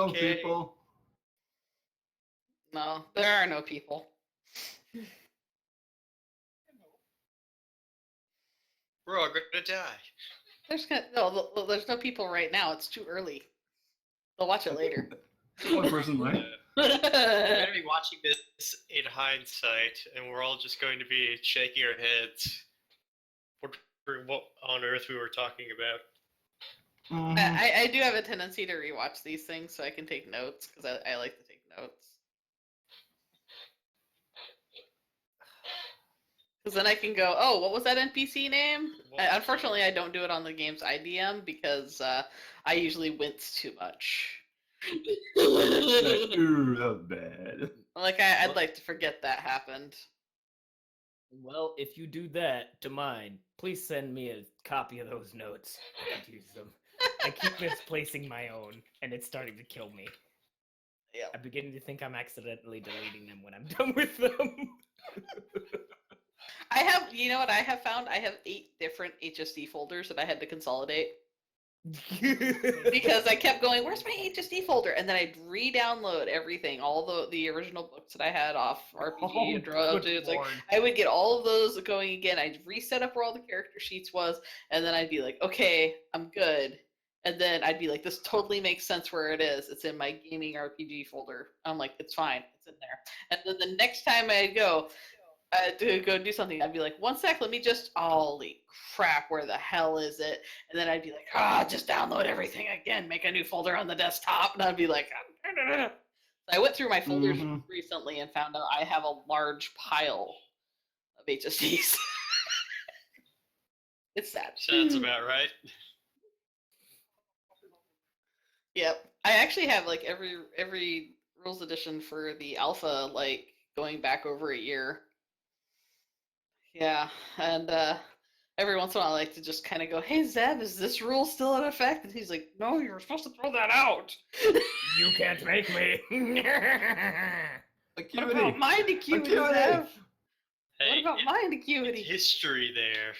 Hello, okay. people. No, there are no people. We're all gonna die. There's no people right now. It's too early. They'll watch it later. One person left. We're gonna be watching this in hindsight, and we're all just going to be shaking our heads, wondering what on earth we were talking about. Mhm. I do have a tendency to rewatch these things so I can take notes because I like to take notes. Because then I can go, oh, what was that NPC name? Unfortunately, I don't do it on the games I DM because I usually wince too much. Ooh, that was bad. Like, I'd like to forget that happened. Well, if you do that to mine, please send me a copy of those notes. I could use them. I keep misplacing my own, and it's starting to kill me. Yeah. I'm beginning to think I'm accidentally deleting them when I'm done with them. I have, you know what I have found? I have 8 different HSD folders that I had to consolidate. Because I kept going, where's my HSD folder? And then I'd re-download everything, all the original books that I had off RPG and Draw. It's like I would get all of those going again. I'd reset up where all the character sheets was, and then I'd be like, okay, I'm good. And then I'd be like, this totally makes sense where it is. It's in my gaming RPG folder. I'm like, it's fine, it's in there. And then the next time I'd go to go do something, I'd be like, one sec, let me just, holy crap, where the hell is it? And then I'd be like, just download everything again, make a new folder on the desktop. And I'd be like, so I went through my folders recently and found out I have a large pile of HSDs. It's sad. Sounds about right. Yep. I actually have like every rules edition for the alpha, like going back over a year. Yeah, and every once in a while I like to just kind of go, hey Zeb, is this rule still in effect? And he's like, no, you were supposed to throw that out. You can't make me. What about mind acuity, Zeb? Hey, What about mind acuity? History there.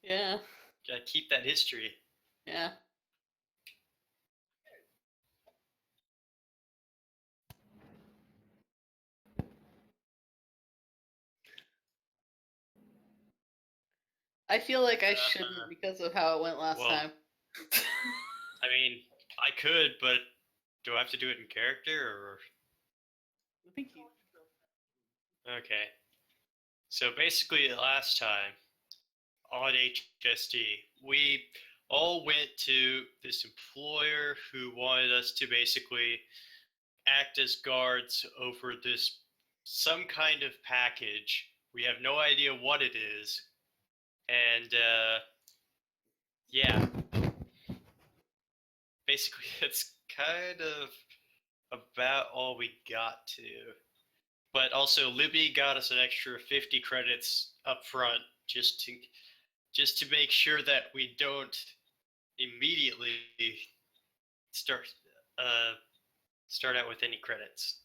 Yeah. Gotta keep that history. Yeah. I feel like I shouldn't because of how it went last time. I mean, I could, but do I have to do it in character or? I think you. Okay. So basically, last time on HSD, we all went to this employer who wanted us to basically act as guards over this some kind of package. We have no idea what it is. And yeah, basically it's kind of about all we got to. But also Libby got us an extra 50 credits up front just to make sure that we don't immediately start out with any credits.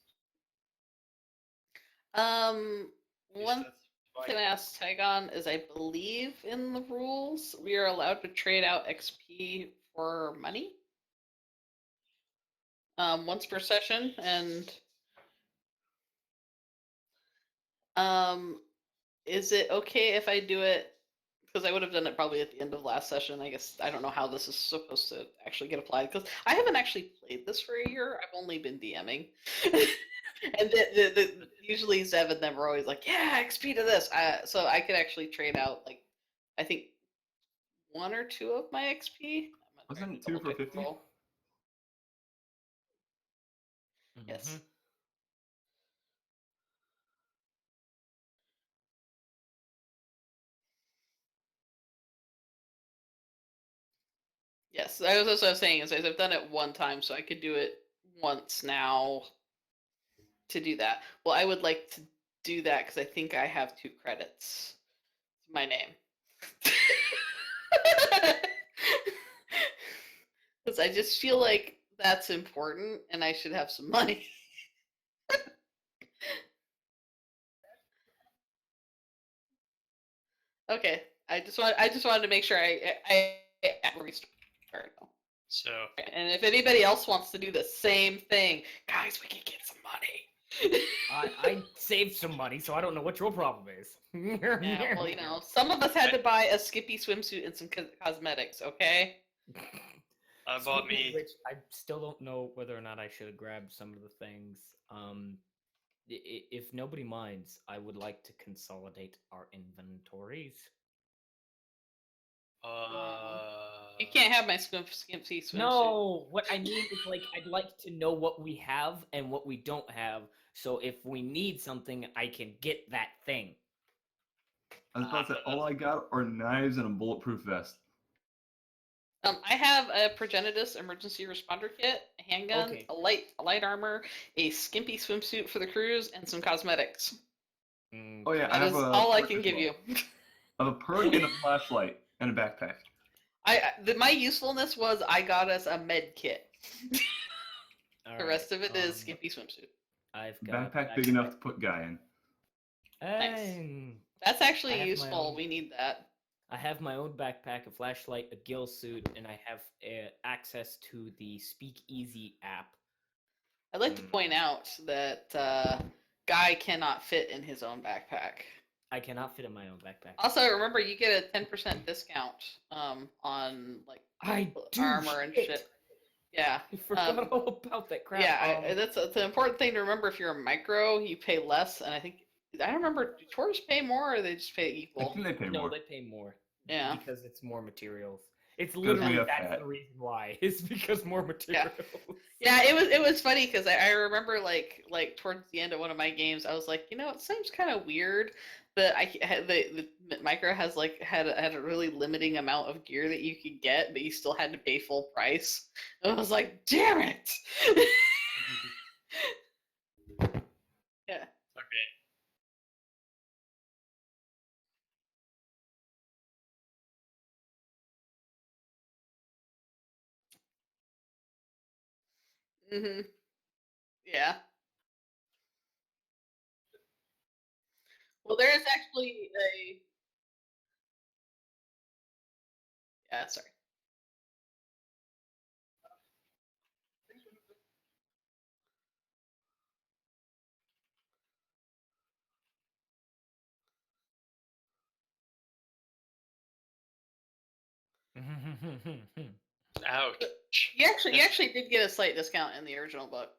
One thing I asked Tygon is I believe in the rules we are allowed to trade out XP for money once per session, and is it okay if I do it? Because I would have done it probably at the end of last session. I guess I don't know how this is supposed to actually get applied because I haven't actually played this for a year. I've only been DMing. And usually Zev and them are always like, yeah, XP to this. So I could actually trade out, like, I think 1 or 2 of my XP. Wasn't it 2 for 50? Yes. Yes, that's what I was saying. Is I've done it 1 time, so I could do it once now to do that. Well, I would like to do that because I think I have 2 credits. It's my name. Because I just feel like that's important, and I should have some money. Okay, I just wanted to make sure I restart. So And if anybody else wants to do the same thing, guys, we can get some money. I saved some money, so I don't know what your problem is. Yeah, well, you know, some of us had to buy a Skippy swimsuit and some cosmetics, okay? I bought Speaking of me. which, I still don't know whether or not I should have grabbed some of the things. If nobody minds, I would like to consolidate our inventories. You can't have my skimpy swimsuit. No, what I mean is like I'd like to know what we have and what we don't have, so if we need something, I can get that thing. I was about to say, all I got are knives and a bulletproof vest. I have a Progenitus emergency responder kit, a handgun, Okay. a light armor, a skimpy swimsuit for the cruise, and some cosmetics. Oh yeah, I That have is a all I perk can as give well. you. I have a perk and a flashlight and a backpack. My usefulness was I got us a med kit. All The right, rest of it is skimpy swimsuit. I've got Backpack big enough to put Guy in. Nice. That's actually I have my useful. own. We need that. I have my own backpack, a flashlight, a gill suit, and I have access to the Speakeasy app. I'd like to point out that Guy cannot fit in his own backpack. I cannot fit in my own backpack. Also, remember you get a 10% discount on like I do armor and shit. Yeah. I forgot all about that crap. Yeah, that's an important thing to remember. If you're a micro, you pay less, and I don't remember. Do tourists pay more, or they just pay I equal? think they pay No, more. they pay more. Yeah. Because it's more materials. It's we literally have that's fat. the reason why. It's because more materials. Yeah, it was funny because I remember like towards the end of one of my games, I was like, you know, it seems kind of weird that the micro has like had a really limiting amount of gear that you could get, but you still had to pay full price. And I was like, damn it. Yeah. Okay. Mhm. Yeah. Well, there is actually a. Yeah, sorry. Ouch. You actually did get a slight discount in the original book.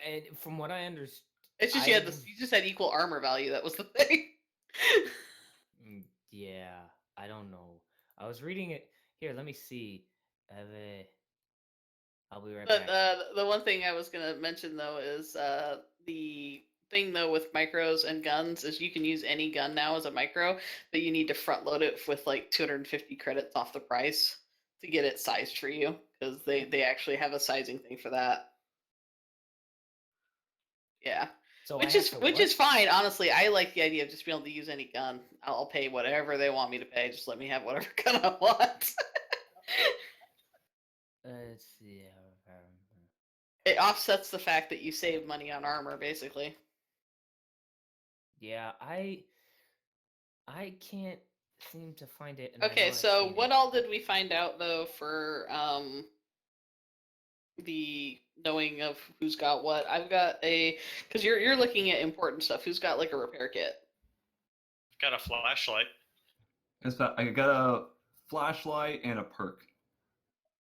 And from what I understand, It's just you just had equal armor value. That was the thing. yeah, I don't know. I was reading it here. Let me see. I'll be right But back. the one thing I was gonna mention though is the thing though with micros and guns is you can use any gun now as a micro, but you need to front load it with like 250 credits off the price to get it sized for you because they actually have a sizing thing for that. Yeah. So Which is fine, honestly. I like the idea of just being able to use any gun. I'll pay whatever they want me to pay. Just let me have whatever gun I want. Let's see. It offsets the fact that you save money on armor, basically. Yeah, I can't seem to find it. And I know Okay, I've so seen what it. all did we find out though for the knowing of who's got what? I've got because you're looking at important stuff. Who's got like a repair kit? Got a flashlight. I got a flashlight and a perk.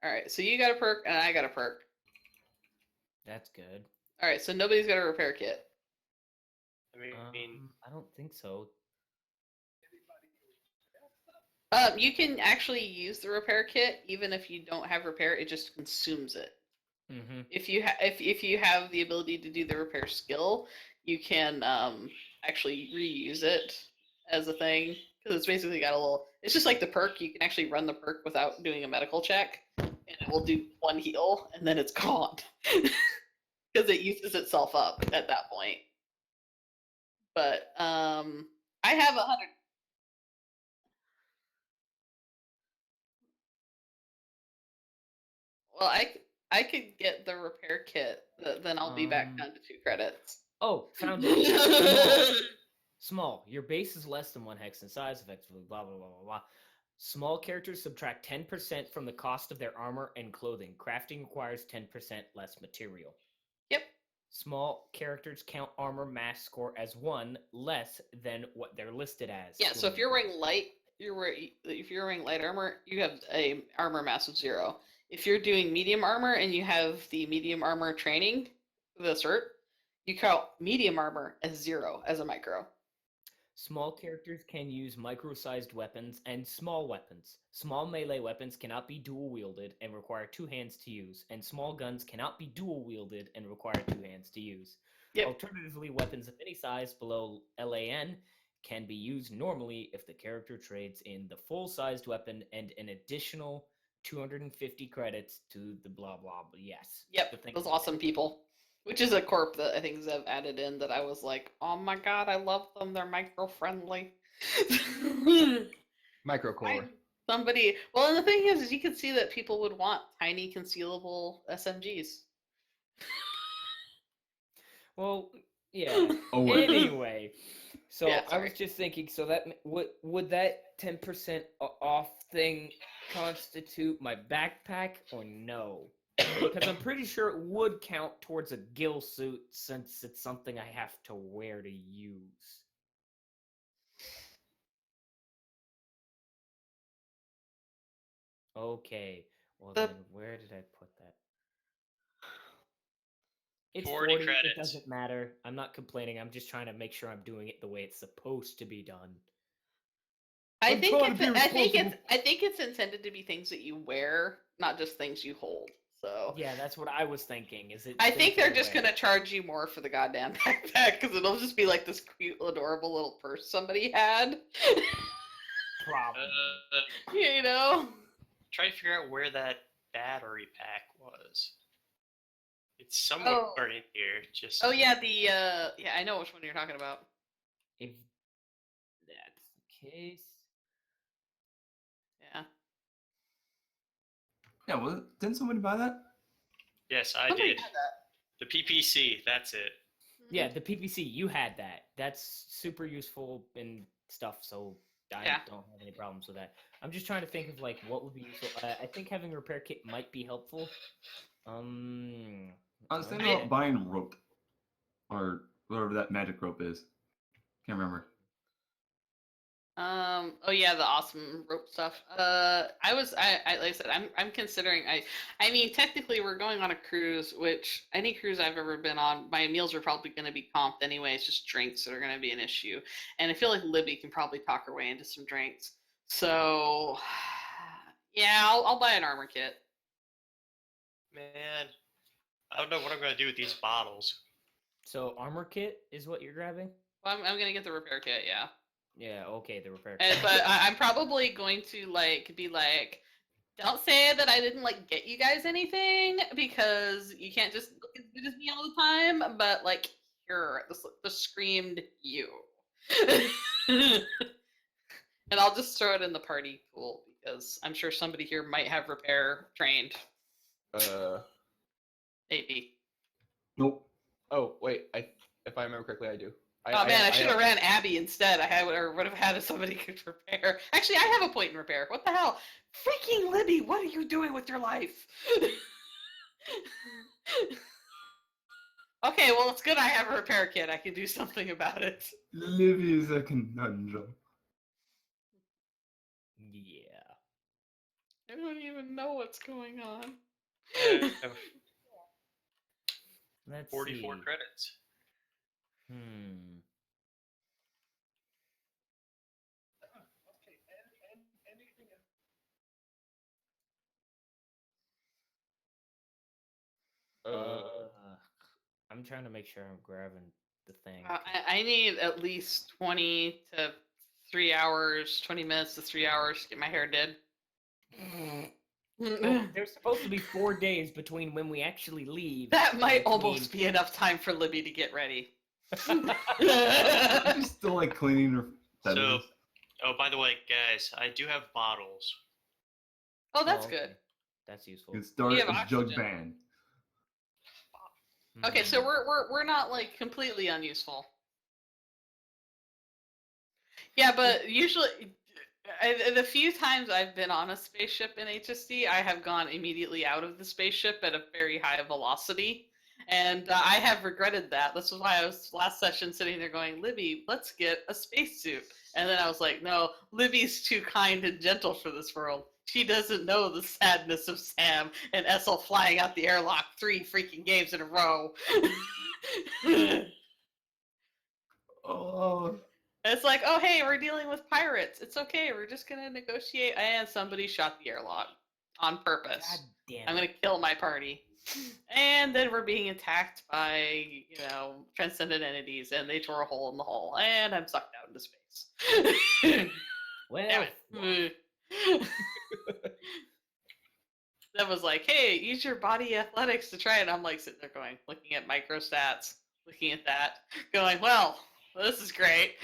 All right, so you got a perk and I got a perk. That's good. All right, so nobody's got a repair kit. I mean, I don't think so. You can actually use the repair kit even if you don't have repair. It just consumes it. Mm-hmm. If you have the ability to do the repair skill, you can actually reuse it as a thing because it's basically got a little. It's just like the perk. You can actually run the perk without doing a medical check, and it will do one heal, and then it's gone because it uses itself up at that point. But I have 100. Well, I could get the repair kit. Then I'll be back down to 2 credits. Oh, found it. Small. Your base is less than 1 hex in size, effectively. Blah blah blah blah blah. Small characters subtract 10% from the cost of their armor and clothing. Crafting requires 10% less material. Yep. Small characters count armor mass score as 1 less than what they're listed as. Yeah, so if you're wearing if you're wearing light armor, you have a armor mass of 0. If you're doing medium armor and you have the medium armor training, the cert, you count medium armor as 0 as a micro. Small characters can use micro-sized weapons and small weapons. Small melee weapons cannot be dual-wielded and require 2 hands to use, and small guns cannot be dual-wielded and require 2 hands to use. Yep. Alternatively, weapons of any size below LAN can be used normally if the character trades in the full-sized weapon and an additional 250 credits to the blah blah. But yes. Yep, those awesome people. Which is a corp that I think Zev added in that I was like, oh my god, I love them. They're micro-friendly. Microcore. Somebody. Well, and the thing is you can see that people would want tiny concealable SMGs. Well, yeah. Oh, wait. Anyway, so Yeah, I was just thinking. So that would that 10% off thing constitute my backpack or no? Because I'm pretty sure it would count towards a gill suit since it's something I have to wear to use. Okay. Well then, where did I put that? It's 40 It credits. doesn't matter. I'm not complaining. I'm just trying to make sure I'm doing it the way it's supposed to be done. I I'm think trying to be I think it's intended to be things that you wear, not just things you hold. So Yeah, that's what I was thinking. Is it? I think they're things just wear? gonna charge you more for the goddamn backpack because it'll just be like this cute, adorable little purse somebody had. Probably. You know? Try to figure out where that battery pack was. It's somewhere in here. Just Oh yeah, yeah, I know which one you're talking about. If that's the case. Yeah. Yeah, well, didn't somebody buy that? Yes, I Somebody did. had that. The PPC. That's it. Yeah, the PPC, you had that. That's super useful and stuff, so I Yeah. don't have any problems with that. I'm just trying to think of like what would be useful. I think having a repair kit might be helpful. I was thinking about buying rope. Or whatever that magic rope is. Can't remember. Oh yeah, the awesome rope stuff. I like I said, I'm considering. I mean, technically, we're going on a cruise, which any cruise I've ever been on, my meals are probably going to be comped anyway. It's just drinks that are going to be an issue, and I feel like Libby can probably talk her way into some drinks. So, yeah, I'll buy an armor kit. Man, I don't know what I'm gonna do with these bottles. So armor kit is what you're grabbing? Well, I'm gonna get the repair kit, yeah. Yeah, okay, the repair kit. But I'm probably going to be like, don't say that I didn't like get you guys anything because you can't just look as good as me all the time. But like, here, the screamed you, and I'll just throw it in the party pool because I'm sure somebody here might have repair trained. Maybe. Nope. Oh wait, if I remember correctly, I do. I should have ran Abby instead. Would have had somebody could repair. Actually, I have a point in repair. What the hell? Freaking Libby, what are you doing with your life? Okay, well, it's good I have a repair kit. I can do something about it. Libby is a conundrum. Yeah. I don't even know what's going on. Let's 44 see. credits. I'm trying to make sure I'm grabbing the thing. I need at least 20 to 3 hours, 20 minutes to 3 hours to get my hair did. Well, there's supposed to be 4 days between when we actually leave. That might almost be enough time for Libby to get ready. I just still like cleaning her feathers. Oh, by the way, guys, I do have bottles. Oh, that's okay. good. That's useful. You can start You have a jug oxygen. band. Okay, so we're not like completely unuseful. Yeah, but usually The few times I've been on a spaceship in HSD, I have gone immediately out of the spaceship at a very high velocity. And I have regretted that. This is why I was last session sitting there going, Libby, let's get a spacesuit. And then I was like, no, Libby's too kind and gentle for this world. She doesn't know the sadness of Sam and Essel flying out the airlock 3 freaking games in a row. Oh, It's like, oh, hey, we're dealing with pirates. It's okay. We're just going to negotiate. And somebody shot the airlock on purpose. God damn I'm it. going to kill my party. And then we're being attacked by, transcendent entities, and they tore a hole in the hull, and I'm sucked out into space. Well, Damn it. That was like, hey, use your body athletics to try it. I'm like sitting there going, looking at microstats, looking at that, going, well, this is great.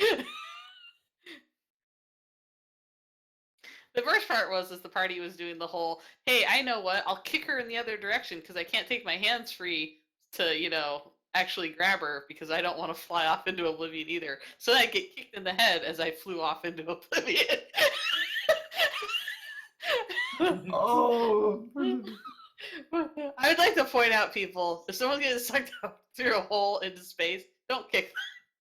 The worst part was the party was doing the whole, hey, I know what, I'll kick her in the other direction because I can't take my hands free to, actually grab her because I don't want to fly off into oblivion either. So I get kicked in the head as I flew off into oblivion. oh. I would like to point out, people, if someone's getting sucked up through a hole into space, don't kick them.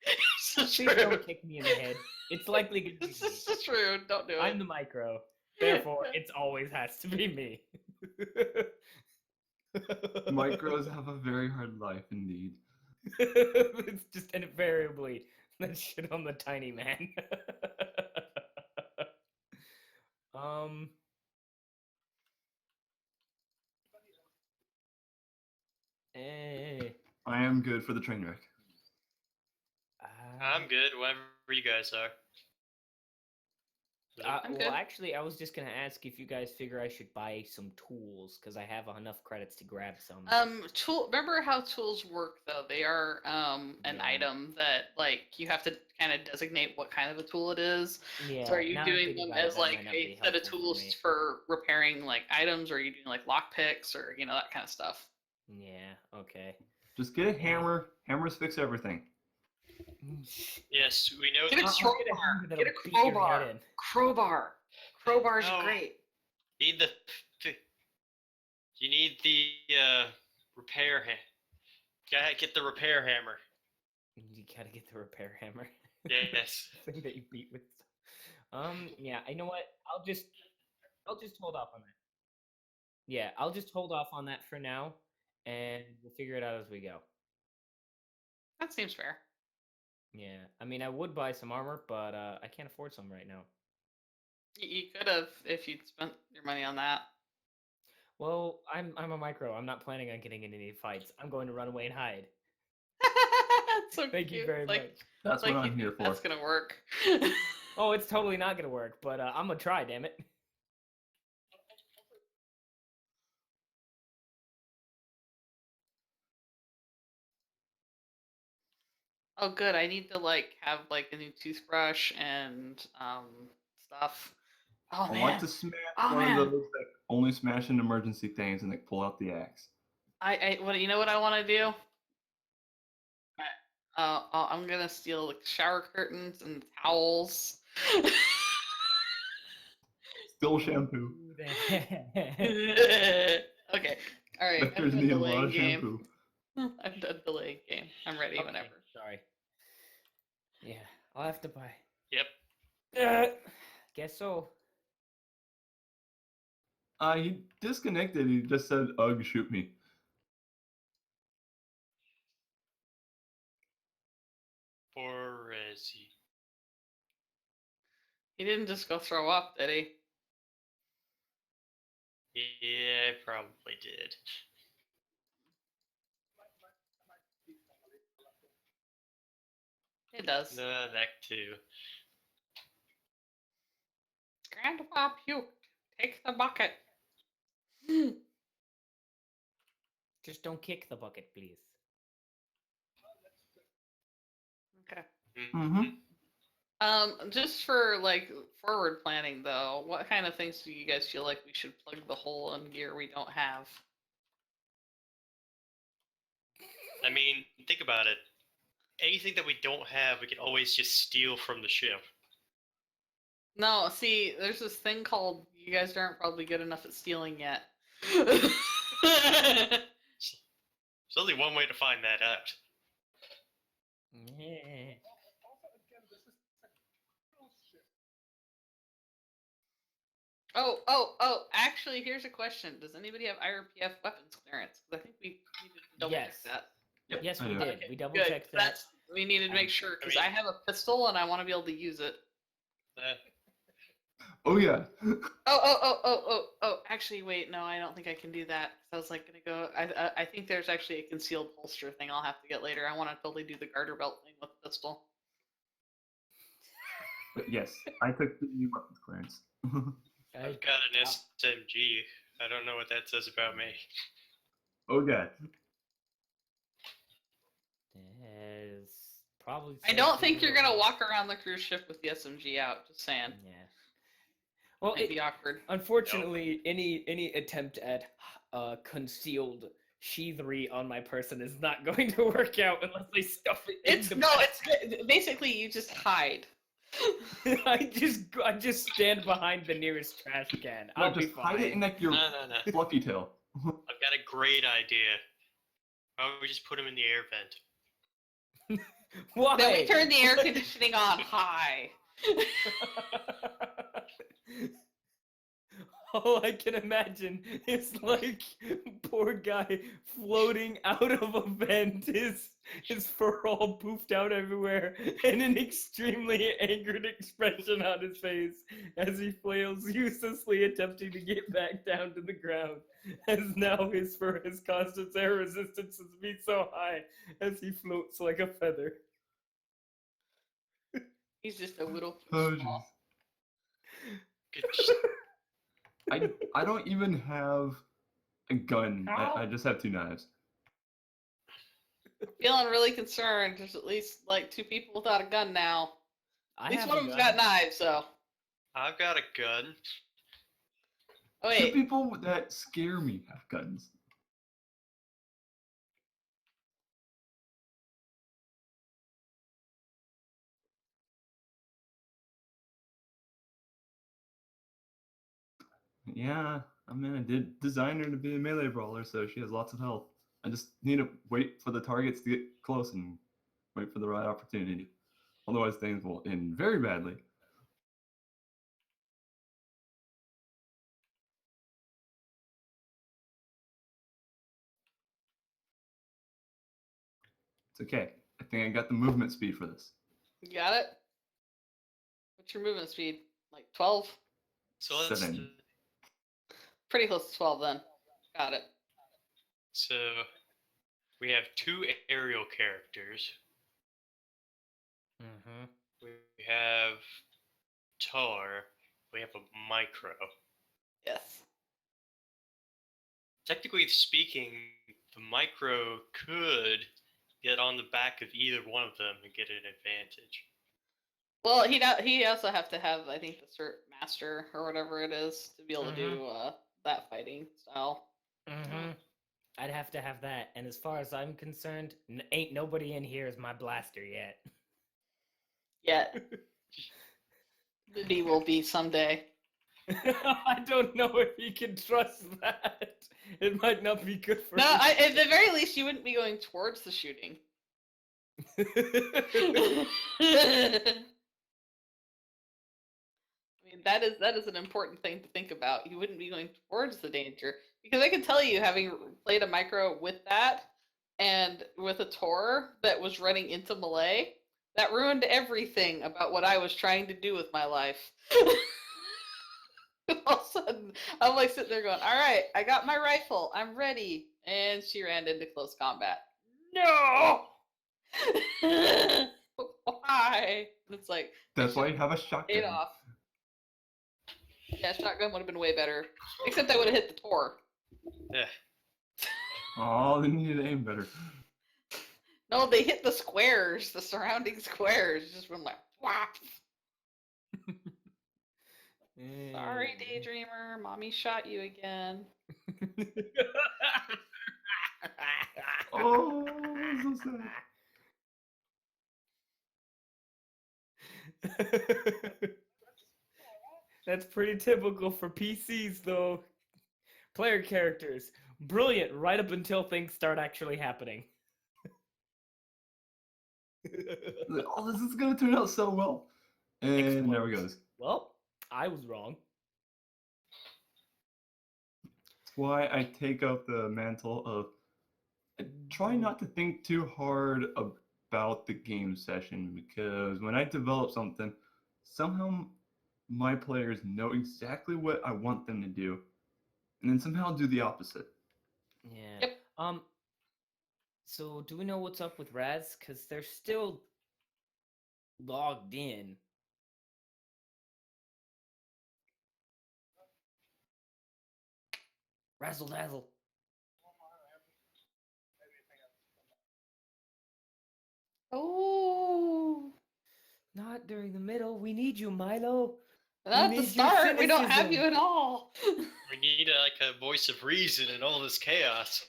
It's please don't kick me in the head. It's likely going to be me. This is true. Don't do it. I'm the micro. Therefore, it always has to be me. Micros have a very hard life indeed. It's just invariably that shit on the tiny man. Hey. I am good for the train wreck. I'm good, whatever you guys are. I'm well, good. actually, I was just gonna ask if you guys figure I should buy some tools because I have enough credits to grab some. Remember how tools work though? They are an Yeah. item that you have to kind of designate what kind of a tool it is. Yeah. So are you now I'm doing thinking them about it, as that might not a be set of helpful for tools me. for repairing items, or are you doing lock picks or that kind of stuff? Yeah. Okay. Just get a hammer. Hammers fix everything. Yes, we know. Get a I'll crowbar. get a hammer that'll Get a beat your head crowbar. in. Crowbar. Crowbars No. are great. Need the. You need the repair. Gotta get the repair hammer. You gotta get the repair hammer. Yes. Thing that you beat with. Yeah. You know what? I'll just hold off on that. Yeah, I'll just hold off on that for now, and we'll figure it out as we go. That seems fair. Yeah, I mean, I would buy some armor, but I can't afford some right now. You could have if you'd spent your money on that. Well, I'm a micro. I'm not planning on getting into any fights. I'm going to run away and hide. That's so Thank cute. you very much. That's Like what you I'm here think for. that's gonna work. Oh, it's totally not gonna work, but I'm gonna try. Damn it. Oh, good. I need to have a new toothbrush and stuff. Oh I man. want to smash Oh, one man. of those that only smash in emergency things and pull out the axe. You know what I want to do? I'm gonna steal shower curtains and towels. Still shampoo. Okay. All right. I'm Vectors done need a lot delaying of game. shampoo. I'm done delaying game. I'm ready Okay, whenever. Sorry. Yeah, I'll have to buy. Yep. Guess so. He disconnected. He just said, "Ugh, shoot me." Or is he? He didn't just go throw up, did he? Yeah, I probably did. It does. That too. Grandpa puked. Take the bucket. Just don't kick the bucket, please. Okay. Mm-hmm. Just for forward planning though, what kind of things do you guys feel like we should plug the hole in gear we don't have? I mean, think about it. Anything that we don't have, we can always just steal from the ship. No, see, there's this thing called you guys aren't probably good enough at stealing yet. There's only one way to find that out. Yeah. Oh, actually, here's a question. Does anybody have IRPF weapons clearance? 'Cause I think we needed to double Yes. check that. Yep, Yes, I we do. did. Okay, We double Good. checked that. That's we needed to make sure because I mean- have a pistol and I want to be able to use it. Oh yeah. Oh. Actually, wait. No, I don't think I can do that. 'Cause I was like gonna go. I think there's actually a concealed holster thing I'll have to get later. I want to totally do the garter belt thing with the pistol. But yes, I took the new weapons clearance. I've got an SMG. I don't know what that says about me. Oh god. There's probably. I don't think you're gonna walk around the cruise ship with the SMG out. Just saying. Yeah. Well, It'd be awkward. unfortunately, any attempt at concealed sheathery on my person is not going to work out unless they stuff it. It's in no. It's basically you just hide. I just stand behind the nearest trash can. No, I'll be just hide it in fine. like your No. fluffy tail. I've got a great idea. Why don't we just put him in the air vent? Why? Then we turn the air conditioning on high. All I can imagine is like poor guy floating out of a vent, his fur all poofed out everywhere, and an extremely angered expression on his face as he flails uselessly attempting to get back down to the ground, as now his fur has caused its air resistance to be so high as he floats like a feather. He's just a little Oh too jeez. small. I don't even have a gun. I just have 2 knives. Feeling really concerned. There's at least like 2 people without a gun now. I At least have one a of them's gun. got knives, so. I've got a gun. Oh 2 wait, people that scare me have guns. Yeah, I mean, I did design her to be a melee brawler, so she has lots of health. I just need to wait for the targets to get close and wait for the right opportunity. Otherwise, things will end very badly. It's okay. I think I got the movement speed for this. you got it? What's your movement speed? Like 12? So let's. 7. Pretty close to 12 then. Got it. So we have 2 aerial characters. Mm-hmm. We have Tar. We have a micro. Yes. Technically speaking, the micro could get on the back of either one of them and get an advantage. Well, he also have to have, I think, the cert master or whatever it is to be able to do that fighting style. Mm-hmm. I'd have to have that. And as far as I'm concerned, ain't nobody in here is my blaster yet. Yet. He will be someday. I don't know if you can trust that. It might not be good for No, him. at the very least, you wouldn't be going towards the shooting. I mean, that is an important thing to think about. You wouldn't be going towards the danger because I can tell you, having played a micro with that and with a Tor that was running into melee, that ruined everything about what I was trying to do with my life. All of a sudden, I'm like sitting there going, "All right, I got my rifle. I'm ready," and she ran into close combat. No. Why? And it's like That's why you have a shotgun. paid off. Yeah, shotgun would have been way better. Except I would have hit the Tor. Yeah. Oh, they need to aim better. No, they hit the squares, the surrounding squares. Just from like, whap. Sorry, Daydreamer. Mommy shot you again. Oh, so sad. That's pretty typical for PCs, though. Player characters, brilliant right up until things start actually happening. Oh, this is gonna turn out so well. And there we Explodes. goes. Well, I was wrong. That's why I take up the mantle of try not to think too hard about the game session, because when I develop something, somehow my players know exactly what I want them to do, and then somehow do the opposite. Yeah. Yep. So do we know what's up with Raz? Because they're still logged in. Razzle dazzle. Oh, Not during the middle. We need you, Milo. not at the need your start. We don't have you cynicism. at all. We need like a voice of reason in all this chaos.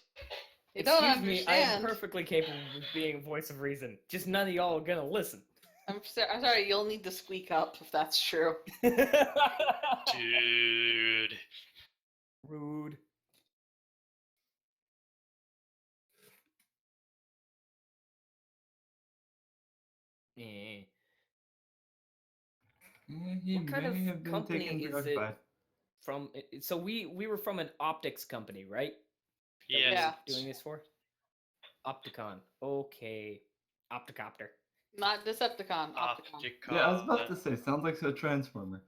You don't Excuse me, I am understand. perfectly capable of being a voice of reason. Just none of y'all are gonna listen. I'm sorry. You'll need to squeak up if that's true. Dude. Rude. Eh. He What kind may of have been company taken is preoccupied. From so we were from an optics company, right? That we Yes. Yeah. were doing this for Opticon. Okay, Opticopter. Not Decepticon. Opticon. Opticon. Yeah, I was about to say, sounds like a transformer.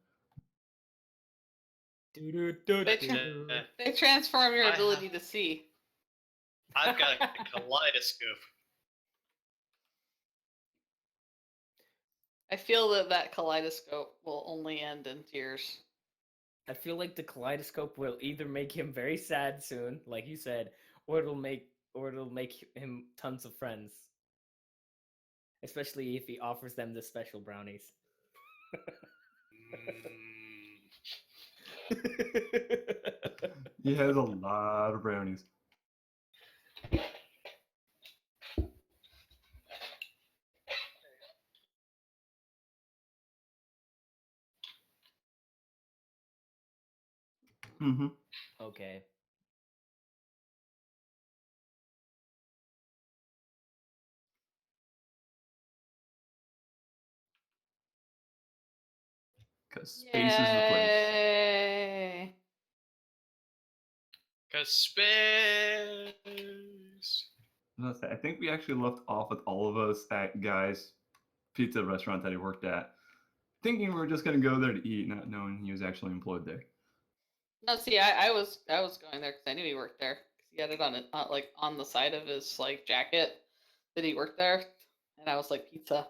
They transform your I ability to see. I've got a kaleidoscope. I feel that kaleidoscope will only end in tears. I feel like the kaleidoscope will either make him very sad soon, like you said, or it'll make him tons of friends. Especially if he offers them the special brownies. He has a lot of brownies. Mm-hmm. Okay. Because space is the place. Yay! Cause space. I think we actually left off with all of us at Guy's pizza restaurant that he worked at, thinking we were just going to go there to eat, not knowing he was actually employed there. No, see, I was going there because I knew he worked there. 'Cause he had it on it, like on the side of his like jacket that he worked there, and I was like, pizza.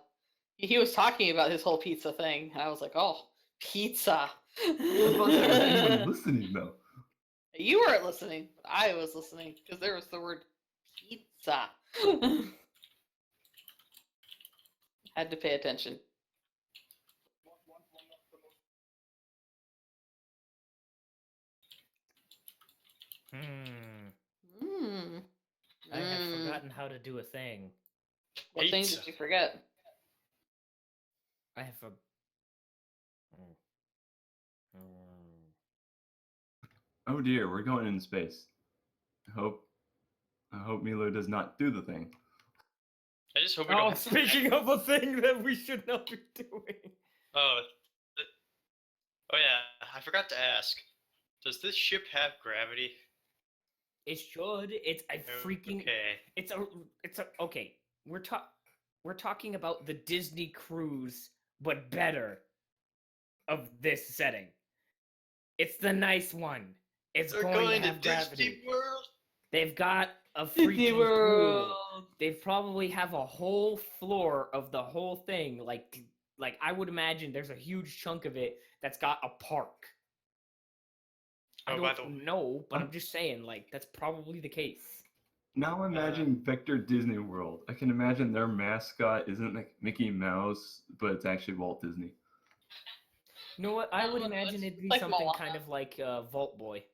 He was talking about his whole pizza thing, and I was like, oh, pizza. I thought there was anyone listening, though. You weren't listening, but I was listening because there was the word pizza. Had to pay attention. Mm. I have forgotten how to do a thing. What thing Pizza. did you forget? I have a. Oh dear, we're going into space. I hope Milo does not do the thing. I just hope we Oh, don't. speaking of a thing that we should not be doing. Oh. Oh yeah, I forgot to ask. Does this ship have gravity? It should. It's a freaking. Okay. It's a. Okay. We're talking about the Disney cruise, but better. Of this setting. It's the nice one. It's They're going to to have gravity. Disney World. They've got a Disney freaking pool. World. They probably have a whole floor of the whole thing. Like I would imagine there's a huge chunk of it that's got a park. I Oh, by don't the know, but I'm just saying, like, that's probably the case. Now imagine Vector Disney World. I can imagine their mascot isn't like Mickey Mouse, but it's actually Walt Disney. You know what? I would No, imagine it's it'd be like something Moana. kind of like Vault Boy.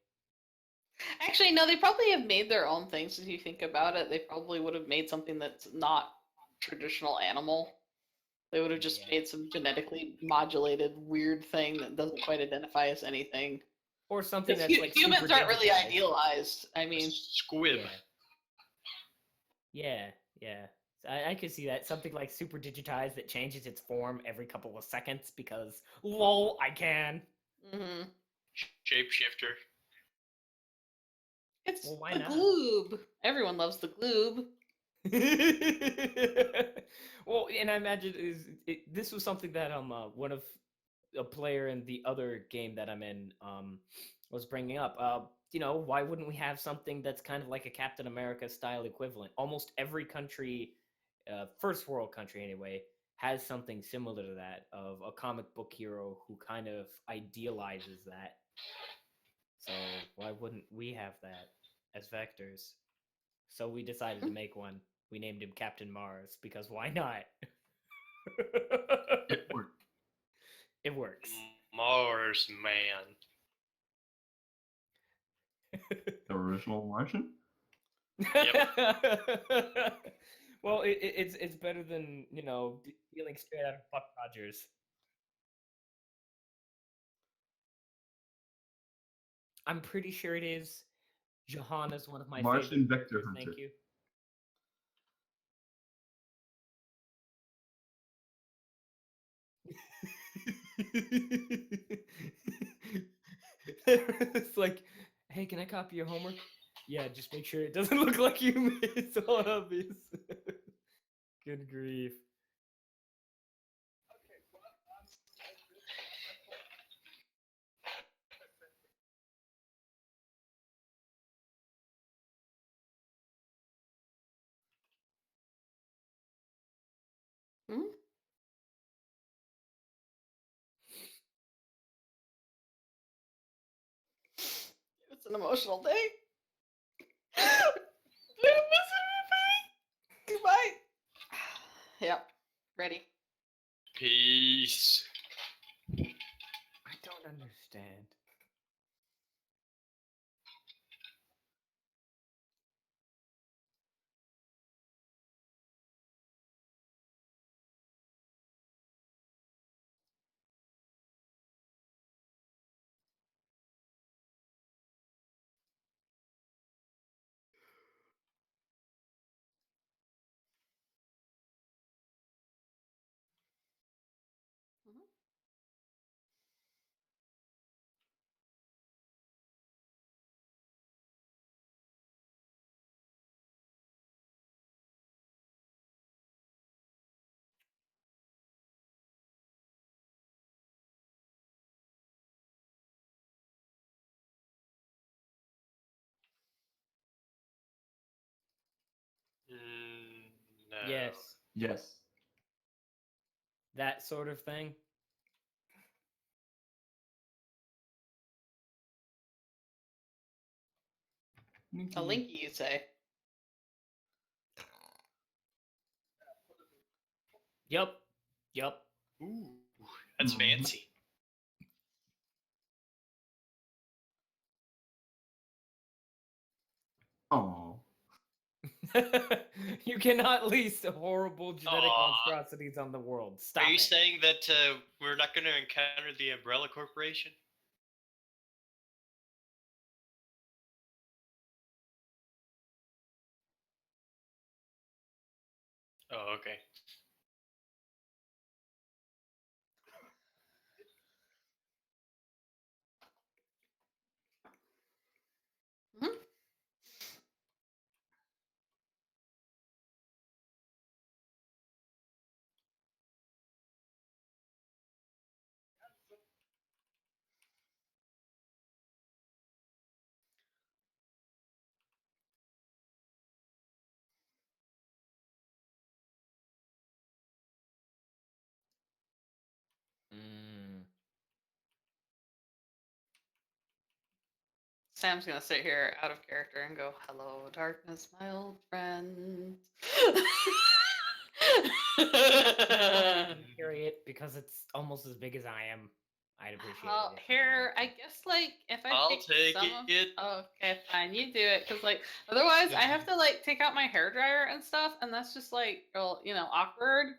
Actually, no, they probably have made their own things. If you think about it, they probably would have made something that's not traditional animal. They would have just Yeah. made some genetically modulated weird thing that doesn't quite identify as anything. Or something 'Cause that's like humans super aren't really digitized. idealized. I mean, Squib. Yeah, yeah. I could see that. Something like super digitized that changes its form every couple of seconds because, lol, I can. mhm. Shapeshifter. It's Well, why the not? gloob. Everyone loves the gloob. Well, and I imagine this was something that one of a player in the other game that I'm in was bringing up. You know, why wouldn't we have something that's kind of like a Captain America style equivalent? Almost every country, first world country anyway, has something similar to that of a comic book hero who kind of idealizes that. So why wouldn't we have that as vectors? So we decided to make one. We named him Captain Mars because why not? It worked. It works. Mars Man. The original Martian? Well, it's better than, you know, dealing straight out of Buck Rogers. I'm pretty sure it is. Jahan is one of my Martian favorite Vector characters, Hunter. thank you. It's like, hey, can I copy your homework? Yeah, just make sure it doesn't look like you made so obvious. Good grief. Hmm? It's an emotional day. I'm missing everybody. Goodbye. Yep. Ready. Peace. I don't understand. Mhm. No. Yes, Yes. that sort of thing. A Linky, you'd say. Yup. Yup. Ooh, that's Mhm. fancy. Oh. You cannot least horrible genetic Aw. monstrosities on the world. Stop Are you it. saying that we're not going to encounter the Umbrella Corporation? Oh, okay. Mhm. Mm. Sam's gonna sit here out of character and go, "Hello, darkness, my old friend." Carry it because it's almost as big as I am. I'd appreciate it. if you Here, I helped. guess, like, if I I'll pick take some of... it. Okay, fine, you do it, because, like, otherwise I have to, like, take out my hairdryer and stuff, and that's just, like, real, awkward.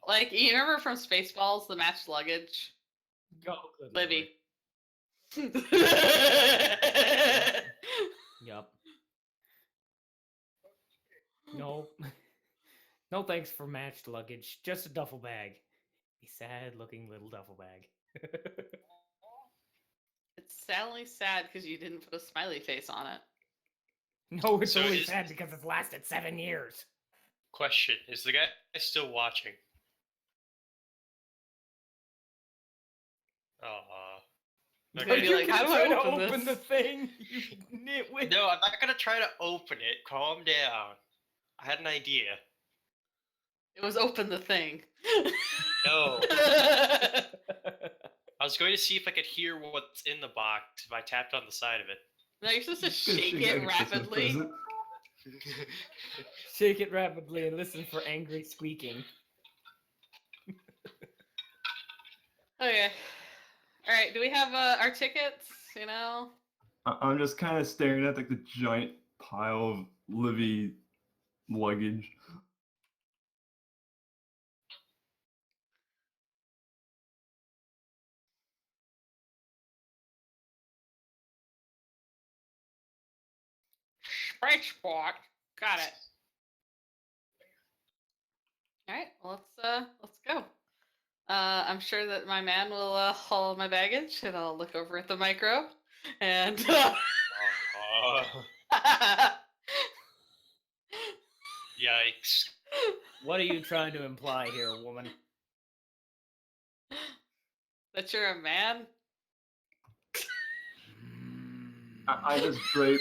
Like, you remember from Spaceballs, the matched luggage? Go, good Libby. Yup. No. No thanks for matched luggage. Just a duffel bag. A sad-looking little duffel bag. It's sadly sad because you didn't put a smiley face on it. No, it's So only is- sad because it's lasted 7 years. Question: is the guy still watching? But Okay. you're like, how do I trying to open the this? thing? You nitwit. No, I'm not gonna try to open it. Calm down. I had an idea. It was open the thing. No. I was going to see if I could hear what's in the box if I tapped on the side of it. No, you're supposed to Just gonna shake shake it like a Christmas rapidly. present. Shake it rapidly and listen for angry squeaking. Okay. Alright, do we have our tickets? You know? I'm just kind of staring at like the giant pile of Livy luggage. Spaceport. Got it. Alright, well let's go. I'm sure that my man will haul my baggage and I'll look over at the micro and Yikes. What are you trying to imply here, woman? that you're a man? I just drape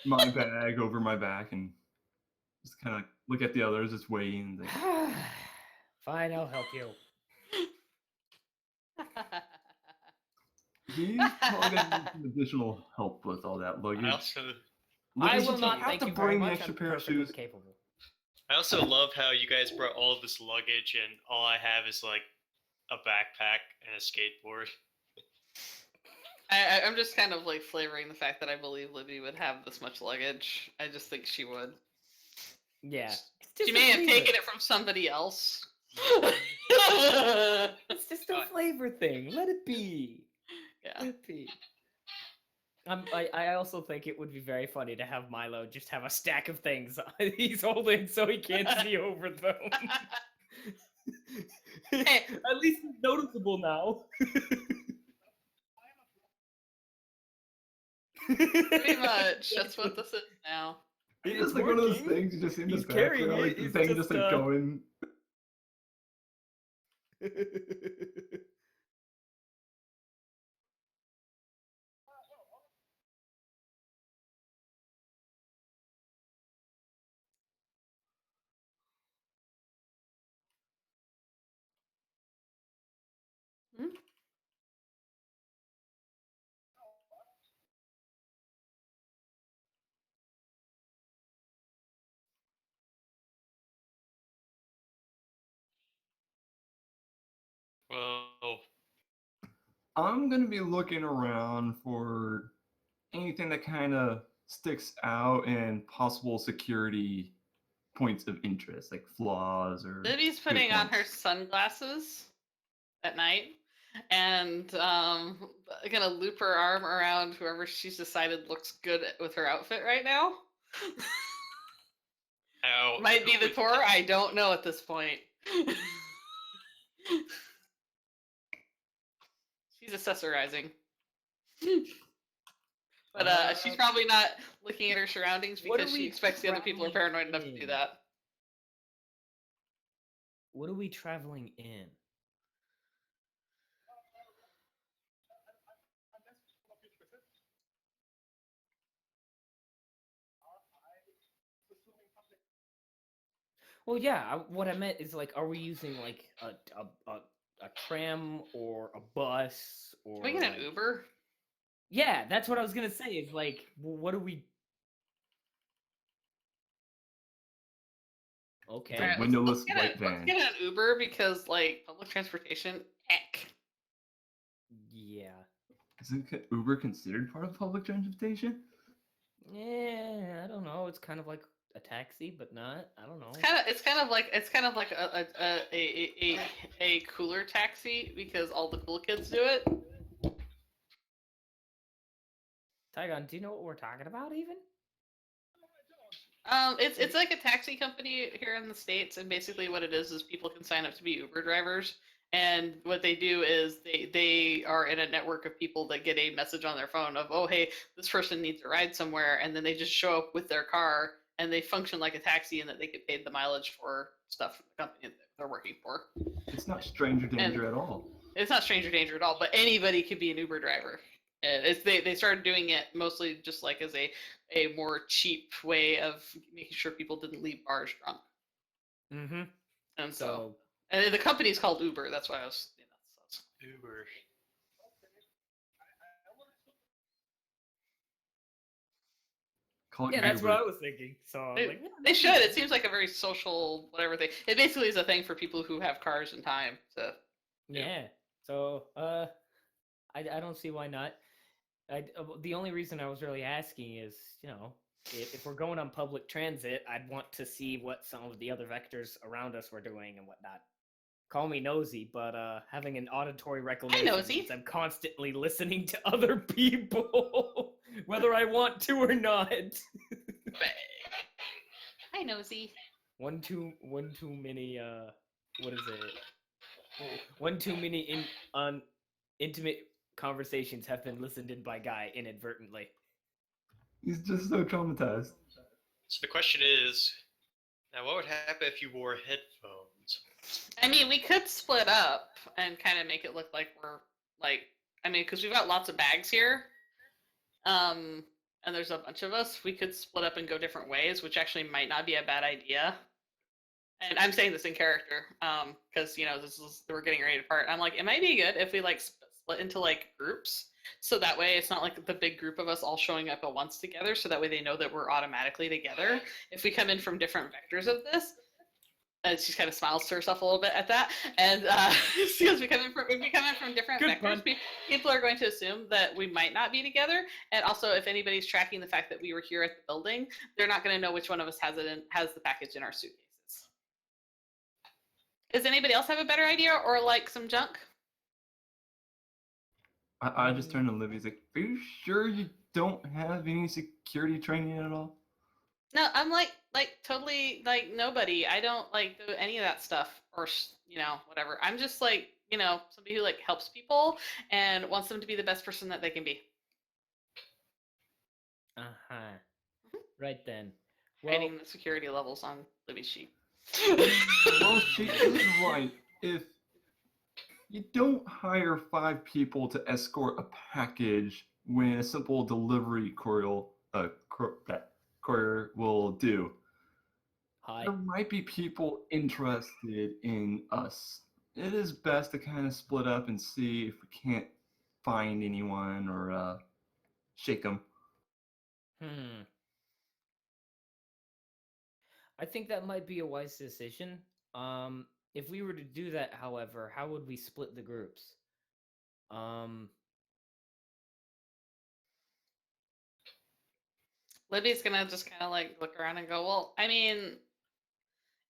my bag over my back and just kind of look at the others, just waiting. Like, Fine, I'll help you. he's probably gonna need some additional help with all that luggage. I also I Livy, will you not have thank to you very bring the much. extra I'm pair of perfectly shoes. capable. love how you guys brought all of this luggage and all I have is like a backpack and a skateboard. I'm just kind of like flavoring the fact that I believe Libby would have this much luggage. I just think she would. Yeah. She may have taken it from somebody else. It's just a flavor thing. Let it be. Yeah. Let it be. I also think it would be very funny to have Milo just have a stack of things he's holding so he can't see over them. Hey. At least it's noticeable now. Pretty much. That's what this is now. It's It's like one of those working. things you just see in the He's carrying background, it, like the he's thing just, just like going. Hmm? Well, I'm gonna be looking around for anything that kind of sticks out and possible security points of interest, like flaws or. Libby's good putting on her points. sunglasses at night and gonna loop her arm around whoever she's decided looks good with her outfit right now. how Might be who the would- core, I don't know at this point. She's accessorizing. But she's probably not looking at her surroundings What are because she we expects the other people are paranoid enough to traveling do in? that. What are we traveling in? Well, yeah. What I meant is like, are we using like a tram or a bus or? Can we get an like- Uber? Yeah, that's what I was gonna say. Is like, what are we? Okay. Alright, Alright, windowless get white let's van. get an Uber because like public transportation, heck. Yeah. Isn't Uber considered part of public transportation? Yeah, I don't know. It's kind of like a taxi, but not. I don't know. It's kind of like a cooler taxi because all the cool kids do it. Tygon, do you know what we're talking about even? It's like a taxi company here in the States, and basically what it is people can sign up to be Uber drivers. And what they do is they are in a network of people that get a message on their phone of, oh, hey, this person needs a ride somewhere. And then they just show up with their car and they function like a taxi in that they get paid the mileage for stuff from the company that they're working for. It's not stranger danger at all. It's not stranger danger at all, but anybody could be an Uber driver. They started doing it mostly just like as a more cheap way of making sure people didn't leave bars drunk. Mm-hmm. And so and the company's called Uber. That's why I was. Uber. Call it Yeah, that's Uber. what I was thinking. So They should. It seems like a very social whatever thing. It basically is a thing for people who have cars and time. So yeah. So I don't see why not. The only reason I was really asking is, you know, if we're going on public transit, I'd want to see what some of the other vectors around us were doing and whatnot. Call me nosy, but having an auditory recollection nosy. means I'm constantly listening to other people, whether I want to or not. Hi, nosy. One too many. What is it? One too many intimate conversations have been listened in by Guy inadvertently. He's just so traumatized. So the question is, now what would happen if you wore headphones? I mean, we could split up and kind of make it look like we're like. I mean, because we've got lots of bags here. And there's a bunch of us. We could split up and go different ways, which actually might not be a bad idea. And I'm saying this in character, because you know we're getting ready to part. I'm like, it might be good if we like split into like groups, so that way it's not like the big group of us all showing up at once together. So that way they know that we're automatically together. If we come in from different vectors of this, she kind of smiles to herself a little bit at that, and because we come in from different Good vectors, people are going to assume that we might not be together. And also, if anybody's tracking the fact that we were here at the building, they're not going to know which one of us has the package in our suitcases. Does anybody else have a better idea or like some junk? I just turned to Libby. He's like, are you sure you don't have any security training at all? No, I'm like totally like nobody. I don't like do any of that stuff or you know whatever. I'm just like you know somebody who like helps people and wants them to be the best person that they can be. Right then. Writing the security levels on Libby's sheet. Well, she is right. If you don't hire 5 people to escort a package when a simple delivery courier will do, there might be people interested in us. It is best to kind of split up and see if we can't find anyone or shake them. I think that might be a wise decision. If we were to do that, however, how would we split the groups? Libby's gonna just kind of like look around and go, well, I mean,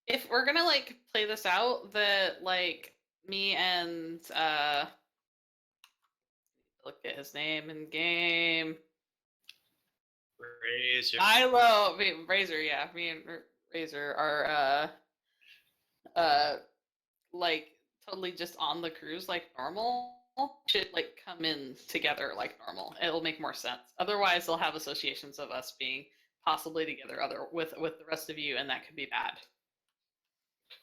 if we're gonna like play this out, that like me and look at his name in game. Razor. Razor, yeah. Me and Razor are like totally just on the cruise like normal. Should like come in together like normal. It'll make more sense. Otherwise, they'll have associations of us being possibly together with the rest of you, and that could be bad.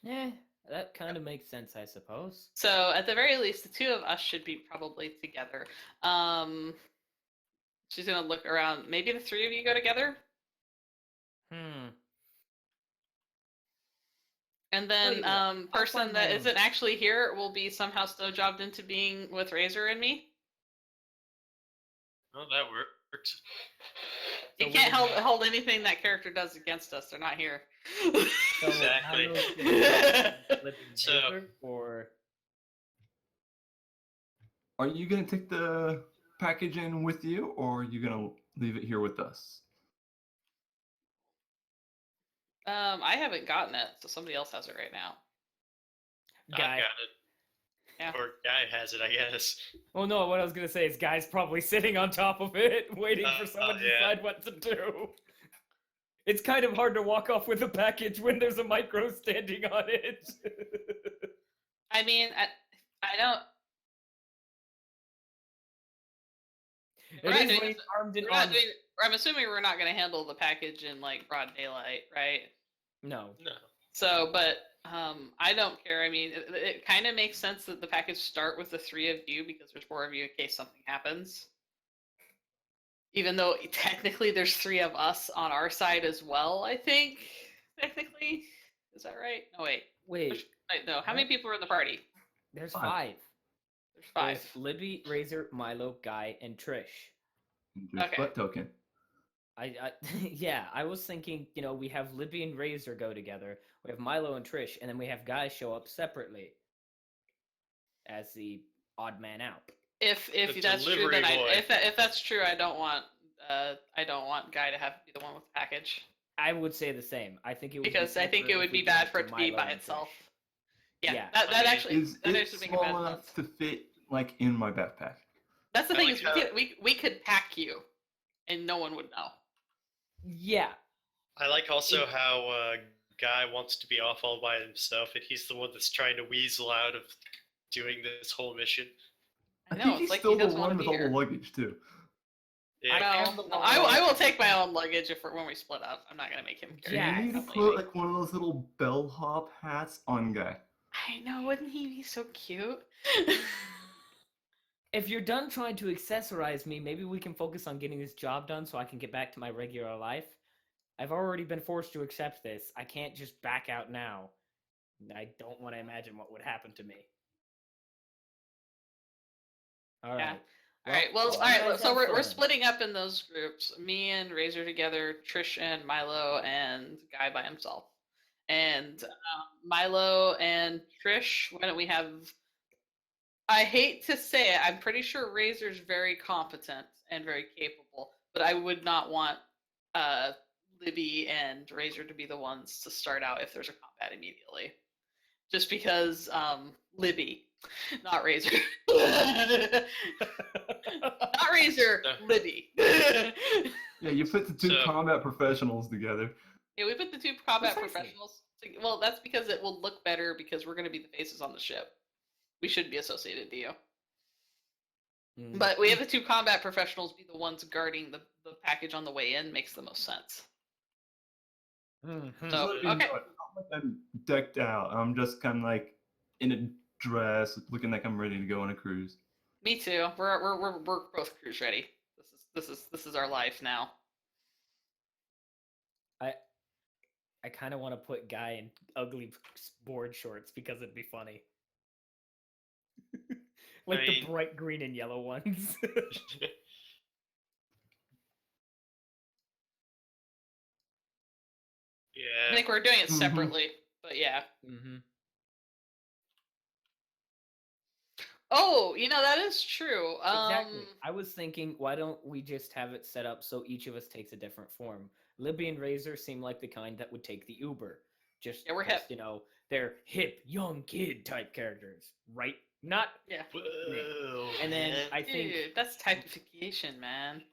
Yeah, that kind of makes sense, I suppose. So at the very least, the two of us should be probably together. She's gonna look around. Maybe the 3 of you go together. And then person that isn't actually here will be somehow still jobbed into being with Razor and me. Oh, that works. You can't hold anything that character does against us. They're not here. Exactly. Or are you gonna take the package in with you, or are you gonna leave it here with us? I haven't gotten it, so somebody else has it right now. I've Guy. got it. Yeah. Or guy has it, I guess. Well, no, what I was gonna say is Guy's probably sitting on top of it, waiting for someone to yeah. decide what to do. It's kind of hard to walk off with a package when there's a micro standing on it. I mean, I don't. It We're not is doing when this- he's armed and We're not armed. doing, I'm assuming we're not going to handle the package in like broad daylight, right? No. No. So, but I don't care. I mean, it kind of makes sense that the package start with the 3 of you because there's 4 of you in case something happens. Even though technically there's 3 of us on our side as well, I think. Technically. Is that right? No, wait. Wait, No, how many people are in the party? there's 5. 5. There's 5. There's Libby, Razor, Milo, Guy, and Trish. Just Okay. butt token. Yeah, I was thinking, we have Libby and Razor go together, we have Milo and Trish, and then we have Guy show up separately as the odd man out. If The that's true, delivery then boy. if that's true, I don't want Guy to have to be the one with the package I would say the same. I think it would because I think it would be bad for it to be by itself. Yeah, Yeah. that I mean, actually Is that it actually makes small bad enough sense. to fit like in my backpack? That's the I thing like is how- we could pack you, and no one would know. Yeah. I like also how guy wants to be off all by himself, and he's the one that's trying to weasel out of doing this whole mission. I I know think it's he's like still he the doesn't want one to with be all the here. luggage too. Yeah. am No, the no, one I with- will take my own luggage if when we split up. I'm not gonna make him carry. Yeah, you need to it. put like one of those little bellhop hats on Guy. I know, wouldn't he be so cute? If you're done trying to accessorize me, maybe we can focus on getting this job done so I can get back to my regular life. I've already been forced to accept this. I can't just back out now. I don't want to imagine what would happen to me. All Yeah. right. All right. Well, you all right. guys So have we're fun. splitting up in those groups. Me and Razor together, Trish and Milo, and Guy by himself. And Milo and Trish. Why don't we have? I hate to say it. I'm pretty sure Razor's very competent and very capable, but I would not want Libby and Razor to be the ones to start out if there's a combat immediately. Just because Libby, not Razor. Not Razor, Libby. Yeah, you put the two So- combat professionals together. Yeah, we put the 2 combat Precisely. professionals. Well, that's because it will look better because we're going to be the faces on the ship. We should be associated to you. Mm. But we have the 2 combat professionals be the ones guarding the package on the way in makes the most sense. Mhm. So, Just let me okay. know, it's not like I'm decked out. I'm just kind of like in a dress, looking like I'm ready to go on a cruise. Me too. We're both cruise ready. This is our life now. I kind of want to put Guy in ugly board shorts because it'd be funny. Like I the mean- bright green and yellow ones. I Yeah. think we're doing it Mhm. separately, but yeah. Mm-hmm. Oh, that is true. Exactly. I was thinking, why don't we just have it set up so each of us takes a different form? Libby and Razor seem like the kind that would take the Uber. Just, Yeah, we're because, hip. they're hip, young kid type characters, right? Not. Yeah. Whoa, And then man. I think Dude, that's typification, man.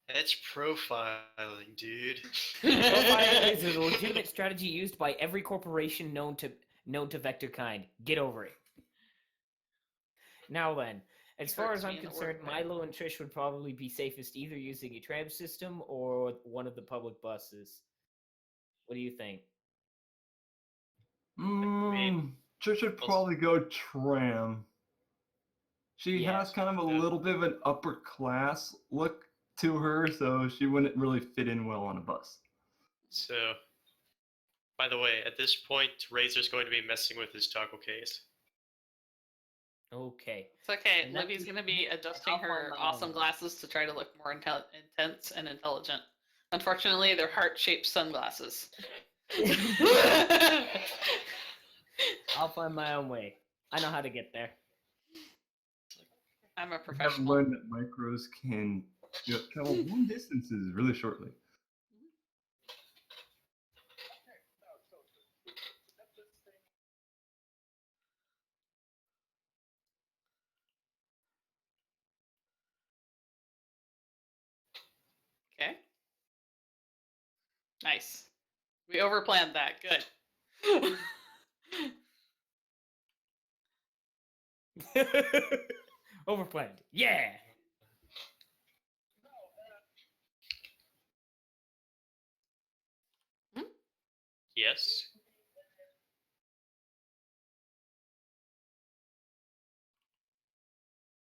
That's profiling, dude. profiling is a legitimate strategy used by every corporation known to Vector kind. Get over it. Now then, as far Hurts as I'm me in the concerned, word, man. Milo and Trish would probably be safest either using a tram system or one of the public buses. What do you think? Trish should probably go tram. She Yeah, has kind of a yeah. little bit of an upper class look to her, so she wouldn't really fit in well on a bus. So, by the way, at this point, Razor's going to be messing with his toggle case. Okay. It's okay. And that Libby's is- gonna be adjusting I'll find her my awesome own. glasses to try to look more intense and intelligent. Unfortunately, they're heart-shaped sunglasses. I'll find my own way. I know how to get there. I'm a I have professional. learned that micros can travel long distances really shortly. Nice. We overplanned that. Good. Overplanned. Yeah. Yes.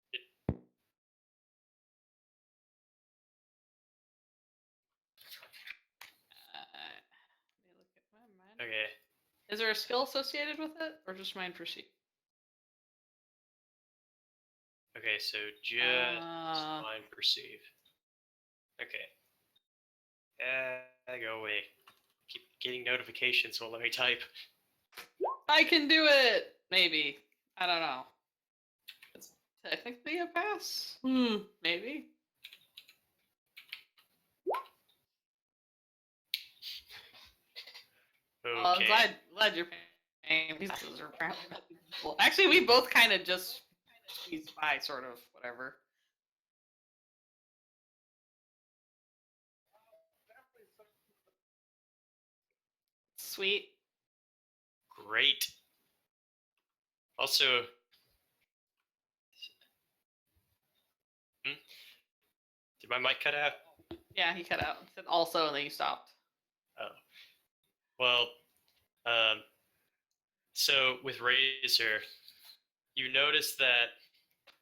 Let me look at my mind. Okay. Is there a skill associated with it, or just mind perceive? Okay, so just Uh, mind perceive. Okay. Go away. Keep getting notifications, won't let me type. I can do it. Maybe. I don't know. It's technically a pass. Maybe. Okay. Well, I'm glad you're paying. These are apparently not people. Actually, we both kind of just squeezed by, sort of, whatever. Sweet. Great. Also, did my mic cut out? Yeah, he cut out. He said also, and then you stopped. Oh. Well, so with Razor, you notice that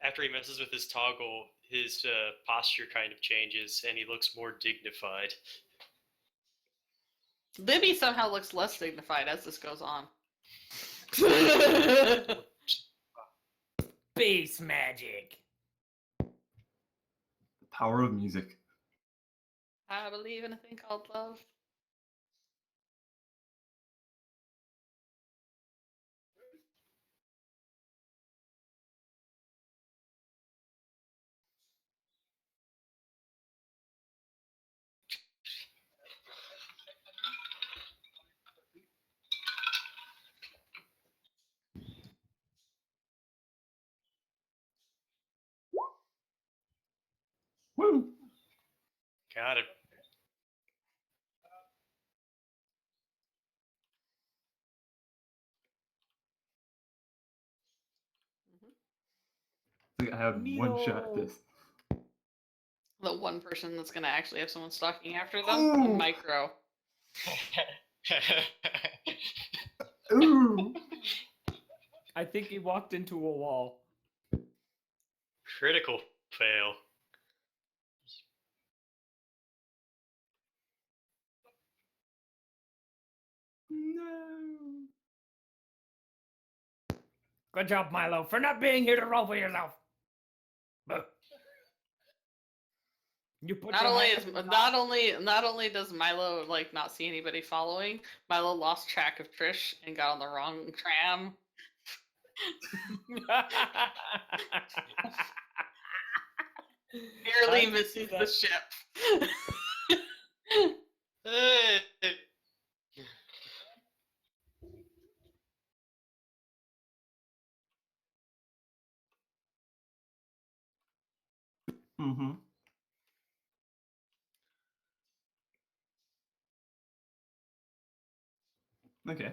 after he messes with his toggle, his posture kind of changes and he looks more dignified. Libby somehow looks less dignified as this goes on. Space magic. The power of music. I believe in a thing called love. Woo! Got it. I think I have one shot at this. The one person that's gonna actually have someone stalking after them, Ooh. Micro. Ooh! I think he walked into a wall. Critical fail. No. Good job, Milo, for not being here to roll for yourself. You put Not your only hand is in the not only does Milo like not see anybody following, Milo lost track of Trish and got on the wrong tram. Barely I misses see the that. ship. Hey! Mm-hmm. Okay.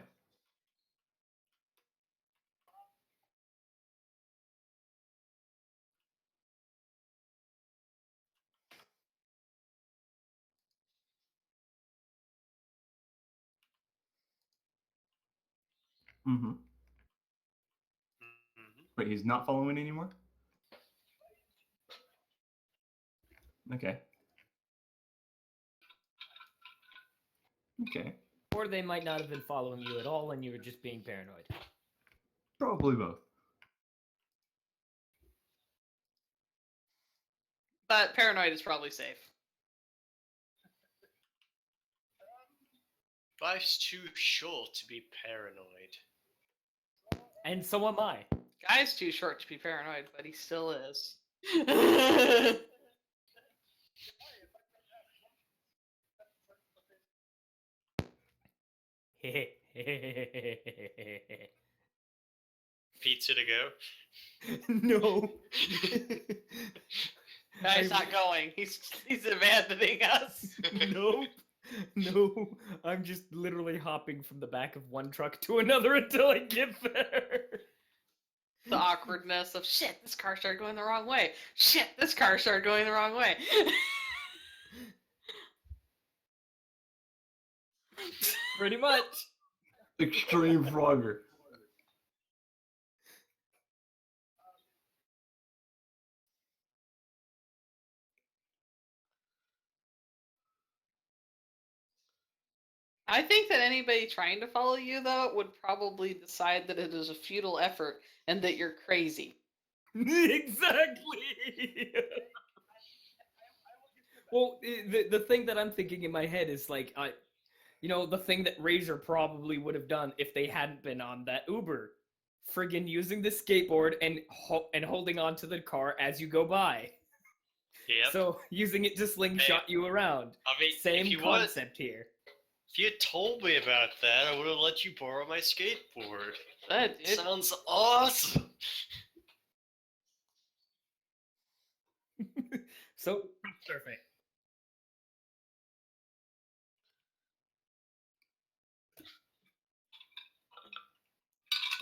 Mm-hmm. Mhm. Wait, he's not following anymore? Okay. Okay. Or they might not have been following you at all and you were just being paranoid. Probably both. But paranoid is probably safe. Life's too short to be paranoid. And so am I. Guy's too short to be paranoid, but he still is. Pizza to go. No. Guy's not going. He's abandoning us. Nope. No, I'm just literally hopping from the back of one truck to another until I get there. The awkwardness of shit, this car started going the wrong way. Shit, this car started going the wrong way. Pretty much. Extreme Frogger. I think that anybody trying to follow you, though, would probably decide that it is a futile effort and that you're crazy. Exactly. Well, the thing that I'm thinking in my head is like, the thing that Razor probably would have done if they hadn't been on that Uber, friggin' using the skateboard and holding on to the car as you go by. Yep. So using it to slingshot you around. I mean, Same if you concept here. If you had told me about that, I would have let you borrow my skateboard. That dude. Sounds awesome. So surfing.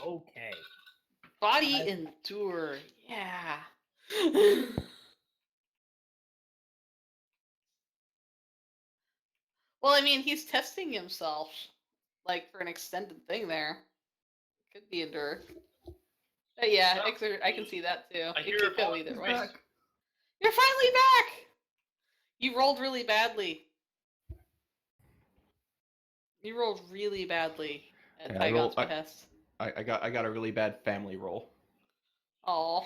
Okay. Body endure. Yeah. Well, I mean, he's testing himself, like, for an extended thing there. Could be endure. But yeah, I can see that too. I It hear could a go voice either way. Back. You're finally back! You rolled really badly. You rolled really badly at Yeah, Tygon's behest. I got a really bad family roll. Aw.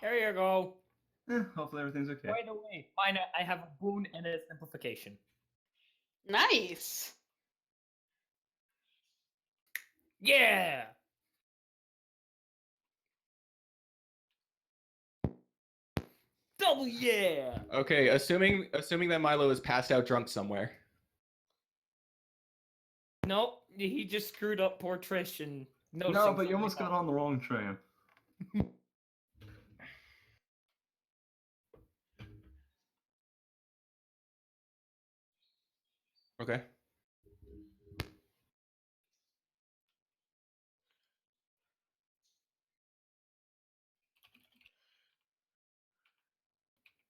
There you go. Hopefully everything's okay. Right away. Fine, I have a boon and a simplification. Nice! Yeah. Double yeah. Okay, assuming that Milo is passed out drunk somewhere. Nope, he just screwed up poor Trish and No, but you almost got on the wrong train. Okay.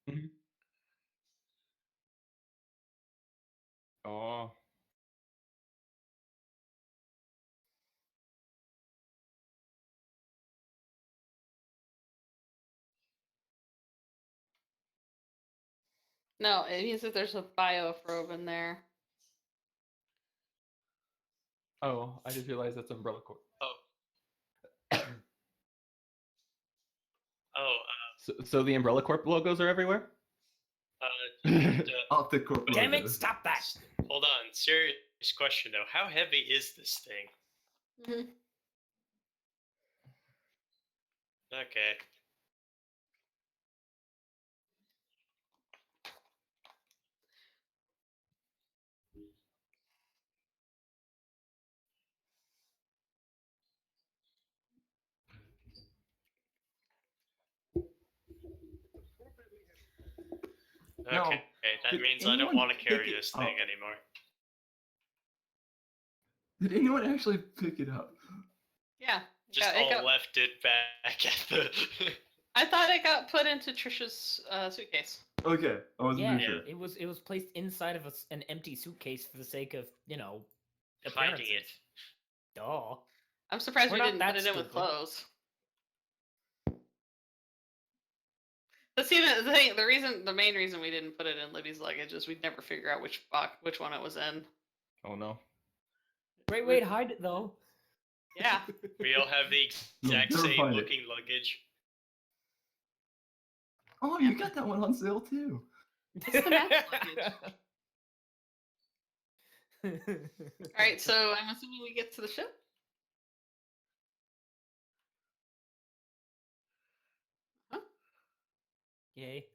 Mhm. Oh. No, it means that there's a bioprobe in there. Oh, I just realized that's Umbrella Corp. Oh, So the Umbrella Corp logos are everywhere? Optic Corp. Damn it, logos. stop that. hold on. Serious question though. How heavy is this thing? Mhm. Okay. Okay. Now, That did means I don't anyone want to carry pick it this thing up? anymore. Did anyone actually pick it up? Yeah. Just left it back at the. I thought it got put into Trisha's suitcase. Okay, I wasn't Yeah, too sure. it was placed inside of an empty suitcase for the sake of, hiding appearances. it. Duh. I'm surprised We're we not didn't that put it in with stupid. clothes. But see, the main reason we didn't put it in Libby's luggage is we'd never figure out which one it was in. Oh no. Great way to hide it, though. Yeah. We all have the exact Never same find it. looking luggage. Oh, you got that one on sale too. It's the Matt's luggage. Alright, so I'm assuming we get to the ship? Huh? Yay.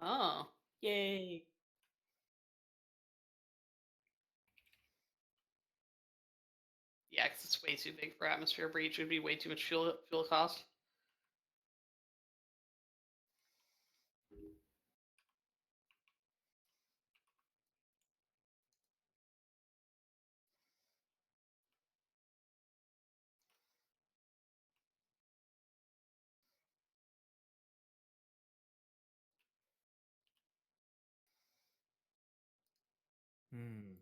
Oh. Yay. Yeah, because it's way too big for atmosphere breach. It would be way too much fuel cost. Hmm.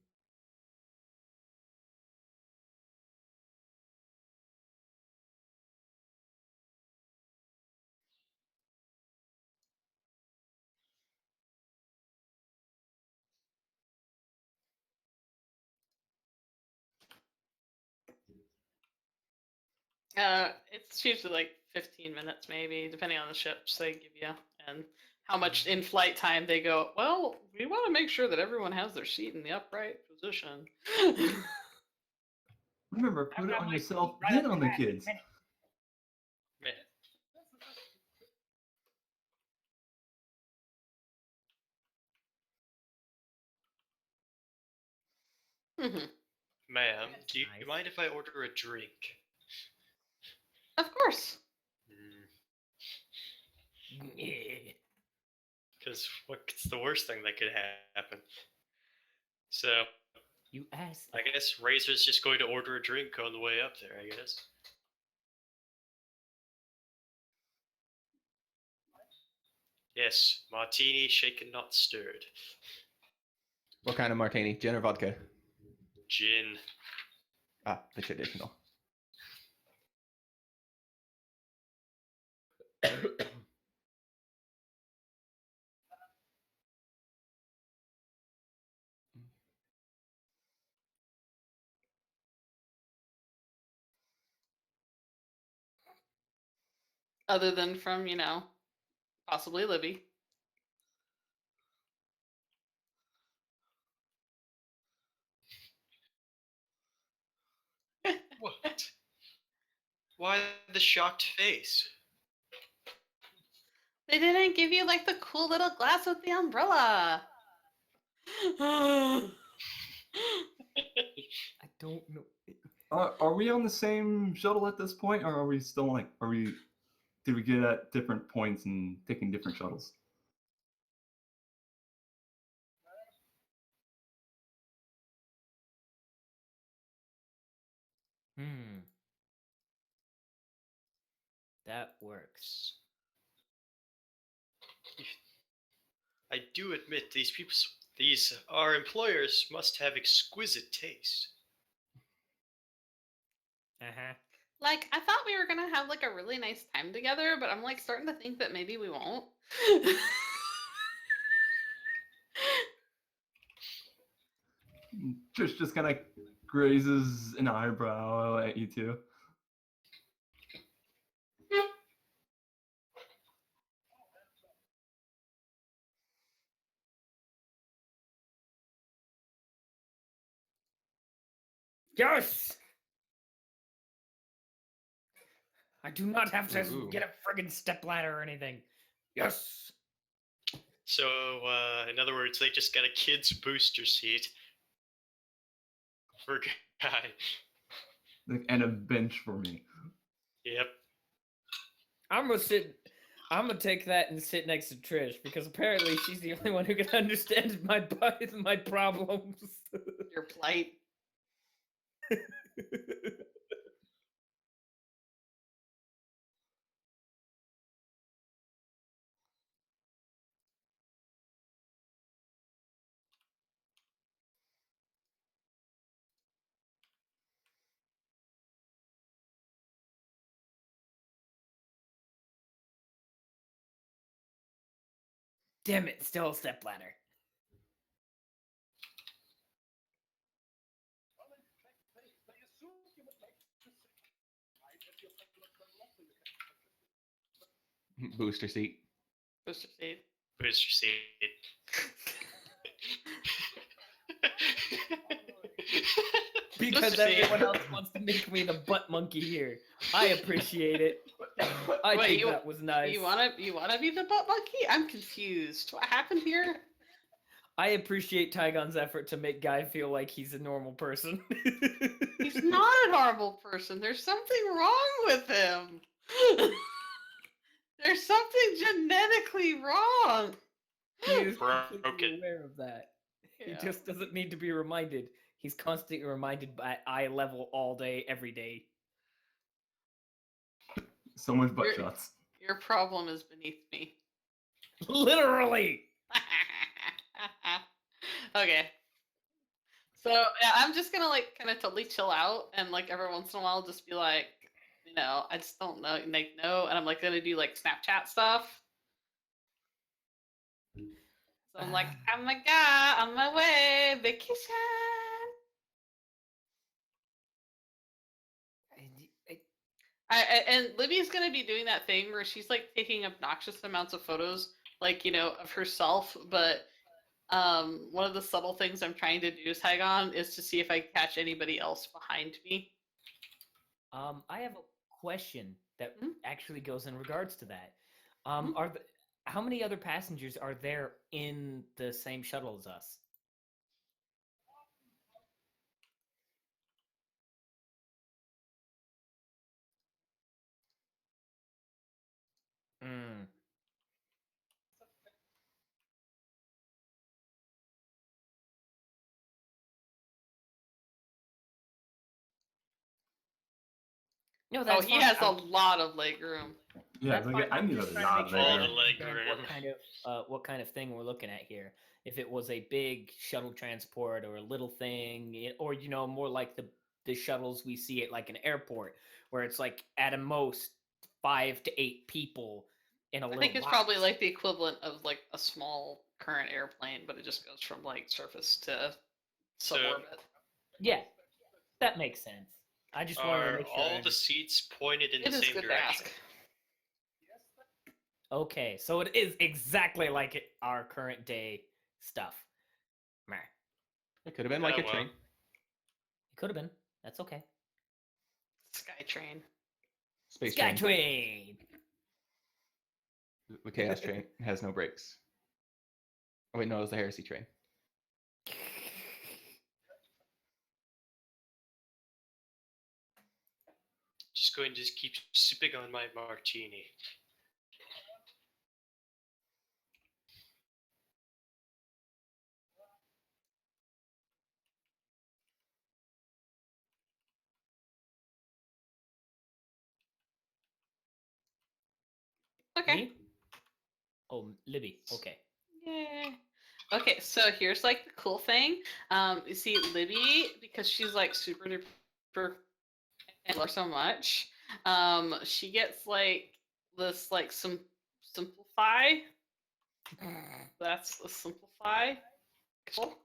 It's usually like 15 minutes, maybe, depending on the ships they give you and how much in flight time they go. Well, we want to make sure that everyone has their seat in the upright position. Remember, put it got on my yourself, seat right then up on the the back. kids. Man. Mhm. Ma'am, That's do you nice. mind if I order a drink? Of course. Yeah. Because what's the worst thing that could happen? So, You asked. I guess Razor's just going to order a drink on the way up there, I guess. Yes, martini shaken, not stirred. What kind of martini? Gin or vodka? Gin. Ah, the traditional. Other than from, possibly Libby. What? Why the shocked face? They didn't give you like the cool little glass with the umbrella. I don't know. Are we on the same shuttle at this point, or are we still like? Did we get at different points and taking different shuttles? Hmm. That works. I do admit these our employers must have exquisite taste. Uh-huh. Like, I thought we were gonna have like a really nice time together, but I'm like starting to think that maybe we won't. Trish just kind of grazes an eyebrow at you two. Yes! I do not have to Ooh. get a friggin' stepladder or anything. Yes! So, in other words, they just got a kid's booster seat for Guy. And a bench for me. Yep. I'm gonna take that and sit next to Trish because apparently she's the only one who can understand my problems. Your plight. Damn it, still a stepladder. Booster seat. Booster seat. Booster seat. Because Booster seat. everyone else wants to make me the butt monkey here. I appreciate it. I Wait, think that was nice. You wanna be the butt monkey? I'm confused. What happened here? I appreciate Tygon's effort to make Guy feel like he's a normal person. He's not a normal person. There's something wrong with him. There's something genetically wrong. He is Broken. completely aware of that. He Yeah. just doesn't need to be reminded. He's constantly reminded by eye level all day, every day. So much butt You're- shots. Your problem is beneath me. Literally! Okay. So yeah, I'm just gonna like kind of totally chill out and like every once in a while just be like, I just don't know, like no, and I'm like gonna do like Snapchat stuff. So I'm like, oh my god, on my way, vacation. And Libby's gonna be doing that thing where she's like taking obnoxious amounts of photos, like of herself. But one of the subtle things I'm trying to do, Saigon, is to see if I catch anybody else behind me. I have a question that Hmm? actually goes in regards to that. Hmm? How many other passengers are there in the same shuttle as us? Hmm. No, Oh, that's he fine. has a lot of leg room. Yeah, That's like, fine. I I'm need just a trying to lot make of sure All I the leg room. leg understand room. what kind of thing we're looking at here. If it was a big shuttle transport or a little thing, or more like the shuttles we see at like an airport, where it's like at a most 5 to 8 people in a I little think it's box. probably like the equivalent of like a small current airplane, but it just goes from like surface to So- suborbit. Yeah, that makes sense. I just wanted to Are make sure. I all the understood. seats pointed in It the is same good to direction? ask. Okay, so it is exactly like our current day stuff. Meh. It could have been like Oh, a well. train. It could have been. That's okay. Skytrain. Space train. Skytrain. The Chaos train has no brakes. Oh wait, no, it was the Heresy train. Just going to keep sipping on my martini. Okay. Me? Oh, Libby. Okay. Yay. Okay, so here's like the cool thing. You see Libby, because she's like super duper and loves so much. She gets like this like some simplify. That's a simplify. Cool.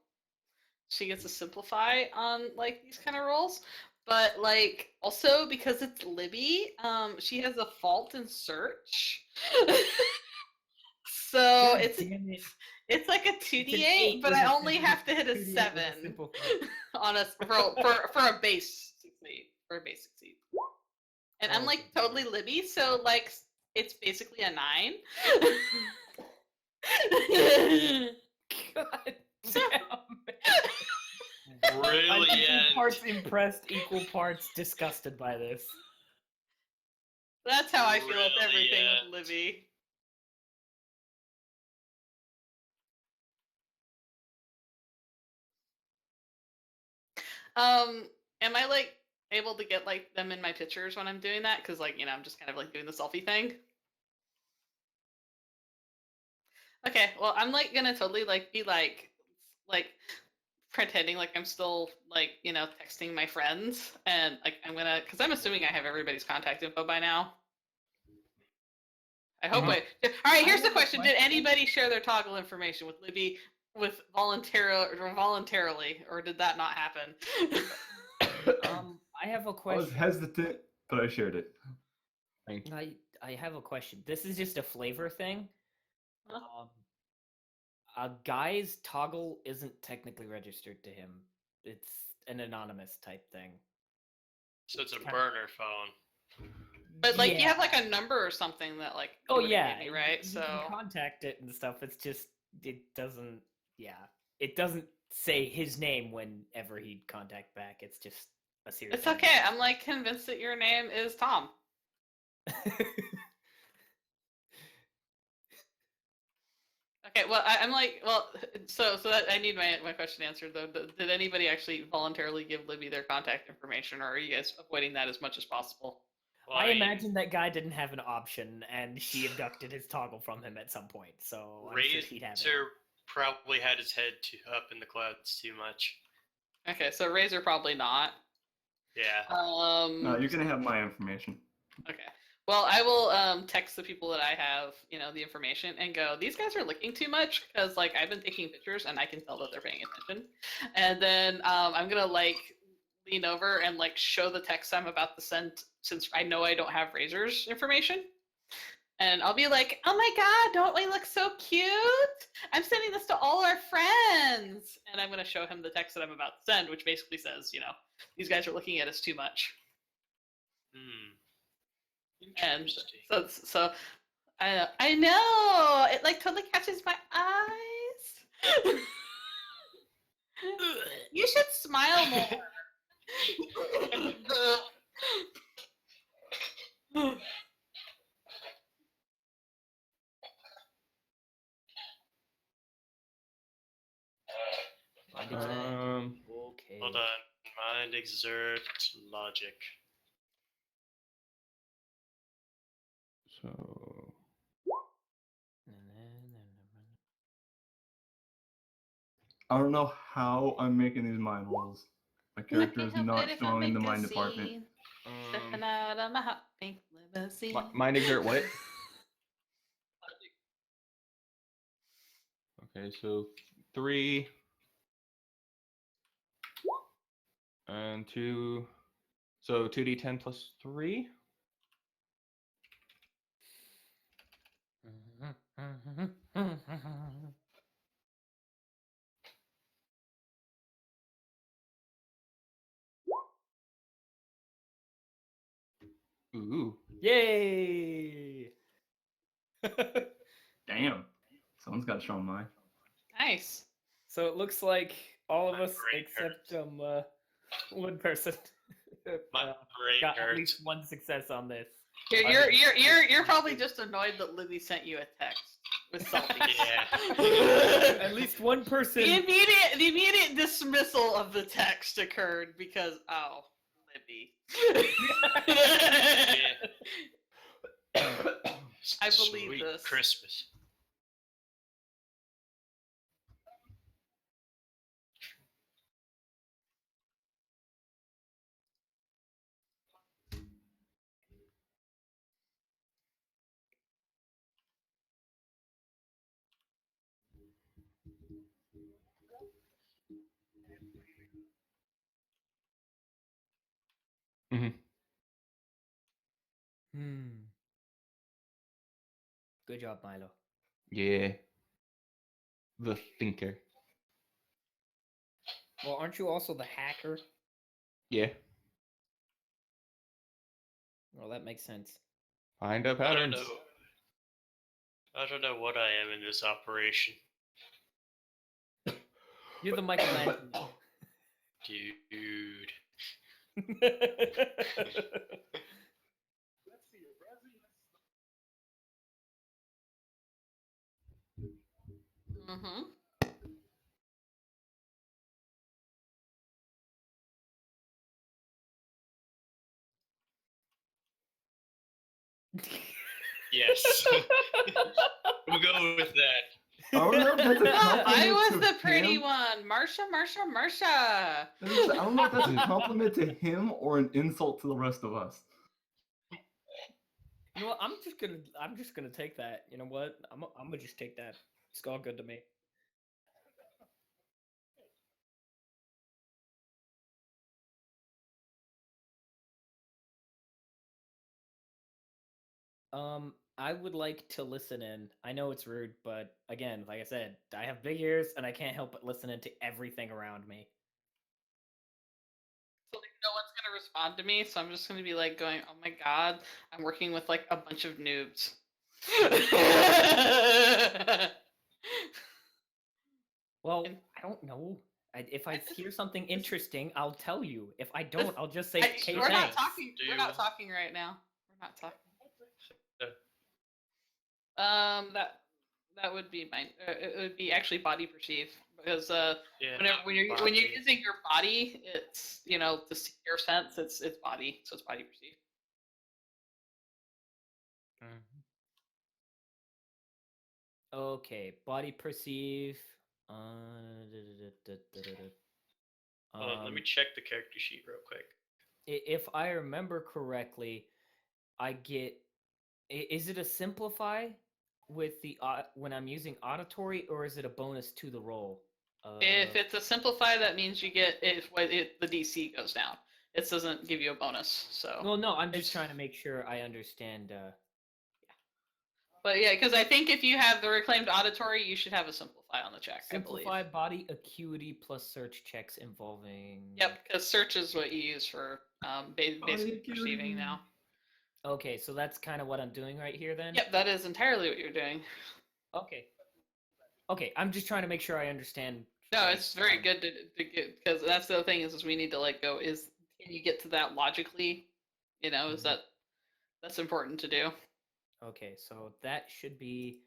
She gets a simplify on like these kind of rolls. But like also because it's Libby, she has a fault in search. So God it's damn it. it's like a It's an 2d8, eight but with I a only simple- have to hit a 2d8 with a 7 simple on a for a base succeed for a base succeed. And I'm Oh, like good totally lord. Libby, so like it's basically a 9. God damn. I'm equal Brilliant. parts impressed, equal parts disgusted by this. That's how I feel with everything Brilliant. with Libby. Am I like able to get like them in my pictures when I'm doing that? Because like I'm just kind of like doing the selfie thing. Okay, well I'm like gonna totally like be like pretending like I'm still like texting my friends, and like I'm gonna, because I'm assuming I have everybody's contact info by now. I hope Mhm. All right, here's the have a question: did question. anybody share their toggle information with Libby voluntarily, or did that not happen? I have a I was question. hesitant, but I shared it. I have a question. This is just a flavor thing. Huh? A guy's toggle isn't technically registered to him. It's an anonymous type thing. So it's a Kinda- burner phone. But like you have Yeah. like a number or something that like Oh you would've yeah, gave me, right? you So can contact it and stuff. It's just it doesn't. Yeah. it doesn't say his name whenever he'd contact back. It's just a series. It's okay. I'm like convinced that your name is Tom. Okay, well, I'm like, well, so that I need my question answered though. Did anybody actually voluntarily give Libby their contact information, or are you guys avoiding that as much as possible? Well, I imagine that guy didn't have an option, and she abducted his toggle from him at some point. So I'm sure he'd have it. Razor probably had his head up in the clouds too much. Okay, so Razor probably not. Yeah. No, you're gonna have my information. Okay. Well, I will text the people that I have, the information and go, these guys are looking too much because, like, I've been taking pictures and I can tell that they're paying attention. And then I'm going to, like, lean over and, like, show the text I'm about to send since I know I don't have Razor's information. And I'll be like, oh my god, don't we look so cute? I'm sending this to all our friends. And I'm going to show him the text that I'm about to send, which basically says, these guys are looking at us too much. And so I know it like totally catches my eyes. You should smile more. Okay. Hold on. Mind exert logic. So I don't know how I'm making these mind rolls. My character is not strong in the mind department. Stepping out of my hot pink limousine. Mind exert what? Okay, so 3 and 2. So 2d10 plus 3. Ooh. Yay! Damn. Someone's got a strong mind. Nice. So it looks like all of My us brain except one person My brain got at hurts. least one success on this. You're probably just annoyed that Libby sent you a text with something. Yeah. At least one person. The immediate dismissal of the text occurred because Libby. I believe Sweet this. Christmas. Good job, Milo. Yeah. The thinker. Well, aren't you also the hacker? Yeah. Well, that makes sense. Find out I don't patterns. know. I don't know what I am in this operation. You're the Michelangelo. Dude. Mm-hmm. Yes. We'll go with that. I don't know if that's a compliment I was to the pretty him. one. Marsha. I don't know if that's a compliment to him or an insult to the rest of us. You know what? I'm just gonna take that. You know what? I'm gonna just take that. It's all good to me. I would like to listen in. I know it's rude, but again, like I said, I have big ears and I can't help but listen into everything around me. So like, no one's gonna respond to me, so I'm just gonna be like going, "Oh my god, I'm working with like a bunch of noobs." Well, I don't know. If I hear something interesting, I'll tell you. If I don't, I'll just say, "Hey, we're not thanks." talking. Do We're you- not talking right now. We're not talking. Uh, That would be mine. It would be actually body perceive because Yeah. when you're body. using your body, it's the secure sense. It's body, so it's body perceive. Okay, body perceive. Hold on, let me check the character sheet real quick. If I remember correctly, I get. Is it a simplify with the when I'm using auditory, or is it a bonus to the roll? If it's a simplify, that means you get the DC goes down. It doesn't give you a bonus. So. Well, no, I'm just trying to make sure I understand. But yeah, because I think if you have the reclaimed auditory, you should have a simplify on the check. Simplify I believe. body acuity plus search checks involving. Yep, because search is what you use for basically perceiving now. Okay, so that's kind of what I'm doing right here then? Yep, that is entirely what you're doing. Okay. Okay, I'm just trying to make sure I understand. No, it's very good to get, because that's the thing is we need to let go. Is can you get to that logically? Is that's important to do. Okay, so that should be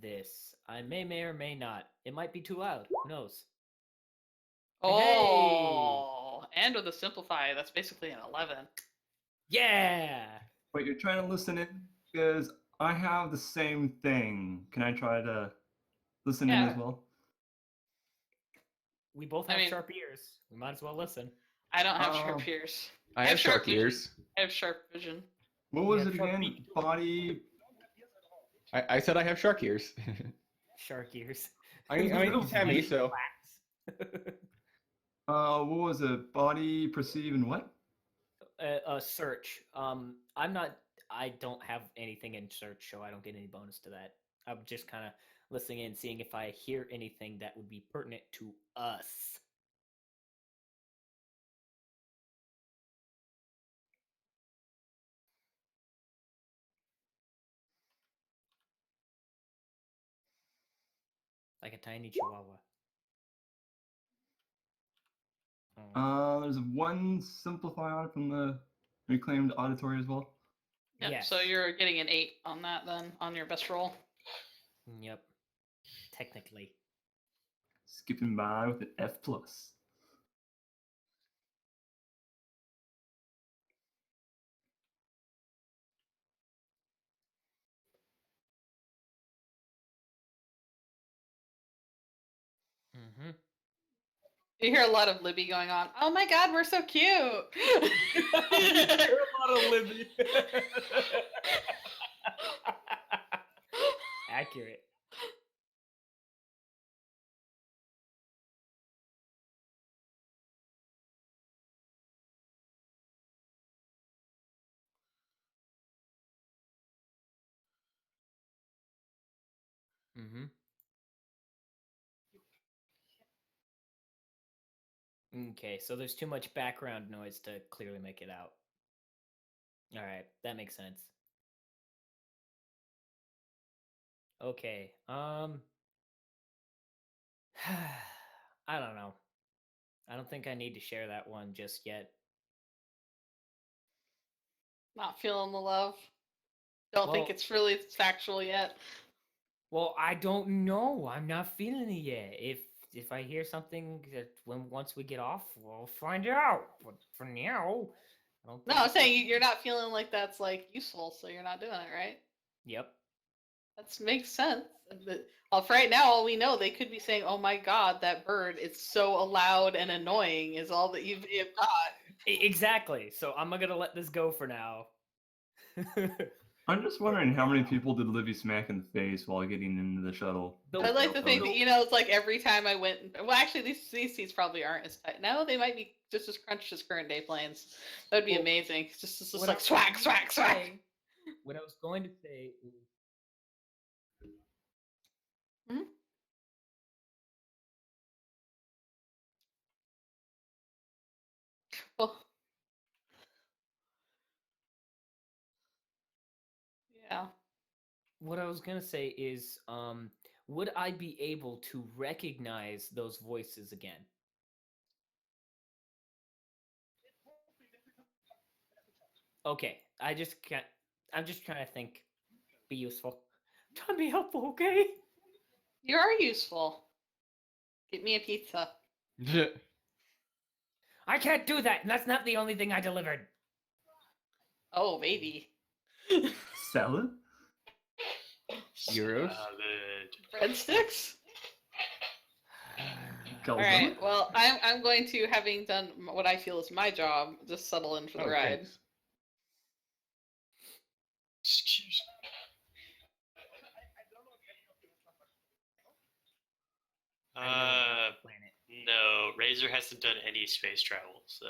this. I may or may not. It might be too loud. Who knows? Oh, and with a simplify, that's basically an 11. Yeah! Wait, you're trying to listen in? Because I have the same thing. Can I try to listen in as well? We both have sharp ears. We might as well listen. I don't have sharp ears. I have sharp vision. ears. I have sharp vision. What was Yeah, it sharp again? beak. Body. I said I have shark ears. Shark ears. I mean, he's had me, so. What was it? Body, perceive, and what? Search. I don't have anything in search, so I don't get any bonus to that. I'm just kind of listening in, seeing if I hear anything that would be pertinent to us. Like a tiny chihuahua. There's one simplify on it from the reclaimed auditory as well. Yep. Yes. So you're getting an 8 on that then on your best roll. Yep. Technically. Skipping by with an F plus. Mm-hmm. You hear a lot of Libby going on. Oh my God, we're so cute. a lot of Libby. Accurate. Mm-hmm. Okay, so there's too much background noise to clearly make it out. All right, that makes sense. Okay, I don't know. I don't think I need to share that one just yet. Not feeling the love. Don't think it's really factual yet. Well, I don't know. I'm not feeling it yet. If I hear something that once we get off, we'll find out. But for now, I don't. No, I'm saying you're not feeling like that's like useful, so you're not doing it, right? Yep. That makes sense. Well, for right now, all we know, they could be saying, "Oh my God, that bird! It's so loud and annoying." Is all that you've got. Exactly. So I'm gonna let this go for now. I'm just wondering how many people did Livy smack in the face while getting into the shuttle. I like to think that, it's like every time I went. Well, actually, these seats probably aren't as tight. No, they might be just as crunched as current day planes. That would be amazing. Just like swag, swag, swag. What I was going to say is. Hmm? Well, yeah. What I was gonna say is, would I be able to recognize those voices again? Okay, I just can't. I'm just trying to think. Be useful. Try to be helpful, okay? You are useful. Get me a pizza. I can't do that, and that's not the only thing I delivered. Oh, maybe. Salad? Euros? Breadsticks? All Calzone? right. Well, I'm going to, having done what I feel is my job, just settle in for the Oh, ride. thanks. Excuse I never been on Uh, the planet. no, Razor hasn't done any space travel, so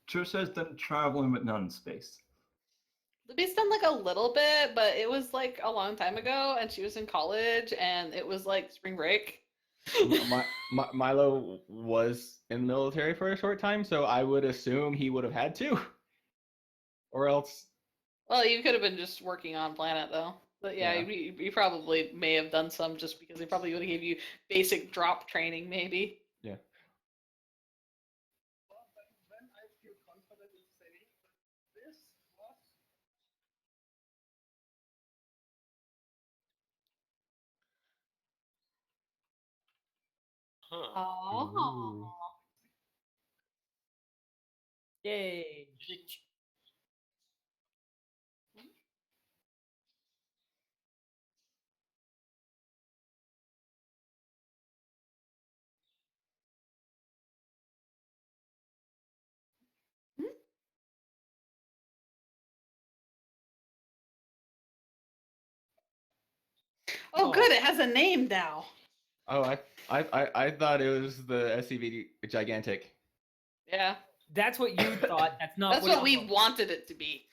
Trish has done traveling, but not in space. Libby's done like a little bit, but it was like a long time ago, and she was in college, and it was like spring break. Milo was in the military for a short time, so I would assume he would have had to. Or else. Well, you could have been just working on planet though. But yeah, Yeah. you probably may have done some just because they probably would have gave you basic drop training, maybe. Yeah. huh? Oh. Yay! Oh, good. It has a name now. Oh, I thought it was the SCV gigantic. Yeah, That's what you thought. That's not that's what we wanted it to be.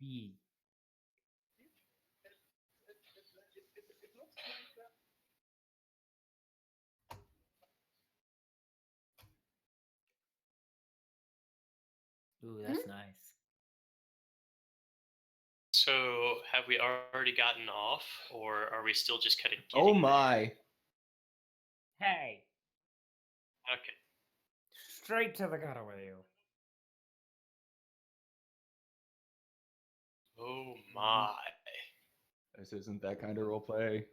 B. Ooh, that's nice. So have we already gotten off, or are we still just kind of? Oh my. Hey, Okay. straight to the gutter with you. Oh my. This isn't that kind of role play.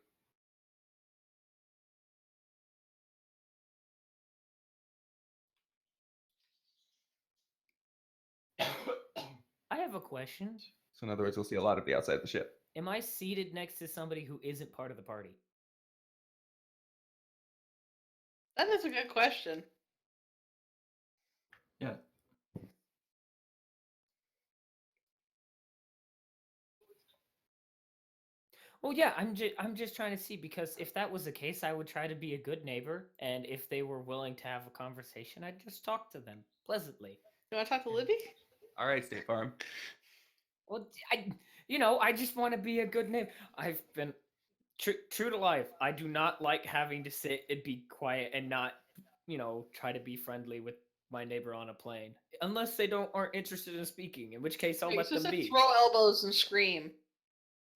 I have a question. So in other words, we'll see a lot of the outside of the ship. Am I seated next to somebody who isn't part of the party? That is a good question. Yeah. Well, yeah, I'm just trying to see, because if that was the case, I would try to be a good neighbor, and if they were willing to have a conversation, I'd just talk to them pleasantly. You want to talk to Libby? All right, State Farm. Well, I just want to be a good neighbor. I've been true to life. I do not like having to sit and be quiet and not, try to be friendly with my neighbor on a plane, unless they aren't interested in speaking. In which case, I'll You're let them supposed to be. throw elbows and scream.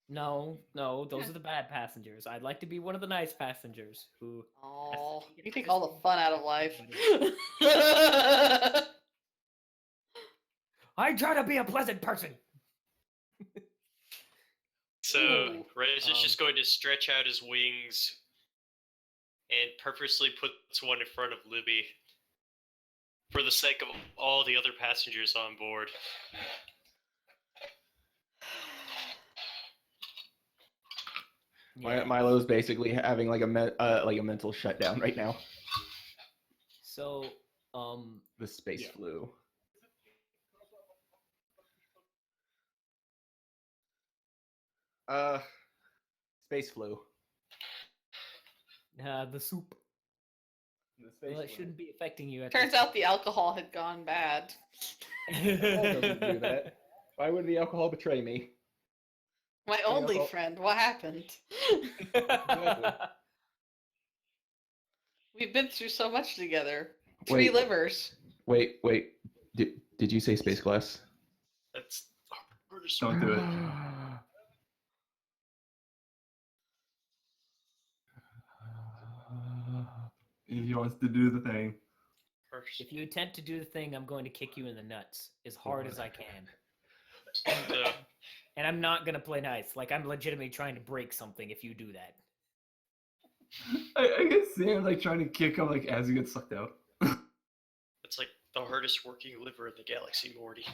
No, those are the bad passengers. I'd like to be one of the nice passengers who. Oh, speak you in take this all the way. fun out of life. I try to be a pleasant person. So Ooh. Razor's just going to stretch out his wings and purposely puts one in front of Libby for the sake of all the other passengers on board. Yeah. Milo's basically having like a mental shutdown right now. So, The space Yeah. flu. Space flu. the soup. The space Well, it flu. shouldn't be affecting you. At Turns out the alcohol had gone bad. Alcohol doesn't do that. Why would the alcohol betray me? My Yeah, only well- friend. What happened? We've been through so much together. 3 Wait. livers. Wait. Did you say space class? That's the hardest Don't do it. He wants to do the thing. first. If you attempt to do the thing, I'm going to kick you in the nuts as hard as I can. So, And I'm not going to play nice. Like, I'm legitimately trying to break something if you do that. I can see him like trying to kick him like as he gets sucked out. it's like the hardest working liver in the galaxy, Morty.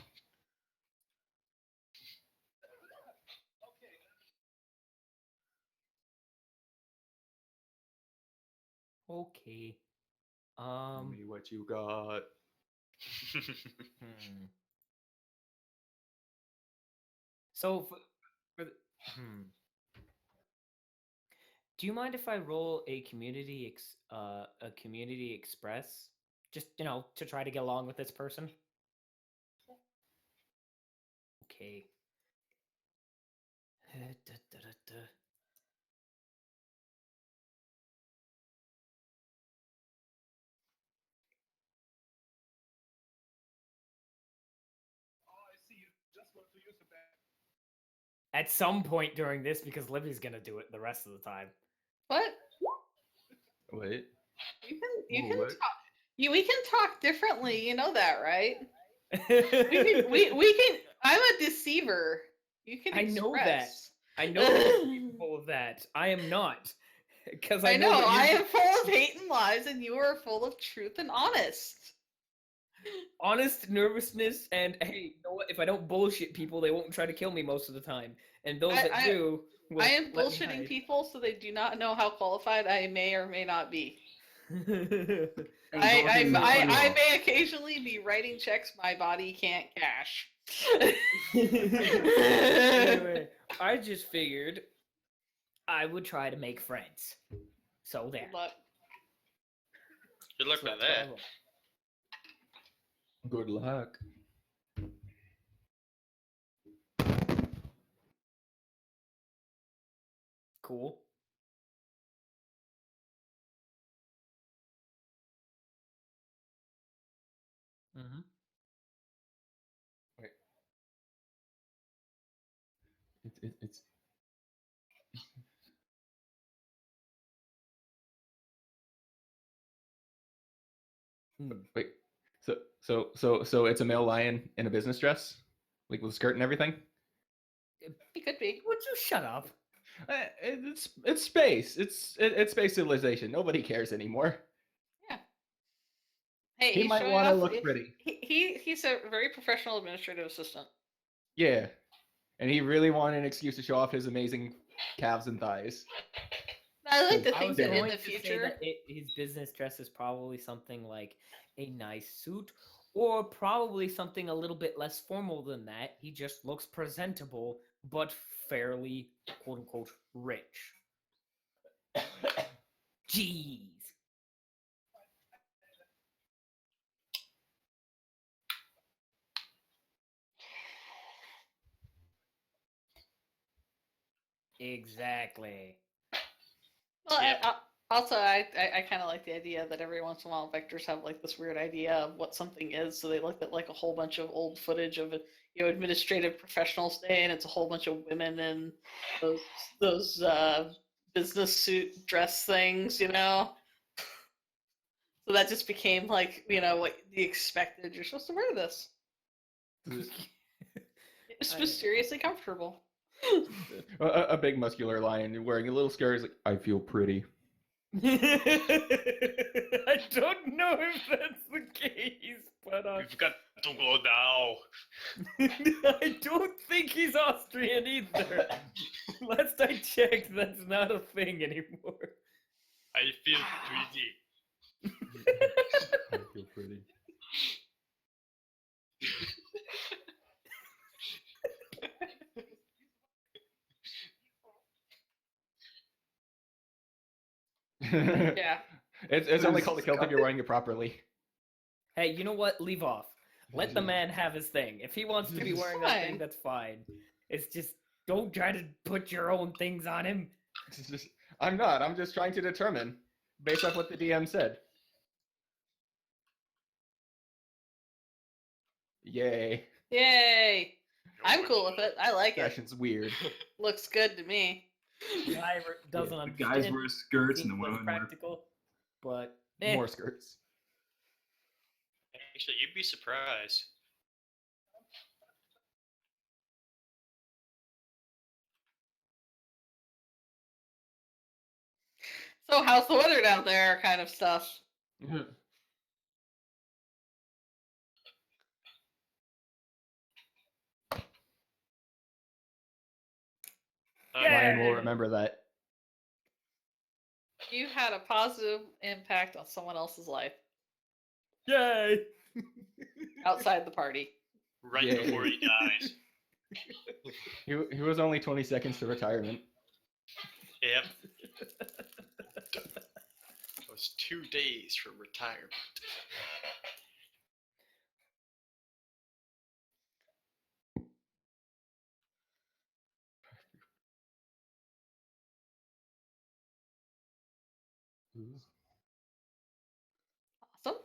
Okay. Tell me what you got. Hmm. So, for the, do you mind if I roll a community express, just to try to get along with this person? Okay. At some point during this, because Libby's gonna do it the rest of the time. What? Wait. You Whoa, can what? talk. We can talk differently. You know that, right? we We can. I'm a deceiver. You can. I know that. express. I know you're capable of that. I am not. Because I know. that you- I am full of hate and lies, and you are full of truth and honest. honest nervousness, and hey, you know what? If I don't bullshit people, they won't try to kill me most of the time. And those that do, will I am let me bullshitting hide. people, so they do not know how qualified I may or may not be. And I Dorothy makes you I off. may occasionally be writing checks my body can't cash. Anyway, I just figured I would try to make friends. So there. Good luck. Good luck So with that's what I that. roll. Good luck. Cool. Mm-hmm. Wait. It's. Wait. So it's a male lion in a business dress, like with a skirt and everything. It could be. Would you shut up? It's space. It's space civilization. Nobody cares anymore. Hey, He he's might showing want to off. look pretty. He's a very professional administrative assistant. Yeah, and he really wanted an excuse to show off his amazing calves and thighs. I like to I think was that in going the to say future. that his business dress is probably something like a nice suit, or probably something a little bit less formal than that. He just looks presentable, but fairly quote unquote rich. Jeez. Exactly. Well, Yep. I kind of like the idea that every once in a while vectors have like this weird idea of what something is, so they look at like a whole bunch of old footage of administrative professionals day, and it's a whole bunch of women in those business suit dress things, So that just became like what the expected. You're supposed to wear this. It's mysteriously comfortable. A big muscular lion wearing a little skirt is like, I feel pretty. I don't know if that's the case, but We've got to go now. I don't think he's Austrian either. Last I checked, that's not a thing anymore. I feel pretty. I feel pretty. Yeah. It's only called a kilt if you're wearing it properly. Hey, you know what? Leave off. Let the man have his thing. If he wants to be It's wearing that thing, fine. that's fine. It's just don't try to put your own things on him. I'm not. I'm just trying to determine based off what the DM said. Yay. Yay! I'm cool with it. I like it. Fashion's weird. Looks good to me. Guy doesn't The understand. guys wear skirts and the seems less women wear. practical, but More skirts. Actually, you'd be surprised. So how's the weather down there? Kind of stuff. Ryan will remember that. You had a positive impact on someone else's life Yay! outside the party. Right Yay. before he dies. He was only 20 seconds to retirement. Yep. It was 2 days from retirement. Awesome.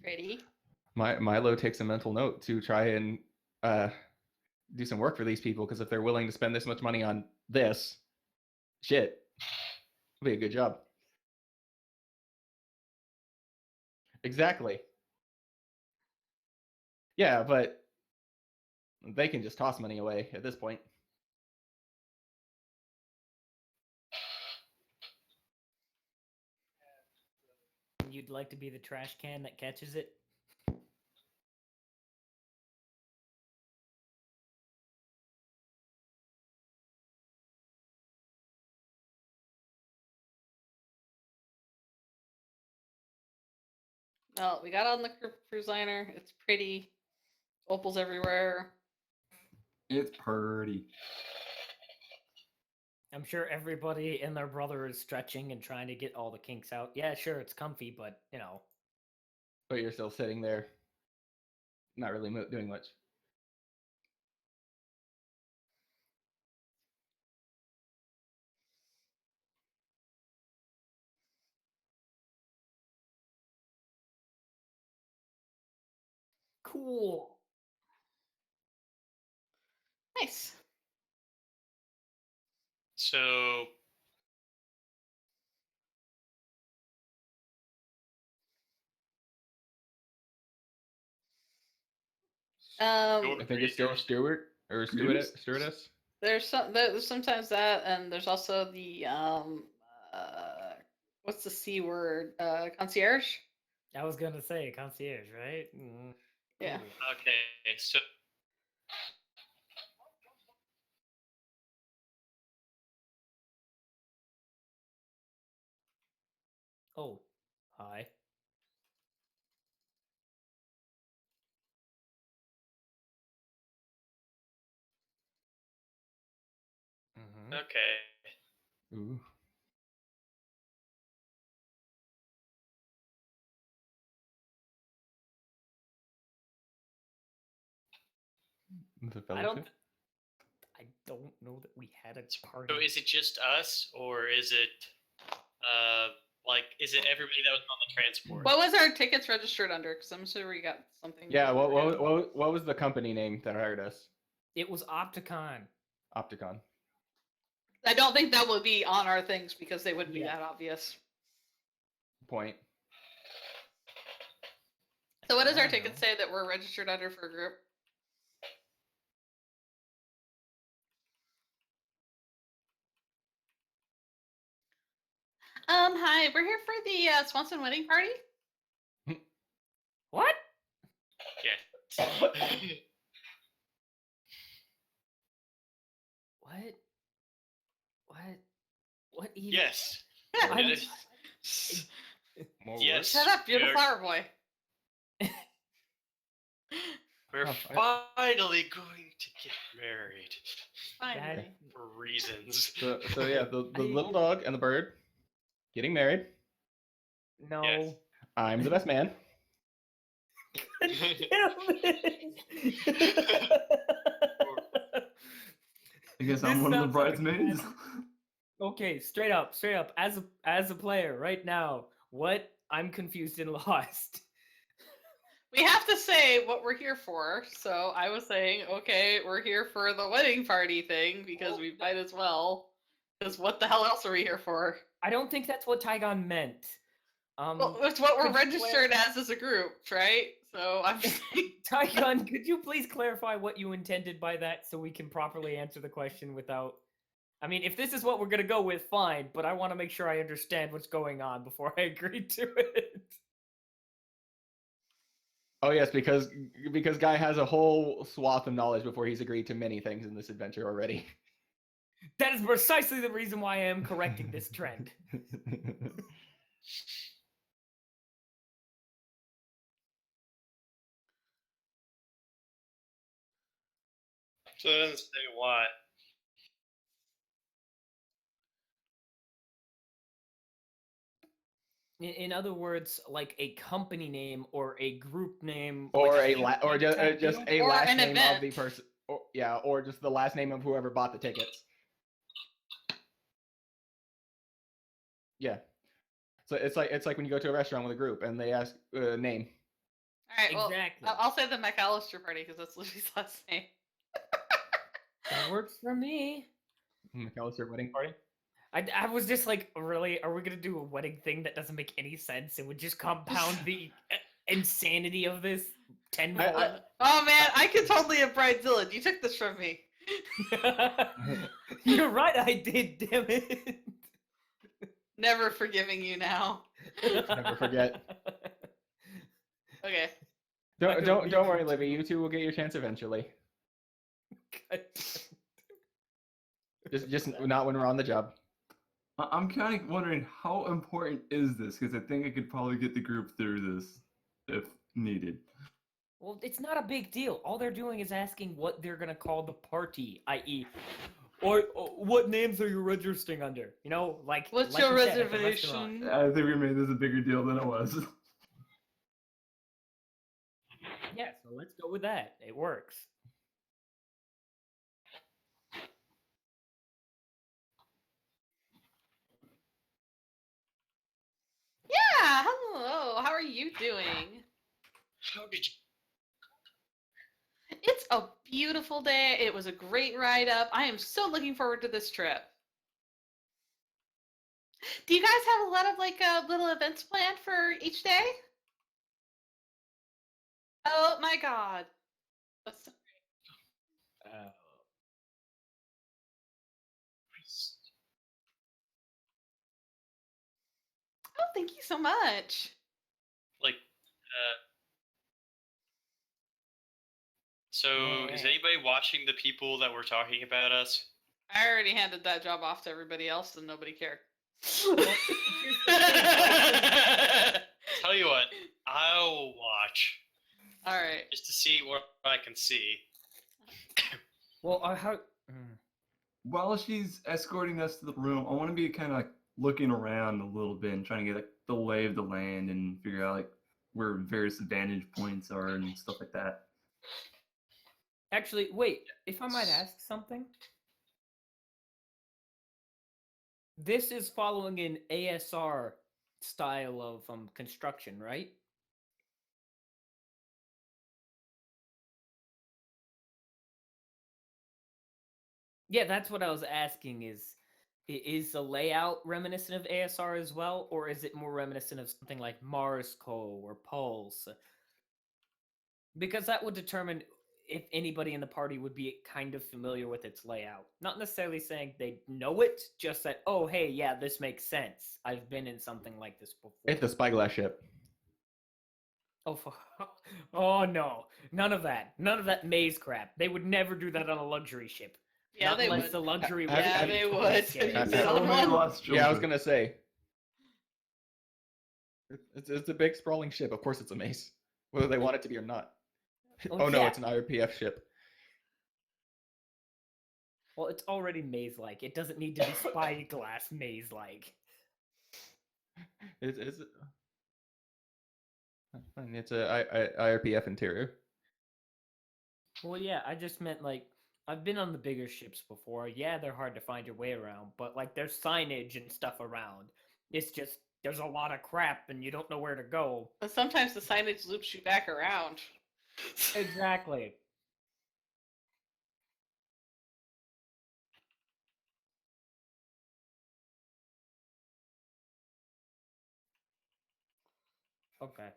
Ready? Milo takes a mental note to try and do some work for these people, because if they're willing to spend this much money on this, shit, it'll be a good job. Exactly. Yeah, but they can just toss money away at this point. You'd like to be the trash can that catches it? Well, we got on the cruise liner. It's pretty. Opals everywhere. It's pretty. I'm sure everybody and their brother is stretching and trying to get all the kinks out. Yeah, sure, it's comfy, but you know. But you're still sitting there, not really doing much. Cool. Nice. So Um, I think it's still steward or stewardess. there's sometimes that, and there's also the what's the C word? Concierge. I was gonna say concierge, right? Yeah. Cool. okay, so Oh, hi. okay. Ooh. The fellowship? I don't know that we had a party. So is it just us, or is it like is it everybody that was on the transport? What was our tickets registered under? Because I'm sure we got something. Yeah, what was the company name that hired us? It was Opticon. Opticon. I don't think that would be on our things because they wouldn't be Yeah. that obvious. Point. So what does I our don't ticket know. say that we're registered under for a group? Hi, we're here for the Swanson wedding party. What? Yeah. What? What? What even? Yes. Yeah. It is. More Yes. Shut up, you're the we're- flower boy. We're Oh, finally going to get married Finally. for reasons. So yeah, the I- little dog and the bird getting married. No. Yes. I'm the best man. I guess This I'm one of the sounds like a bridesmaids. Okay, straight up, as a player right now, what? I'm confused and lost. We have to say what we're here for. So I was saying, okay, we're here for the wedding party thing because we might as well. Because what the hell else are we here for? I don't think that's what Tygon meant. Well, it's what we're could you registered as a group, right? So I'm Tygon, could you please clarify what you intended by that so we can properly answer the question without... I mean, if this is what we're gonna go with, fine, but I want to make sure I understand what's going on before I agree to it. Oh yes, because Guy has a whole swath of knowledge before he's agreed to many things in this adventure already. That is precisely the reason why I am correcting this trend. So it doesn't say why. In other words, like a company name or a group name, or like or just a Or last an name of the event. person. Or just the last name of whoever bought the tickets. Yeah. So it's like when you go to a restaurant with a group and they ask name. All right. Well, Exactly. I'll say the McAllister party because that's Lucy's last name. That works for me. McAllister wedding party. I was just like, really? Are we gonna do a wedding thing that doesn't make any sense? It would just compound the insanity of this tenfold. Oh man, I could totally have Bridezilla. You took this from me. You're right, I did. Damn it. Never forgiving you now. Never forget. Okay. Don't worry, Libby. You two will get your chance eventually. Just not when we're on the job. I'm kind of wondering how important is this, because I think I could probably get the group through this if needed. Well, it's not a big deal. All they're doing is asking what they're gonna call the party, i.e., or what names are you registering under? You know, like What's like your you said, at the restaurant. reservation? I think we made this a bigger deal than it was. Yeah, so let's go with that. It works. Yeah. Hello. How are you doing? How did you? It's a beautiful day. It was a great ride up. I am so looking forward to this trip. Do you guys have a lot of like little events planned for each day? Oh my god. That's so great. Oh, thank you so much. Like, so is Yeah. anybody watching the people that were talking about us? I already handed that job off to everybody else and nobody cared. Tell you what, I'll watch All right. just to see what I can see. Well, how? While she's escorting us to the room, I want to be kind of like looking around a little bit and trying to get like the lay of the land and figure out like where various vantage points are and stuff like that. Actually, wait. If I might ask something, this is following an ASR style of construction, right? Yeah, that's what I was asking. Is the layout reminiscent of ASR as well, or is it more reminiscent of something like Mars Co or Pulse? Because that would determine if anybody in the party would be kind of familiar with its layout. Not necessarily saying they know it, just that, oh, hey, yeah, this makes sense. I've been in something like this before. It's the spyglass ship. Oh, oh no. None of that. None of that maze crap. They would never do that on a luxury ship. Yeah, Not they unless would. the luxury was Yeah, they would. So many lost Yeah, I was children. gonna say. It's a big sprawling ship. Of course, it's a maze, whether they want it to be or not. Well, Oh no, yeah. it's an IRPF ship. Well, it's already maze-like. It doesn't need to be spyglass maze-like. It's And it's a IRPF interior. Well, yeah, I just meant like I've been on the bigger ships before. Yeah, they're hard to find your way around, but like there's signage and stuff around. It's just there's a lot of crap and you don't know where to go. But sometimes the signage loops you back around. Exactly. Okay.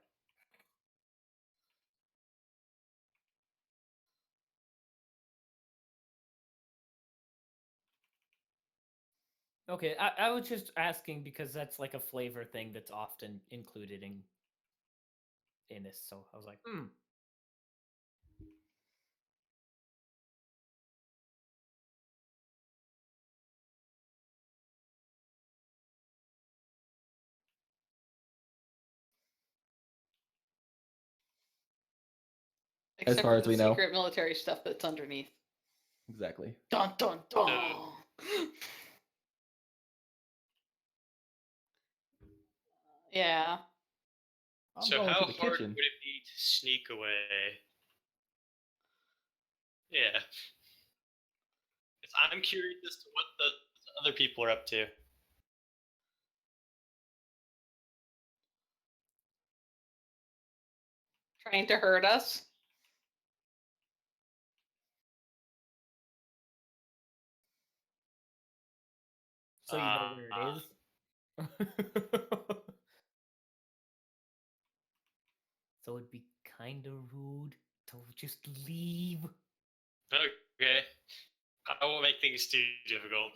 Okay, I was just asking because that's like a flavor thing that's often included in this. So I was like, Except far for as the we know. secret military stuff that's underneath. Exactly. Dun dun dun. Yeah. I'm So going how to the hard kitchen. would it be to sneak away? Yeah. 'Cause I'm curious as to what the other people are up to. Trying to hurt us. so you know where it is. So it'd be kind of rude to just leave. Okay. I won't make things too difficult.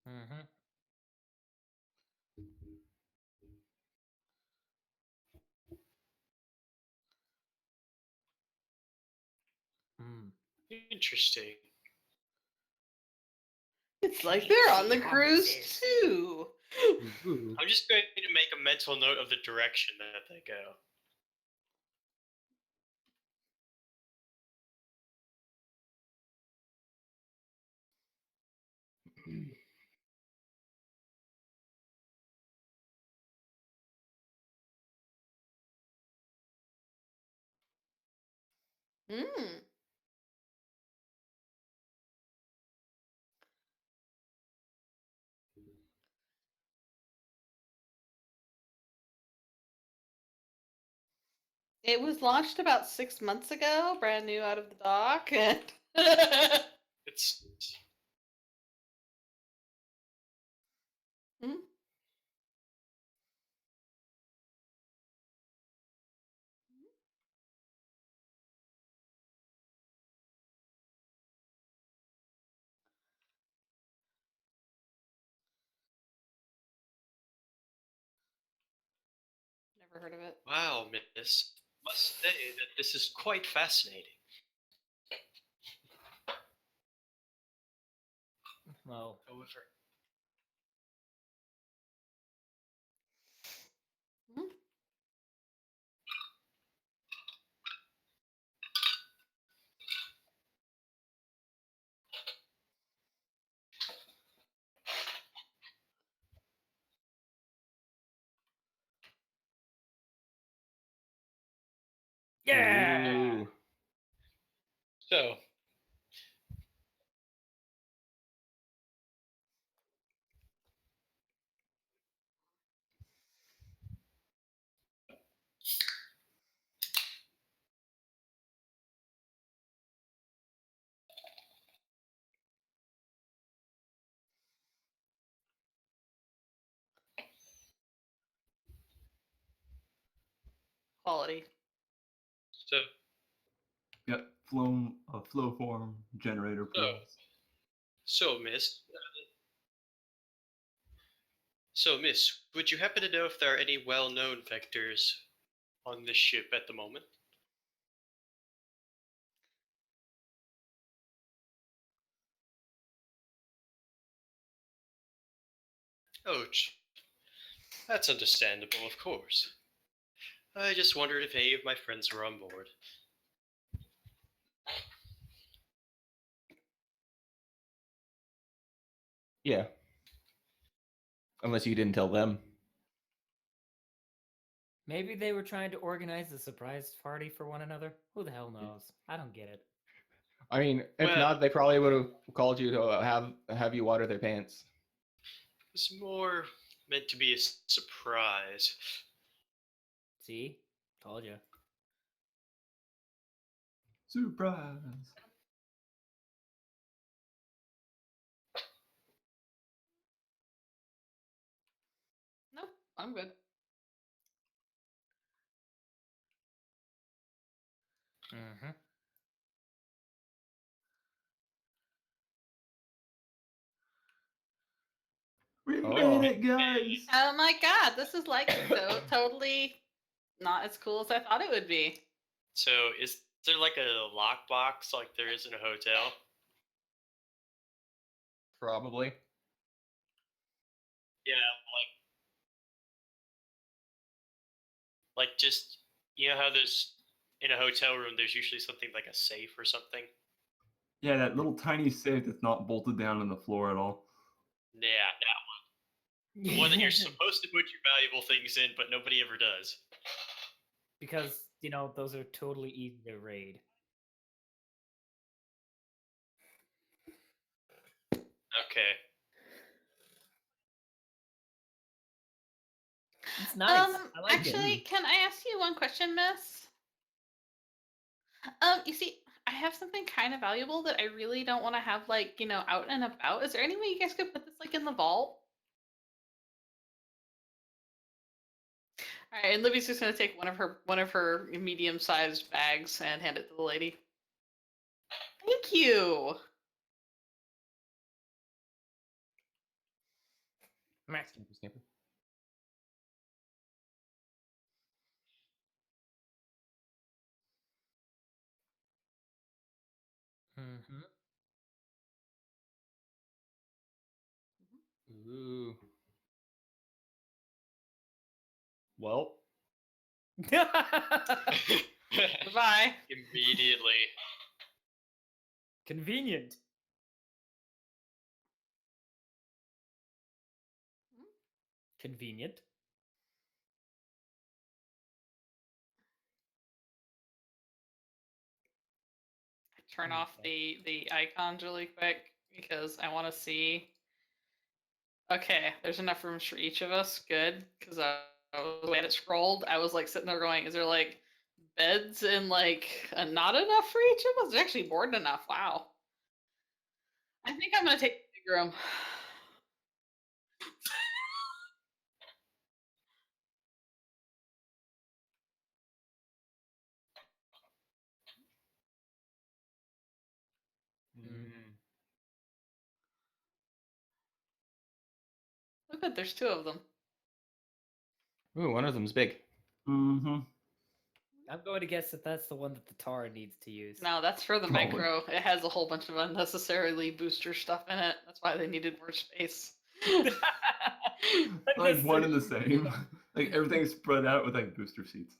Mm-hmm. Mm. Interesting. It's like they're on the How cruise this is. too. Ooh. I'm just going to make a mental note of the direction that they go. Mm. It was launched about 6 months ago, brand new out of the dock. And It's Hmm? Never heard of it. wow, miss. Must say that this is quite fascinating. Oh. However, Hmm? Yeah. Ooh. so Quality. so Yep, flow form generator so plus. so miss. So miss, would you happen to know if there are any well-known vectors on this ship at the moment? Oh, that's understandable, of course. I just wondered if any of my friends were on board. Yeah. Unless you didn't tell them. Maybe they were trying to organize a surprise party for one another. Who the hell knows? I don't get it. I mean, if Well- not, they probably would have called you to have you water their pants. It's more meant to be a surprise. See? Told you. Surprise. Nope, I'm good. Mm-hmm. We Oh. made it, guys. Oh my god, this is like totally not as cool as I thought it would be. So, is there like a lockbox like there is in a hotel? Probably. Yeah, like just you know how there's in a hotel room there's usually something like a safe or something. Yeah, that little tiny safe that's not bolted down on the floor at all. Yeah, that one. The one that you're supposed to put your valuable things in, but nobody ever does. Because, those are totally easy to raid. Okay. It's nice. I like Actually, it. can I ask you one question, miss? You see, I have something kind of valuable that I really don't want to have, like, out and about. Is there any way you guys could put this, like, in the vault? All right, and Libby's just gonna take one of her medium-sized bags and hand it to the lady. Thank you. Mm-hmm. Ooh. Well, Bye. Immediately. Convenient. Convenient. Turn off the icons really quick because I want to see. Okay, there's enough rooms for each of us. Good, because the way it scrolled, I was like sitting there going, "Is there like beds and like not enough for each of us? There's actually more than enough." Wow. I think I'm gonna take the big room. mm, Look at there's two of them. ooh, one of them's big. Mm-hmm. I'm going to guess that that's the one that the Tara needs to use. No, that's for the Probably. micro. It has a whole bunch of unnecessarily booster stuff in it. That's why they needed more space. Like one and the same. Like everything's spread out with like booster seats.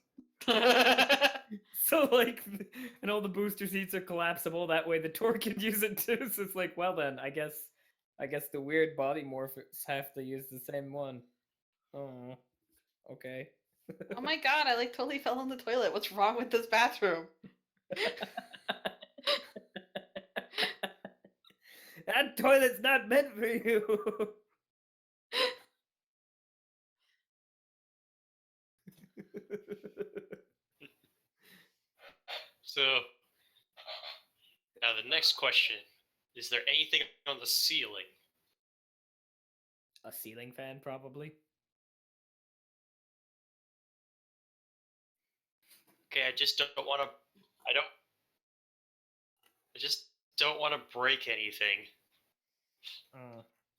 So like, and all the booster seats are collapsible. That way the Tor can use it too. So it's like, well then, I guess the weird body morphs have to use the same one. Oh, okay. Oh my god, I like totally fell in the toilet. What's wrong with this bathroom? That toilet's not meant for you. So now the next question: is there anything on the ceiling? A ceiling fan, probably. Okay, I just don't want to. I just don't want to break anything.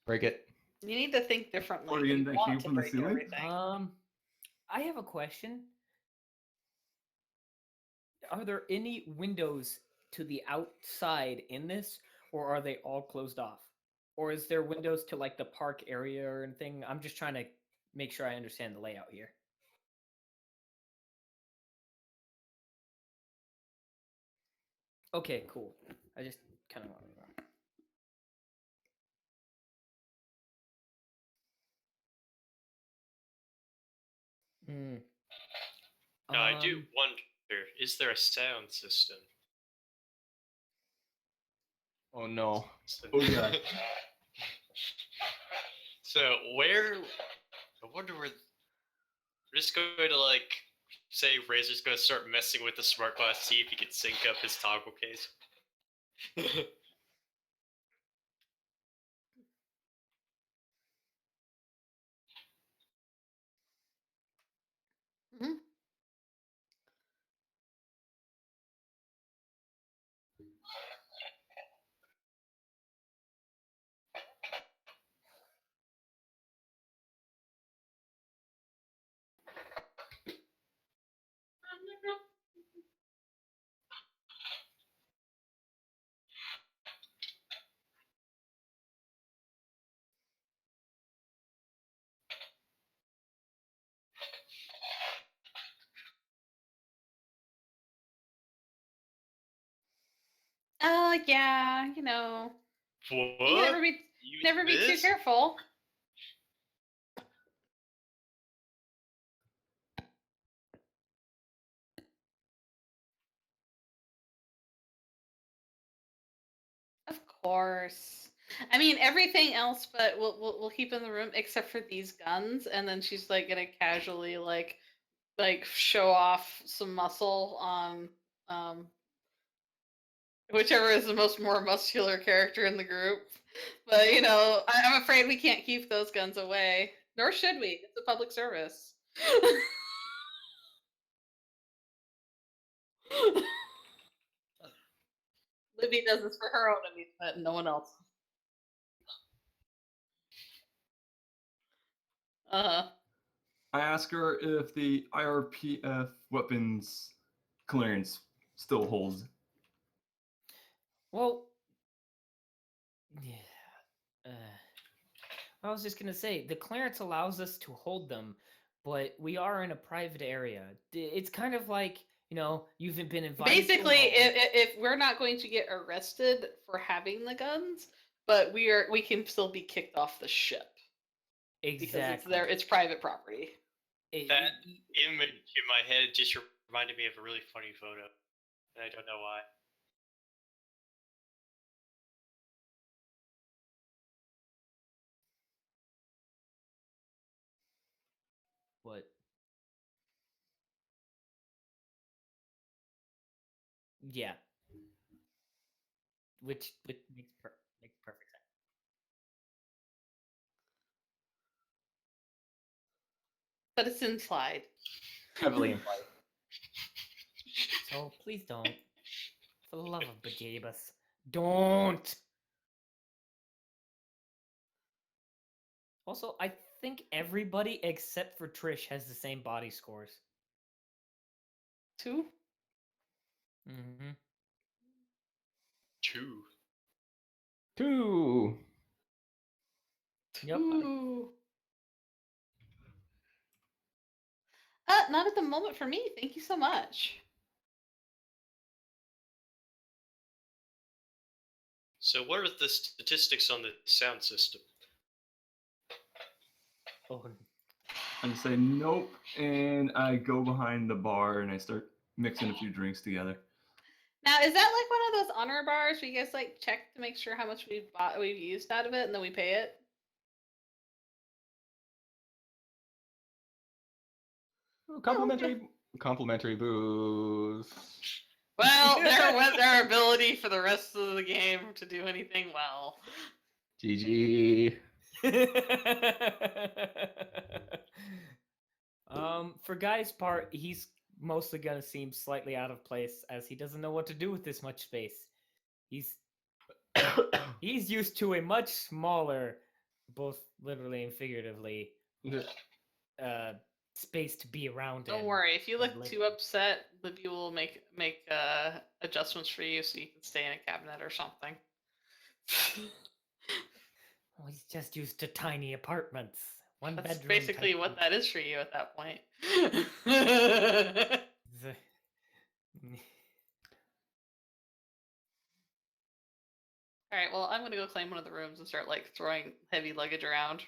Break it. You need to think differently. Or are you You gonna want hang to from the break ceiling? everything. I have a question. Are there any windows to the outside in this, or are they all closed off? Or is there windows to like the park area or anything? I'm just trying to make sure I understand the layout here. Okay, cool. I just kind of want to know. Hmm. Now, I do Um, wonder, is there a sound system? Oh no. Oh, yeah. So where? I wonder where. We're just going to like say Razor's going to start messing with the smart glass, see if he can sync up his toggle case. Mhm. Yeah, you know, you can What? never be too This? careful. Of course. I mean, everything else, but we'll keep in the room except for these guns. And then she's like gonna casually like show off some muscle on whichever is the most more muscular character in the group. But you know, I'm afraid we can't keep those guns away. Nor should we. It's a public service. Libby does this for her own amusement, and no one else. Uh-huh. I ask her if the IRPF weapons clearance still holds. well, yeah. I was just gonna say the clearance allows us to hold them, but we are in a private area. It's kind of like you've been invited. Basically, to a home. if we're not going to get arrested for having the guns, but we can still be kicked off the ship because Exactly. it's private property. That image in my head just reminded me of a really funny photo, and I don't know why. What? Yeah. Which makes perfect sense. But it's implied. Heavily implied. So please don't. For the love of bejeebus, don't. Also, I think everybody except for Trish has the same body scores. 2? Mm-hmm. 2. 2. Yep. 2. Not at the moment for me. Thank you so much. So what are the statistics on the sound system? Oh, I just say nope, and I go behind the bar and I start mixing a few drinks together. Now, is that like one of those honor bars where you guys like check to make sure how much we've used out of it, and then we pay it? Complimentary booze. Well, there went their ability for the rest of the game to do anything well. GG. For Guy's part, he's mostly gonna seem slightly out of place as he doesn't know what to do with this much space. He's used to a much smaller, both literally and figuratively, space to be around. Don't in worry, if you and look live too in. upset, Libby will make adjustments for you so you can stay in a cabinet or something. Well, he's just used to tiny apartments. One That's bedroom. basically what that is for you at that point. All right, well, I'm gonna go claim one of the rooms and start like throwing heavy luggage around.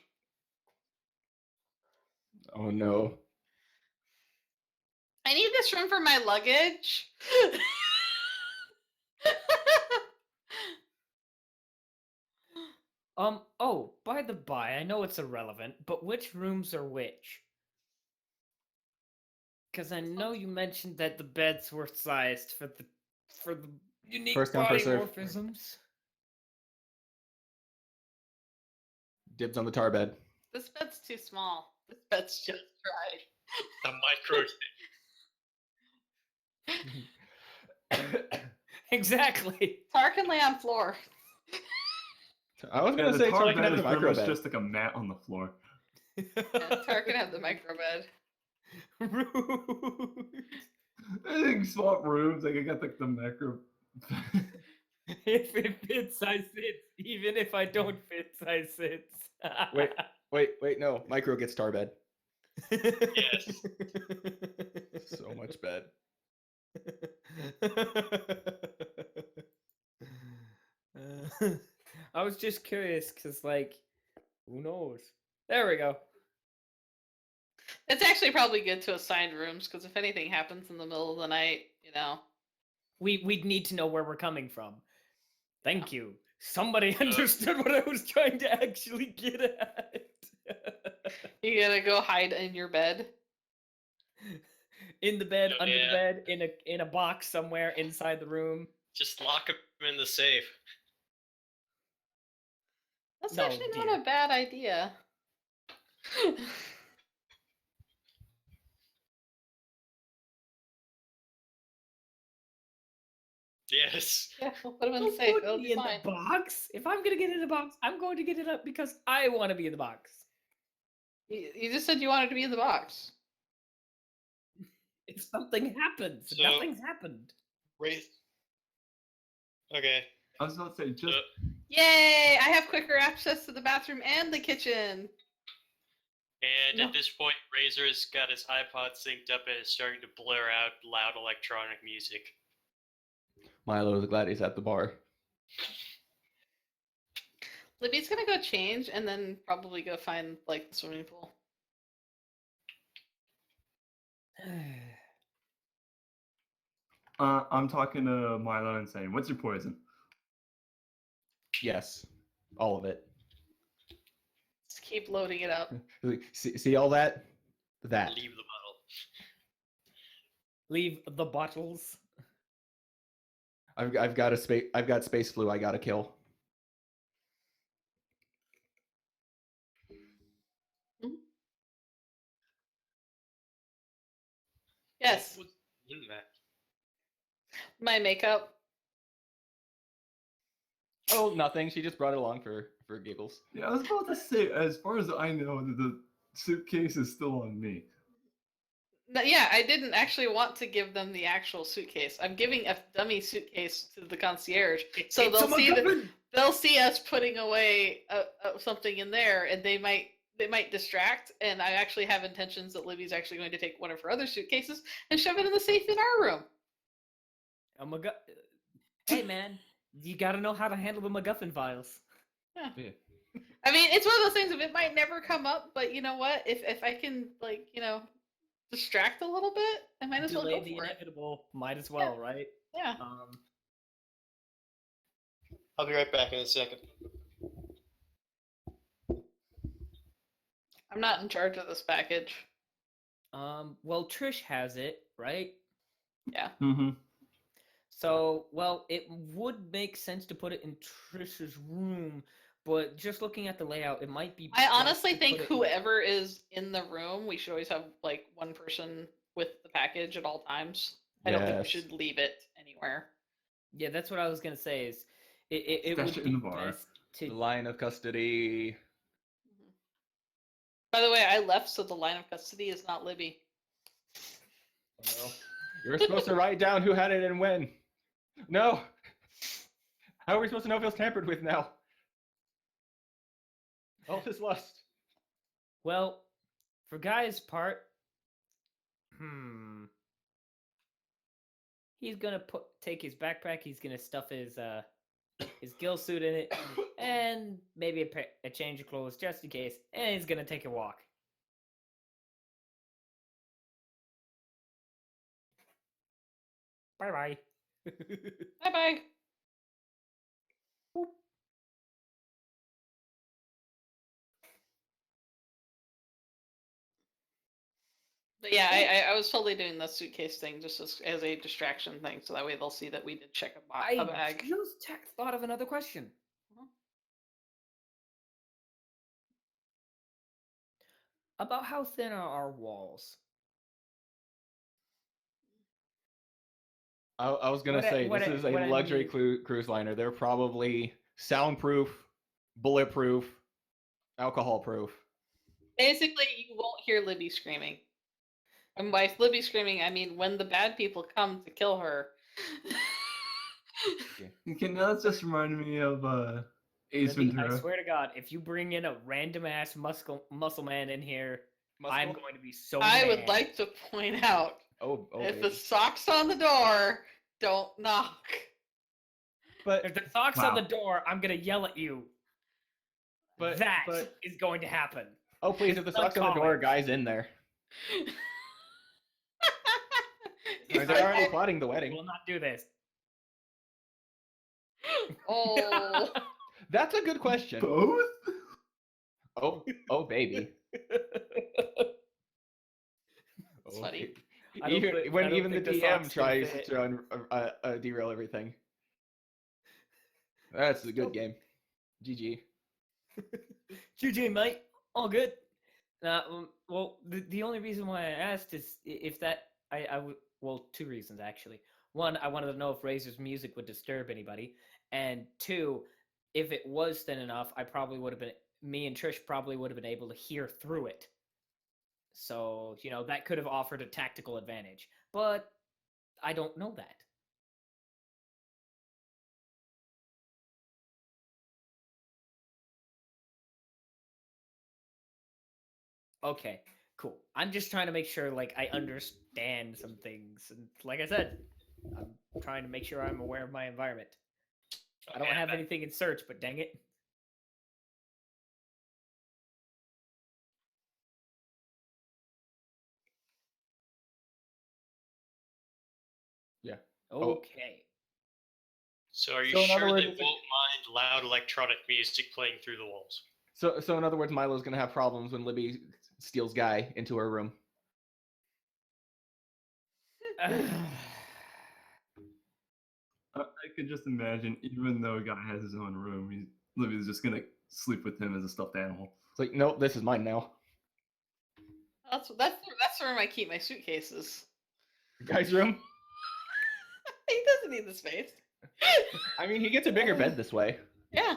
Oh no. I need this room for my luggage. Oh, by the by, I know it's irrelevant, but which rooms are which? Because I know you mentioned that the beds were sized for the unique First come, first serve. polymorphisms. Dibs on the tar bed. This bed's too small. This bed's just right. The micro. Exactly. Tar can lay on floor. I was Yeah, gonna the say tar Tar can bed have is the pretty micro much bed. just like a mat on the floor. Yeah, Tar can have the micro bed. Rude. I think swap rooms. Like I got like the macro. If it fits, I sit. Even if I don't fit, I sit. Wait, no. Micro gets tar bed. Yes. So much bed. I was just curious because, like, who knows? There we go. It's actually probably good to assign rooms because if anything happens in the middle of the night, you know. We'd need to know where we're coming from. Thank you. Somebody understood what I was trying to actually get at. You gotta go hide in your bed. In the bed, Oh, under yeah. the bed, in a box somewhere inside the room. Just lock him in the safe. That's No, actually dear. not a bad idea. Yes. Yeah, we'll put him in the Don't safe. put It'll me be in fine. the box. If I'm gonna get in the box, I'm going to get it up because I want to be in the box. You just said you wanted to be in the box. If something happens, So- nothing's happened. Raise. Okay. I was about to say just. Yay! I have quicker access to the bathroom and the kitchen. And No. at this point, Razor's got his iPod synced up and is starting to blare out loud electronic music. Milo's glad he's at the bar. Libby's gonna go change and then probably go find like the swimming pool. I'm talking to Milo and saying, "What's your poison?" Yes, all of it. Just keep loading it up. See all that? That. Leave the bottle. Leave the bottles. I've got space flu. I gotta kill. Yes, What was in that? my makeup. Oh, nothing. She just brought it along for giggles. Yeah, I was about to say, as far as I know, the suitcase is still on me. No, yeah, I didn't actually want to give them the actual suitcase. I'm giving a dummy suitcase to the concierge, so It's a they'll see us putting away something in there, and they might distract. And I actually have intentions that Libby's actually going to take one of her other suitcases and shove it in the safe in our room. Oh my god. Hey man, you gotta know how to handle the MacGuffin files. Yeah. I mean, it's one of those things. If it might never come up, but you know what? If I can, like, you know, distract a little bit, I might as well Delay go the for it. inevitable. Might as well, right? Yeah. I'll be right back in a second. I'm not in charge of this package. Well, Trish has it, right? Yeah. Mm-hmm. So, well, it would make sense to put it in Trish's room, but just looking at the layout, it might be. I best honestly to think put it in- whoever is in the room, we should always have like one person with the package at all times. I don't think we Yes. should leave it anywhere. Yeah, that's what I was gonna say. Is it Stash would it be in the bar. best The to line of custody. By the way, I left, so the line of custody is not Libby. Oh, no. You're supposed to write down who had it and when. No. How are we supposed to know if it was tampered with now? All is lost. Well, for Guy's part, he's gonna take his backpack. He's gonna stuff his gill suit in it, and maybe a change of clothes just in case. And he's gonna take a walk. Bye bye. Bye bye. But yeah, I was totally doing the suitcase thing just as a distraction thing, so that way they'll see that we did check a I bag. just thought of another question. Mhm. About how thin are our walls? I was gonna What I- say what this I- is a what I luxury mean- cruise liner. They're probably soundproof, bulletproof, alcohol proof. Basically, you won't hear Libby screaming. And by Libby screaming, I mean when the bad people come to kill her. Okay, now that's just reminded me of Ace Libby, Ventura. I swear to God, if you bring in a random ass muscle man in here, I'm Muscle? going to be so I mad. would like to point out, Oh, if baby. the sock's on the door, don't knock. But If the sock's on the Wow. door, I'm gonna yell at you. but That but is going to happen. oh please, if the It's not sock's on the door, common. guy's in there. He's They're already like, plotting the We wedding. will not do this. oh. That's a good question. Both? Oh baby. That's funny. I don't think- I When don't even the think the DM sock's gonna tries fit. to derail everything. That's a good game. GG. GG, mate. All good. Well, the only reason why I asked is if that I would. Well, two reasons actually. One, I wanted to know if Razor's music would disturb anybody, and two, if it was thin enough, I probably would have been. Me and Trish probably would have been able to hear through it. So that could have offered a tactical advantage, but I don't know that. Okay, cool. I'm just trying to make sure, I understand some things, and like I said, I'm trying to make sure I'm aware of my environment. I don't Okay, have anything in search, but dang it. Yeah. Okay. So are you So in other sure words, they it's a- won't mind loud electronic music playing through the walls? So in other words, Milo's gonna have problems when Libby steals Guy into her room. I could just imagine, even though a guy has his own room, Libby's just gonna sleep with him as a stuffed animal. It's like, no, this is mine now. That's where I keep my suitcases. Guy's room. He doesn't need the space. I mean, he gets a bigger bed this way. Yeah.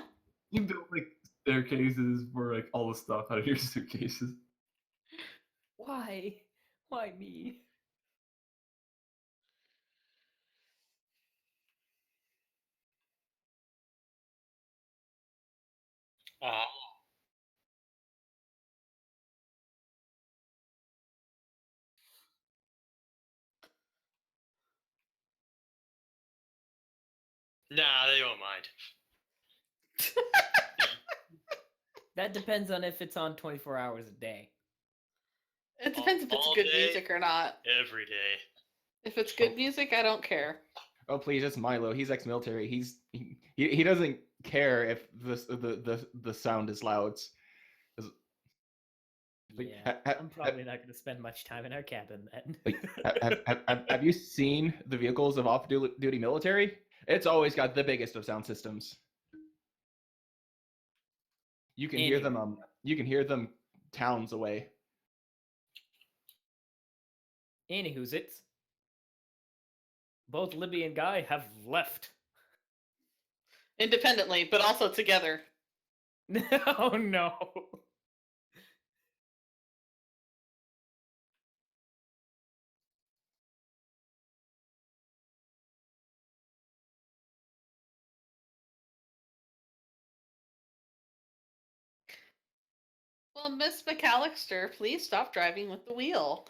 You build like staircases for like all the stuff out of your suitcases. Why? Why me? Nah, they don't mind. That depends on if it's on 24 hours a day. It depends if it's All good day. music or not. Every day. If it's good music, I don't care. Oh please, it's Milo. He's ex-military. He doesn't care if the sound is loud. Like, Yeah, I'm probably not going to spend much time in our cabin then. Have you seen the vehicles of off-duty military? It's always got the biggest of sound systems. You can hear them. You can hear them towns away. Anywho's it's. Both Libby and Guy have left. Independently, but also together. Oh no. Well, Miss McAllister, please stop driving with the wheel.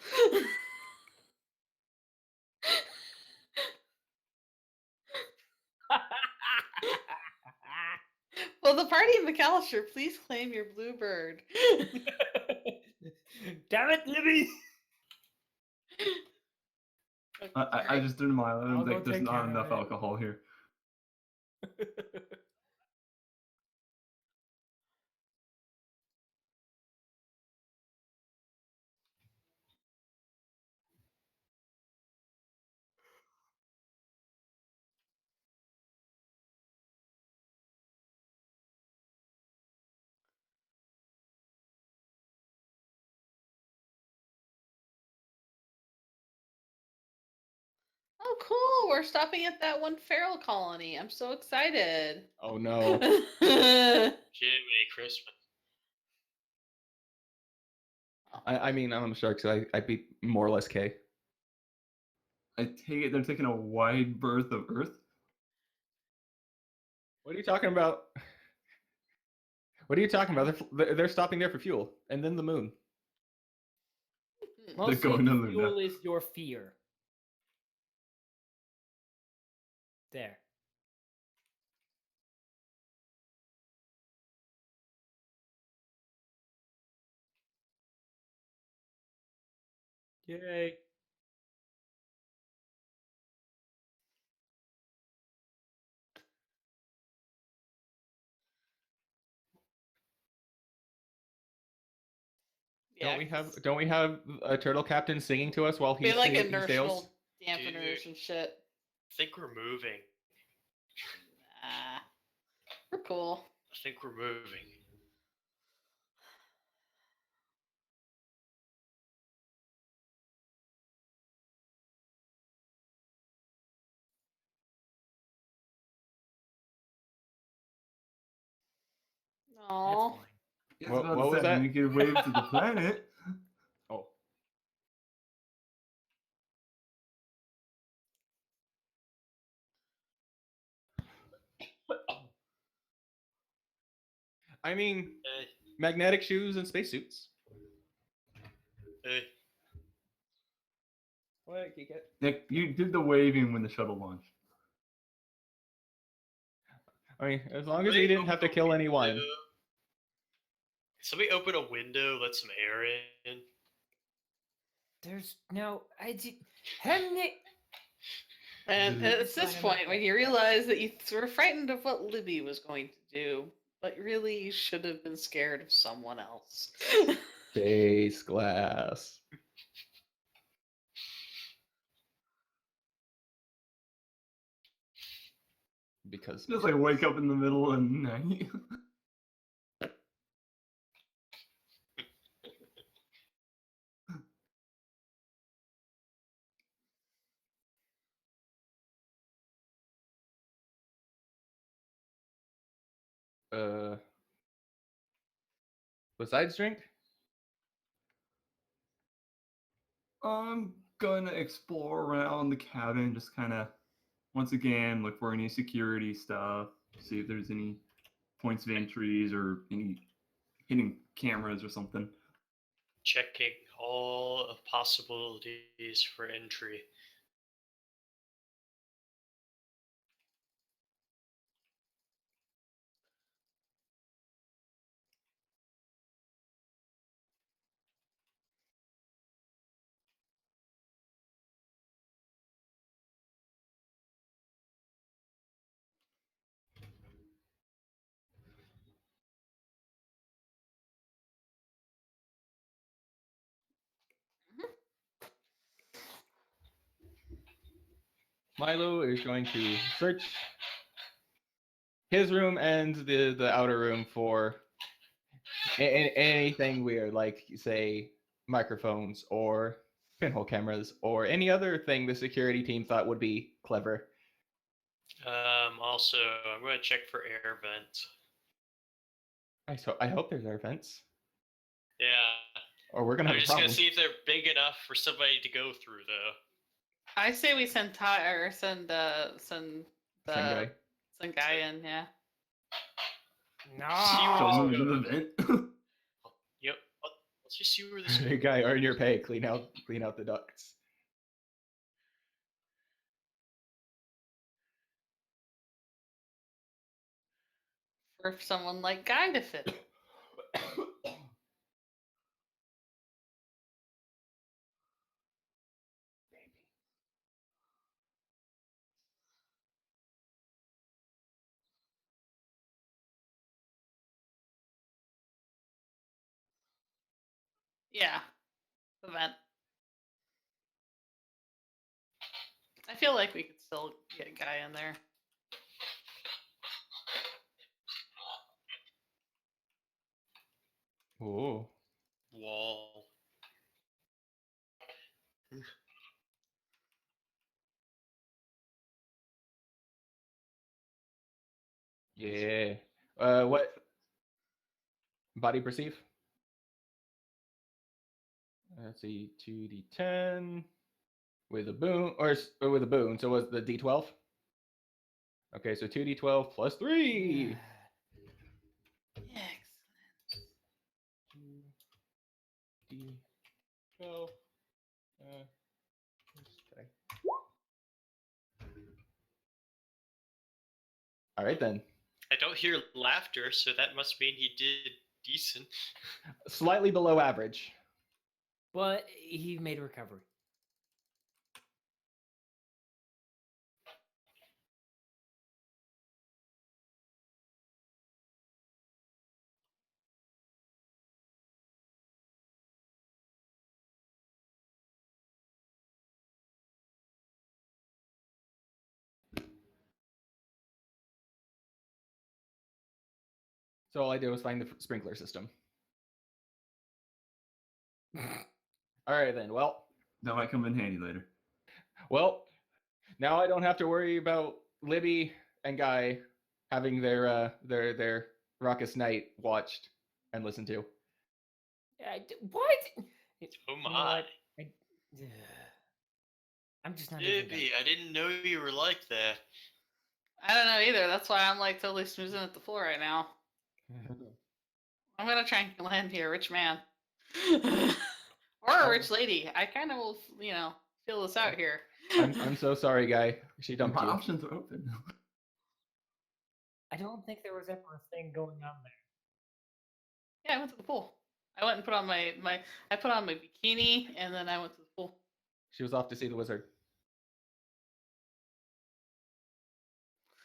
Well, the party of McAllister, please claim your bluebird. Damn it, Libby! I just did a mile. I I'll don't go think there's take not care of enough it. alcohol here. Oh, cool! We're stopping at that one feral colony. I'm so excited. Oh no. Jimmy Crispin. I mean, I'm sure because I beat more or less K. I take it they're taking a wide berth of Earth. What are you talking about? What are you talking about? They're stopping there for fuel, and then the moon. Mostly going to the Luna. fuel is your fear. There. Yay. Yeah, Don't we have a turtle captain singing to us while be he's like he sails? inertial dampeners Dude. and shit. I think we're moving. Nah, we're cool. I think we're moving. That's Aw. fine. Yeah, What was that? You can wave to the planet. Oh. I mean, magnetic shoes and spacesuits. Hey, What, Kiket? Nick, you did the waving when the shuttle launched. I mean, as long as he didn't have to kill anyone. Somebody open a window, let some air in. There's no. I did. Hemnick. And it's this Fine, I'm point not when you realize that you were frightened of what Libby was going to do, but really you should have been scared of someone else. Space glass. Because Just like wake up in the middle of the night. besides drink? I'm gonna explore around the cabin, just kind of, once again, look for any security stuff, see if there's any points of entries or any hidden cameras or something. Checking all of possibilities for entry. Milo is going to search his room and the outer room for anything weird, like say microphones or pinhole cameras or any other thing the security team thought would be clever. Also, I'm going to check for air vents. I hope there's air vents, Yeah. or we're gonna I'm have a just going problem. to see if they're big enough for somebody to go through, though. I say we send send Same guy. guy in, yeah. See where Show this them goes. the vent. Yep. Let's just see where this Hey goes. guy, earn your pay. Clean out the ducts. For someone like Guy to fit. Yeah, the vent. I feel like we could still get a guy in there. Ooh. Wall. Yeah. What? Body perceive? Let's see, 2d10 with a boon, or with a boon. So was the d12? Okay, so 2d12 plus 3. Excellent. 2d12. Okay. All right then. I don't hear laughter, so that must mean he did decent. Slightly below average. But he made a recovery. So all I did was find the sprinkler system. All right then. That might come in handy later. Well, now I don't have to worry about Libby and Guy having their raucous night watched and listened to. What? Oh You know my. what? I'm just not even Libby, I didn't know you were like that. I don't know either. That's why I'm like totally snoozing at the floor right now. I'm gonna try and land here, rich man. Or a rich lady. I kind of will, feel this out here. I'm so sorry, Guy. She dumped My you. options are open. I don't think there was ever a thing going on there. Yeah, I went to the pool. I went and put on my I put on my bikini and then I went to the pool. She was off to see the wizard.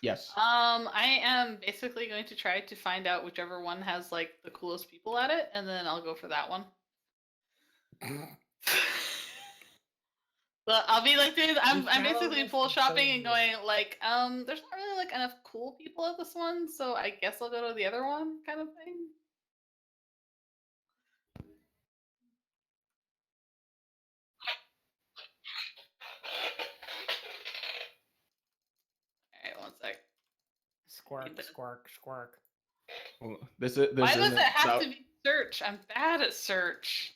Yes. I am basically going to try to find out whichever one has like the coolest people at it, and then I'll go for that one. But I'll be like, dude, I'm basically pool shopping and going like, there's not really like enough cool people at this one, so I guess I'll go to the other one, kind of thing. Alright, one sec. Squark, squark, squark. Well, this Why does it have to be search? I'm bad at search.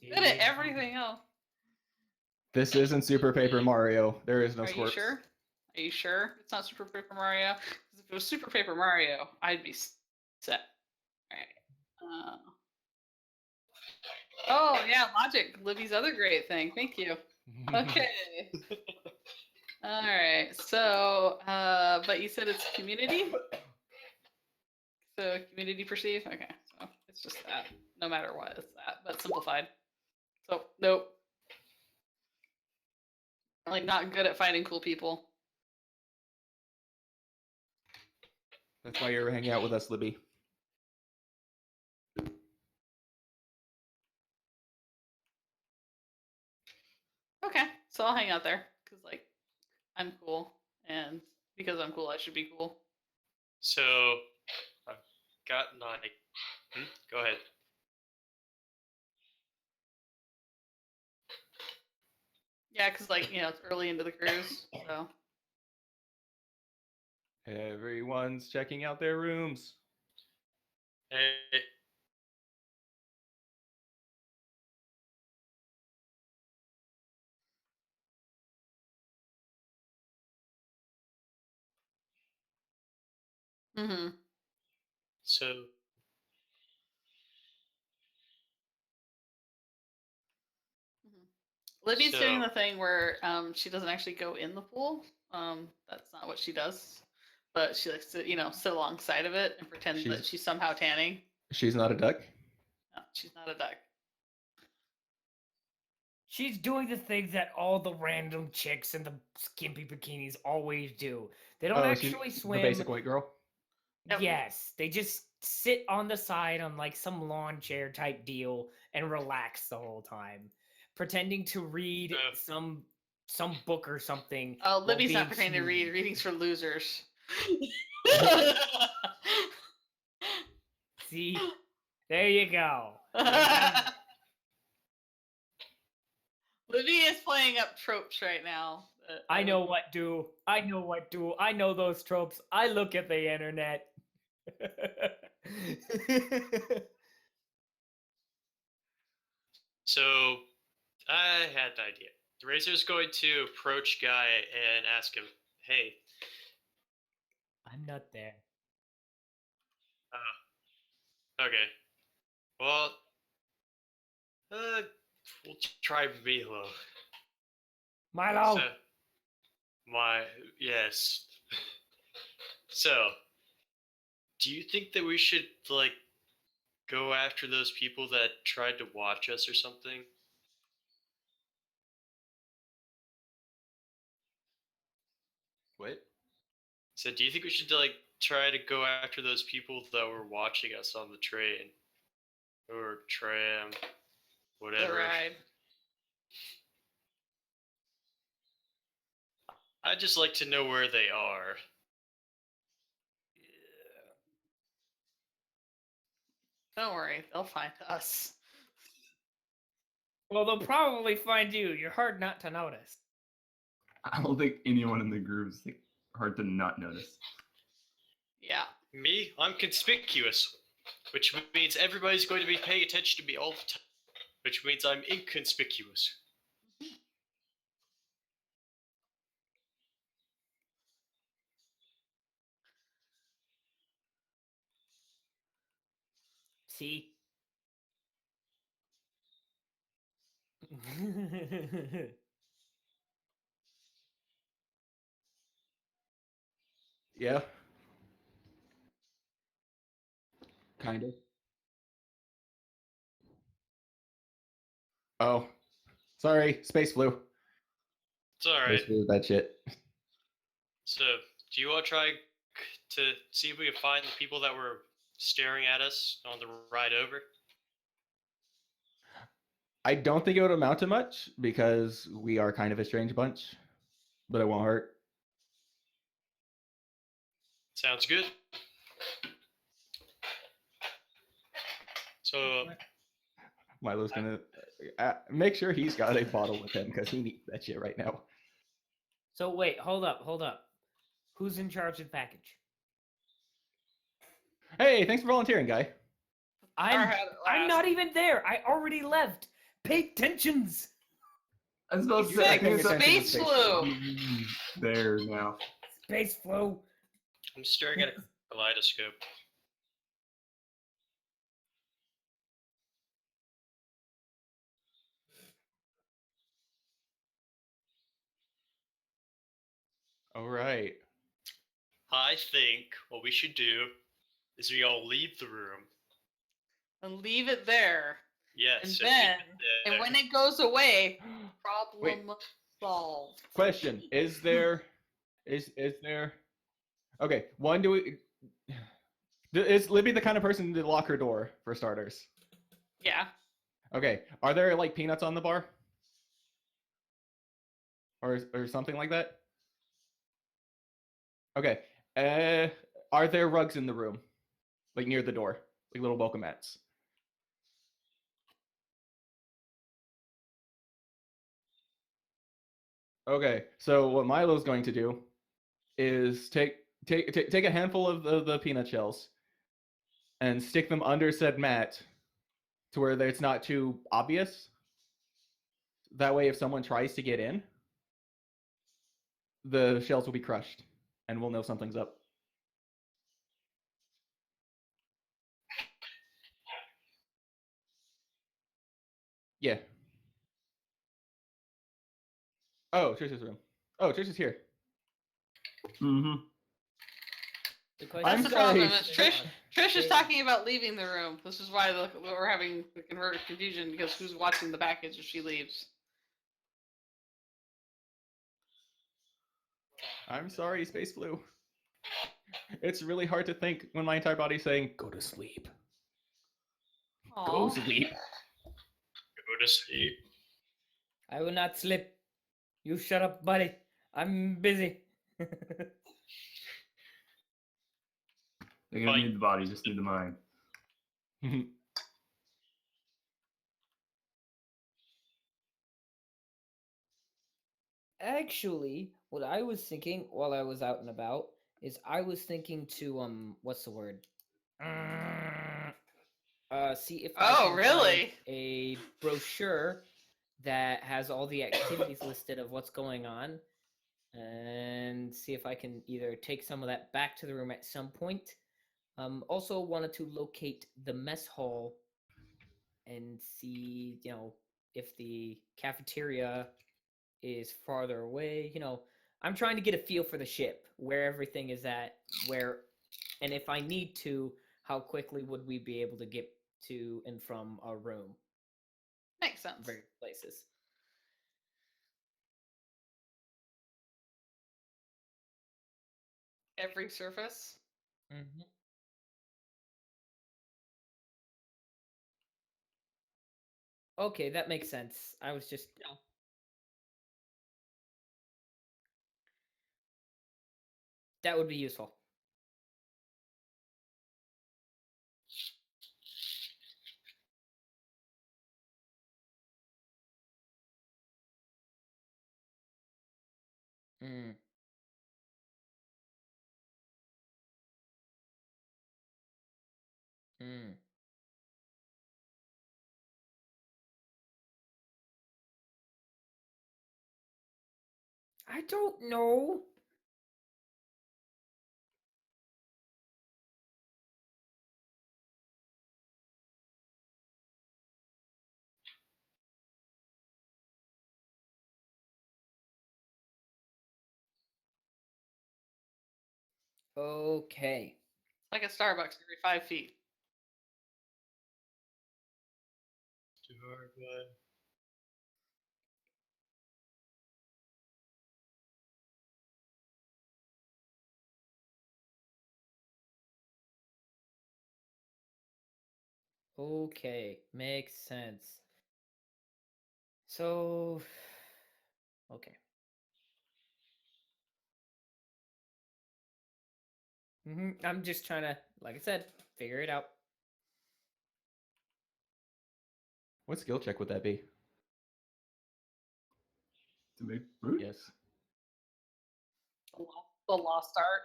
I'm good at everything else. This isn't Super Paper Mario. There is no Are squirts. you sure? Are you sure it's not Super Paper Mario? Because if it was Super Paper Mario, I'd be set. Alright. Oh, yeah, logic. Libby's other great thing. Thank you. Okay. Alright, so, but you said it's community? So, community perceive? Okay, so it's just that. No matter what, it's that, but simplified. So, nope. I'm like not good at finding cool people. That's why you're hanging out with us, Libby. Okay, so I'll hang out there because like I'm cool, and because I'm cool, I should be cool. So I've got like, go ahead. Yeah, because like it's early into the cruise, so. Everyone's checking out their rooms. Hey, Mm-hmm. so Libby's doing So- the thing where she doesn't actually go in the pool. That's not what she does, but she likes to sit alongside of it and pretend that she's somehow tanning. She's not a duck. No, she's not a duck. She's doing the things that all the random chicks in the skimpy bikinis always do. They don't She's actually swim. The basic white girl. Yep. Yes, they just sit on the side on like some lawn chair type deal and relax the whole time, pretending to read some book or something. Oh, while Libby's being not pretending to read. huge. Readings for losers. See, there you go. Libby is playing up tropes right now. I know what do. I know what do. I know those tropes. I look at the internet. So I had an idea. The Razor's going to approach Guy and ask him, "Hey, I'm not there. okay, well, we'll try Milo." Milo. So, yes. So, do you think that we should like go after those people that tried to watch us or something? What? So, do you think we should like try to go after those people that were watching us on the train or tram, The whatever? ride. I'd just like to know where they are. Don't worry, they'll find us. Well, they'll probably find you. You're hard not to notice. I don't think anyone in the group is like, hard to not notice. Yeah. Me, I'm conspicuous, which means everybody's going to be paying attention to me all the time, which means I'm inconspicuous. See? Yeah. Kind of. Oh, sorry, space flu. It's alright. Space flu, that shit. So, do you want to try to see if we can find the people that were staring at us on the ride over? I don't think it would amount to much because we are kind of a strange bunch, but it won't hurt. Sounds good. So, Milo's gonna make sure he's got a bottle with him because he needs that shit right now. So wait, hold up. Who's in charge of the package? Hey, thanks for volunteering, guy. I'm not even there. I already left. Pay attentions. I was supposed to You're say, I not paying think it's attention to Space space flu. there now. Space flu. I'm staring at a kaleidoscope. All right. I think what we should do is we all leave the room. And leave it there. Yes. And so then, leave it and there. when it goes away, Wait. problem solved. Question: Is there? Okay. One, do we? Is Libby the kind of person to lock her door for starters? Yeah. Okay. Are there like peanuts on the bar? Or something like that? Okay. Are there rugs in the room? Like near the door? Like little welcome mats? Okay. So what Milo's going to do is take a handful of the peanut shells and stick them under said mat to where it's not too obvious. That way, if someone tries to get in, the shells will be crushed, and we'll know something's up. Yeah. Oh, Trish's room. Oh, Trish is here. Mm-hmm. That's I'm the sorry. problem. Is Trish is talking about leaving the room. This is why we're having the confusion because who's watching the package if she leaves? I'm sorry, space flu. It's really hard to think when my entire body's saying, "Go to sleep. Go Aw. sleep." Go to sleep. I will not sleep. You shut up, buddy. I'm busy. They don't Fine. need the body, just need the mind. Actually, what I was thinking while I was out and about is I was thinking to what's the word? See if I Oh, can really? find a brochure that has all the activities listed of what's going on, and see if I can either take some of that back to the room at some point. Also wanted to locate the mess hall and see, if the cafeteria is farther away. I'm trying to get a feel for the ship, where everything is at, and if I need to, how quickly would we be able to get to and from our room, Makes sense. various places. Every surface. Mm-hmm. Okay, that makes sense. I was just, that would be useful. Mm. Mm. I don't know. Okay. Like a Starbucks every 5 feet. Too hard, but Okay, makes sense. So, okay. I'm just trying to, like I said, figure it out. What skill check would that be? To make fruit? Yes. The lost art.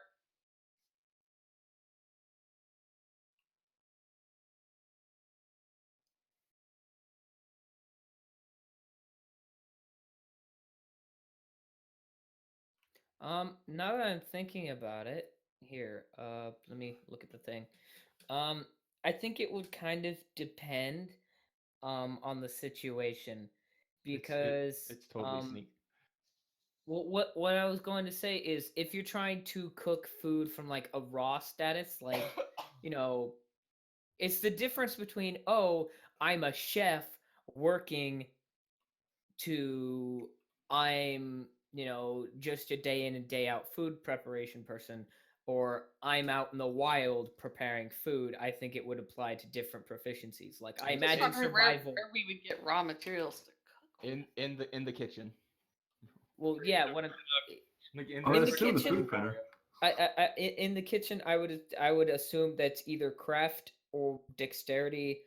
Now that I'm thinking about it, here, let me look at the thing. I think it would kind of depend, on the situation, because It's totally sneak. well, what I was going to say is if you're trying to cook food from like a raw status, like, you know, it's the difference between, oh, I'm a chef working to I'm, just a day in and day out food preparation person, or I'm out in the wild preparing food. I think it would apply to different proficiencies. Like I Just imagine wondering survival. where we would get raw materials to cook. In the kitchen. Well, yeah, what I'm, Like Or In it's the still the kitchen? food printer. in the kitchen, I would assume that's either craft or dexterity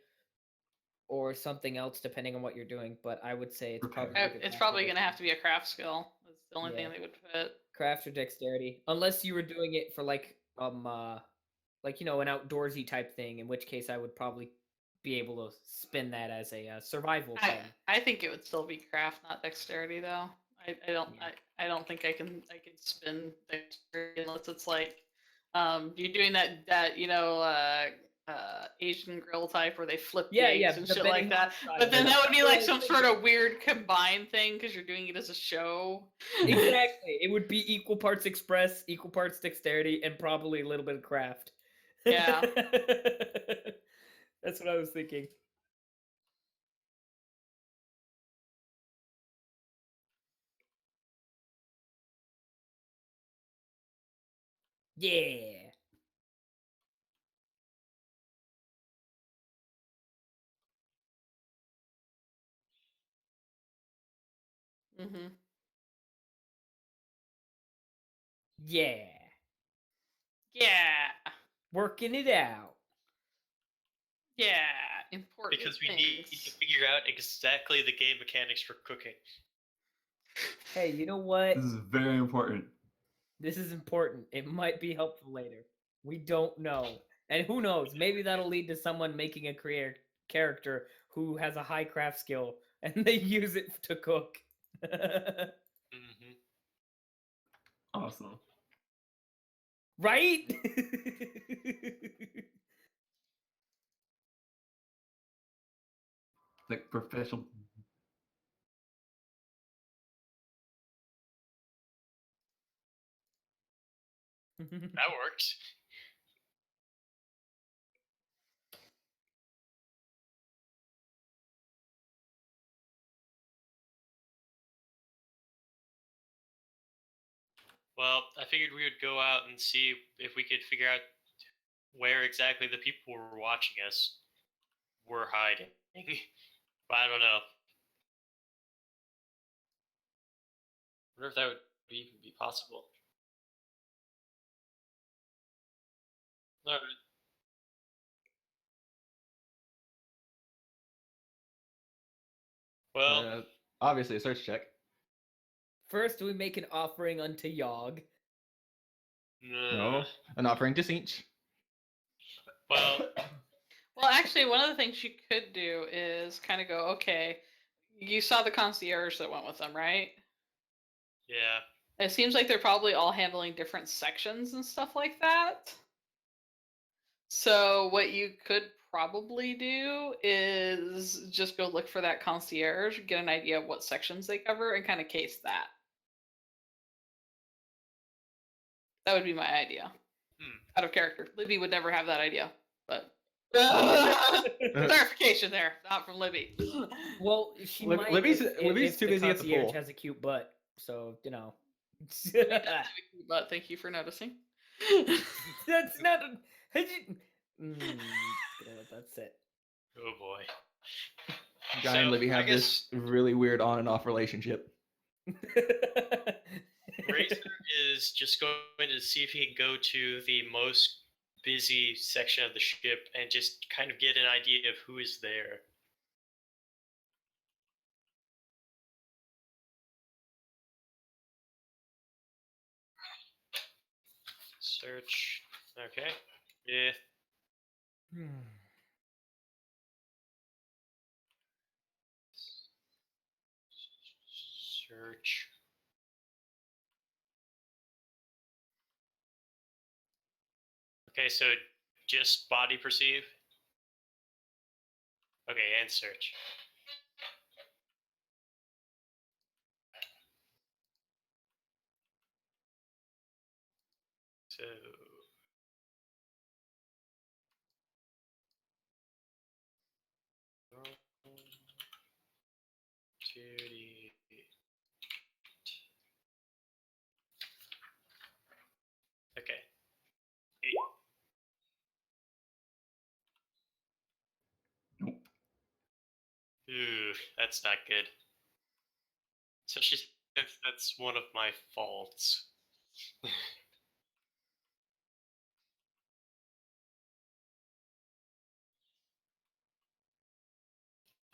or something else, depending on what you're doing. But I would say it's Okay. probably either It's craft probably or going to have to be a craft skill. That's the only Yeah. thing they would fit. craft or dexterity, unless you were doing it for like an outdoorsy type thing. In which case, I would probably be able to spin that as a survival thing. I think it would still be craft, not dexterity, though. I don't Yeah. I don't think I can spin dexterity unless it's like you're doing that Asian grill type where they flip the Yeah, eggs and the shit Benny like that. Hill But then style. that would be like Yeah, some sort of weird combined thing because you're doing it as a show. Exactly. It would be equal parts express, equal parts dexterity, and probably a little bit of craft. Yeah. That's what I was thinking. Yeah. Mm-hmm. Yeah. Yeah. Working it out. Yeah. Important Because we need to things. figure out exactly the game mechanics for cooking. Hey, you know what? This is very important. This is important. It might be helpful later. We don't know. And who knows? Maybe that'll lead to someone making a character who has a high craft skill and they use it to cook. Mm-hmm. Awesome. Right? Like professional. That works. Well, I figured we would go out and see if we could figure out where exactly the people who were watching us were hiding. But I don't know. I wonder if that would even be possible. Alright. Well, Obviously, a search check. First, we make an offering unto Yogg. No, an offering to Sinch. well, Well, actually, one of the things you could do is kind of go, okay, you saw the concierge that went with them, right? yeah. It seems like they're probably all handling different sections and stuff like that. So what you could probably do is just go look for that concierge, get an idea of what sections they cover, and kind of case that. That would be my idea. Out of character. Libby would never have that idea, but clarification there, not from Libby. Well, she Lib- might. Libby's- if, Libby's if too the busy at the concierge pool. has a cute butt, so you know. But thank you for noticing. That's not. Gonna let that sit. Oh boy. Guy and So, Libby I have this really weird on and off relationship. Razor is just going to see if he can go to the most busy section of the ship and just kind of get an idea of who is there. Search. Okay. Yeah. Search. Okay, so just body perceive. Okay, and search. So 2D. Okay. Nope. Ooh, that's not good. So that's one of my faults.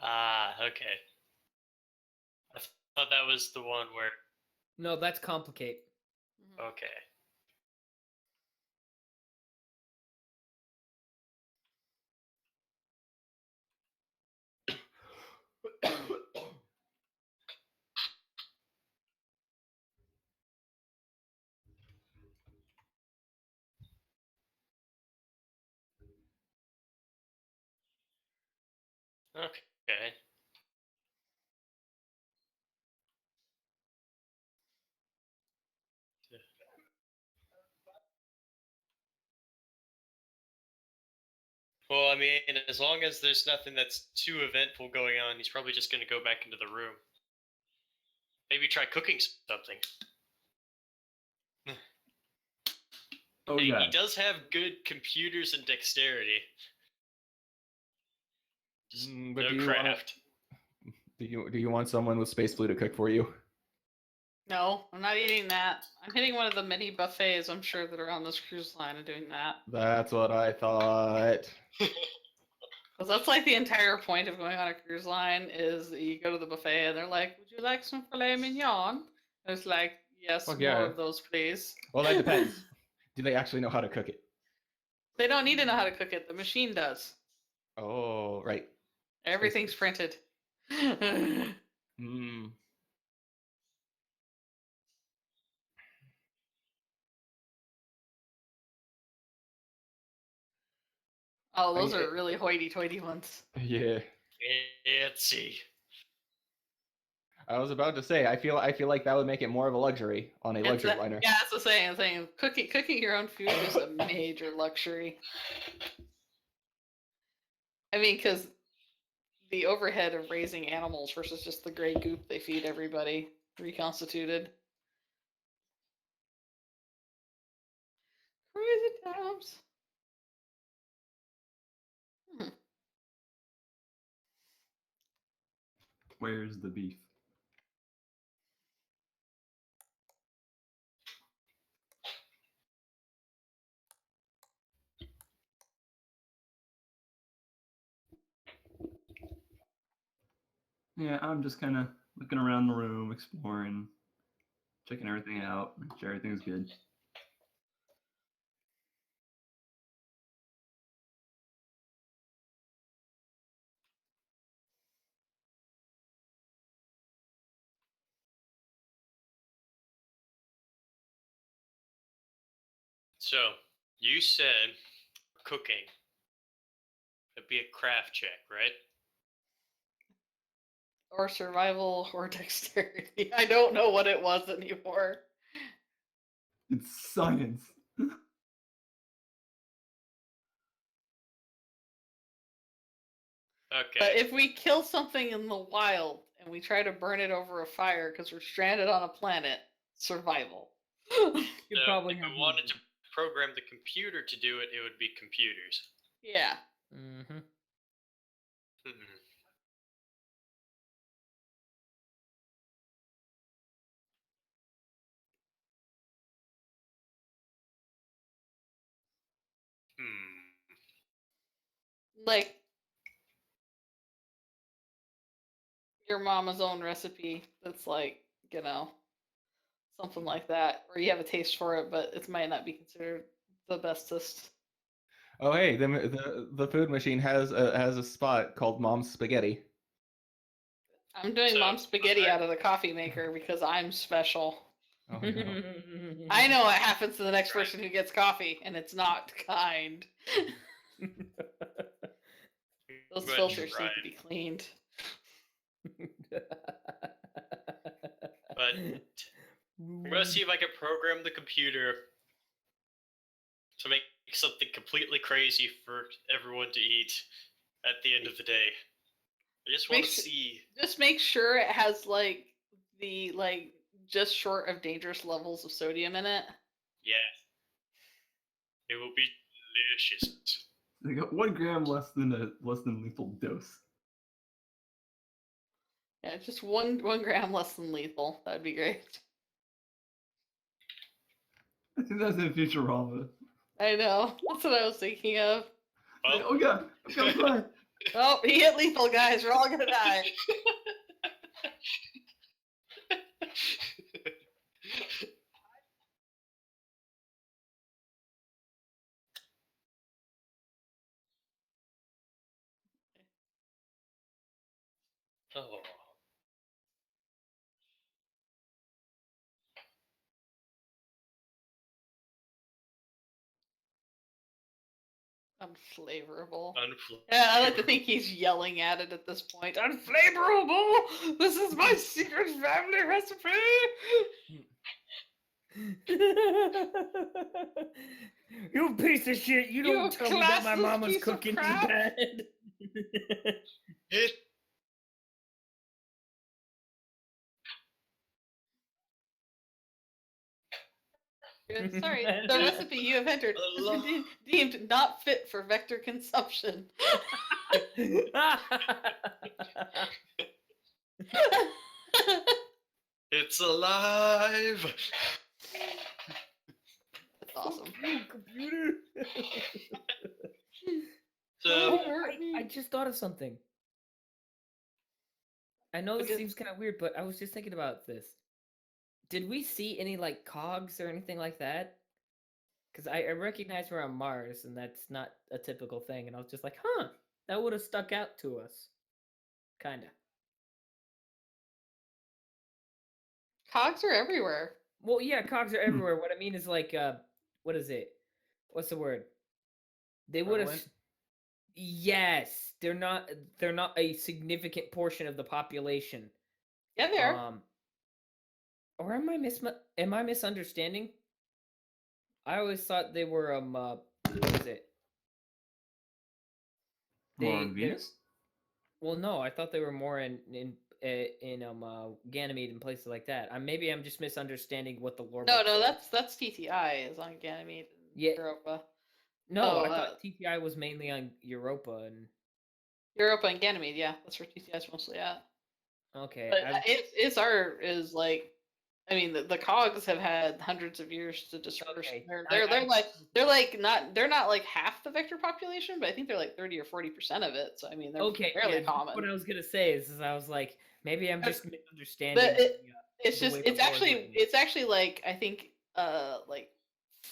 Ah, okay. I thought that was the one where. No, that's complicate. Okay. Okay. Well, I mean, as long as there's nothing that's too eventful going on, he's probably just going to go back into the room. Maybe try cooking something. Oh Hey, yeah. he does have good computers and dexterity. Just But no do you craft. do you want someone with space flu to cook for you? No, I'm not eating that. I'm hitting one of the many buffets, I'm sure, that are on this cruise line and doing that. That's what I thought. Because that's like the entire point of going on a cruise line is that you go to the buffet and they're like, would you like some filet mignon? And it's like, yes, Fuck more yeah. of those, please. Well, that depends. Do they actually know how to cook it? They don't need to know how to cook it. The machine does. Oh, right. Everything's printed. Mm. Oh, those are really hoity-toity ones. Yeah. Fancy. I was about to say, I feel like that would make it more of a luxury on a luxury liner. Yeah, that's the saying. I'm saying cooking your own food is a major luxury. I mean, because the overhead of raising animals versus just the gray goop they feed everybody, reconstituted. Crazy times. Where's the beef? Yeah, I'm just kind of looking around the room, exploring, checking everything out, make sure everything's good. So, you said cooking. It'd be a craft check, right? Or survival or dexterity. I don't know what it was anymore. It's science. Okay. But if we kill something in the wild and we try to burn it over a fire because we're stranded on a planet, survival. You So probably if have we wanted to program the computer to do it, it would be computers. Yeah. Mm-hmm. Hmm. Hmm. Like your mama's own recipe that's like, something like that. Or you have a taste for it, but it might not be considered the bestest. Oh, hey, the food machine has a spot called Mom's Spaghetti. I'm doing So, mom spaghetti out of the coffee maker because I'm special. Oh, no. I know what happens to the next person who gets coffee, and it's not kind. Those But filters try need to it. be cleaned. But I'm gonna see if I can program the computer to make something completely crazy for everyone to eat at the end of the day. I just want to see. Just make sure it has just short of dangerous levels of sodium in it. Yeah. It will be delicious. They got 1 gram less than lethal dose. Yeah, just one gram less than lethal. That'd be great. I think that's in Futurama. I know. That's what I was thinking of. Well, Oh god, I'm gonna cry. Oh, he hit lethal, guys. We're all gonna die. oh. Unflavorable. Unflavorable. Yeah, I like to think he's yelling at it at this point. Unflavorable! This is my secret family recipe! You piece of shit! You You don't tell me that my classless mama's piece of cooking is crap. bad. It, Sorry, the recipe you have entered has been deemed not fit for vector consumption. It's alive. That's awesome. You computer. So Oh, I just thought of something. I know this Because- seems kind of weird, but I was just thinking about this. Did we see any like cogs or anything like that? Because I recognize we're on Mars, and that's not a typical thing. And I was just like, huh, that would have stuck out to us. Kinda. Cogs are everywhere. Well, yeah, cogs are everywhere. What I mean is like, what is it? What's the word? They would have. Prevalent? Yes, they're not. They're not a significant portion of the population. Yeah, they are. Or am I misunderstanding? I always thought they were what is it? More on they're- Venus? Well, no, I thought they were more in Ganymede and places like that. Maybe I'm just misunderstanding what the lore. No, book no, said. that's TTI is on Ganymede and Yeah. Europa. No, Oh, I thought TTI was mainly on Europa and. Europa and Ganymede, yeah, that's where TTI is mostly at. Okay, But its art is like, I mean, the cogs have had hundreds of years to disperse. Okay, They're not like half the vector population, but I think they're like 30 or 40% of it. So I mean, they're okay. fairly Yeah, common. what I was gonna say is I was like, maybe I'm just But- misunderstanding. It's the just way the lore is written. it's actually like I think like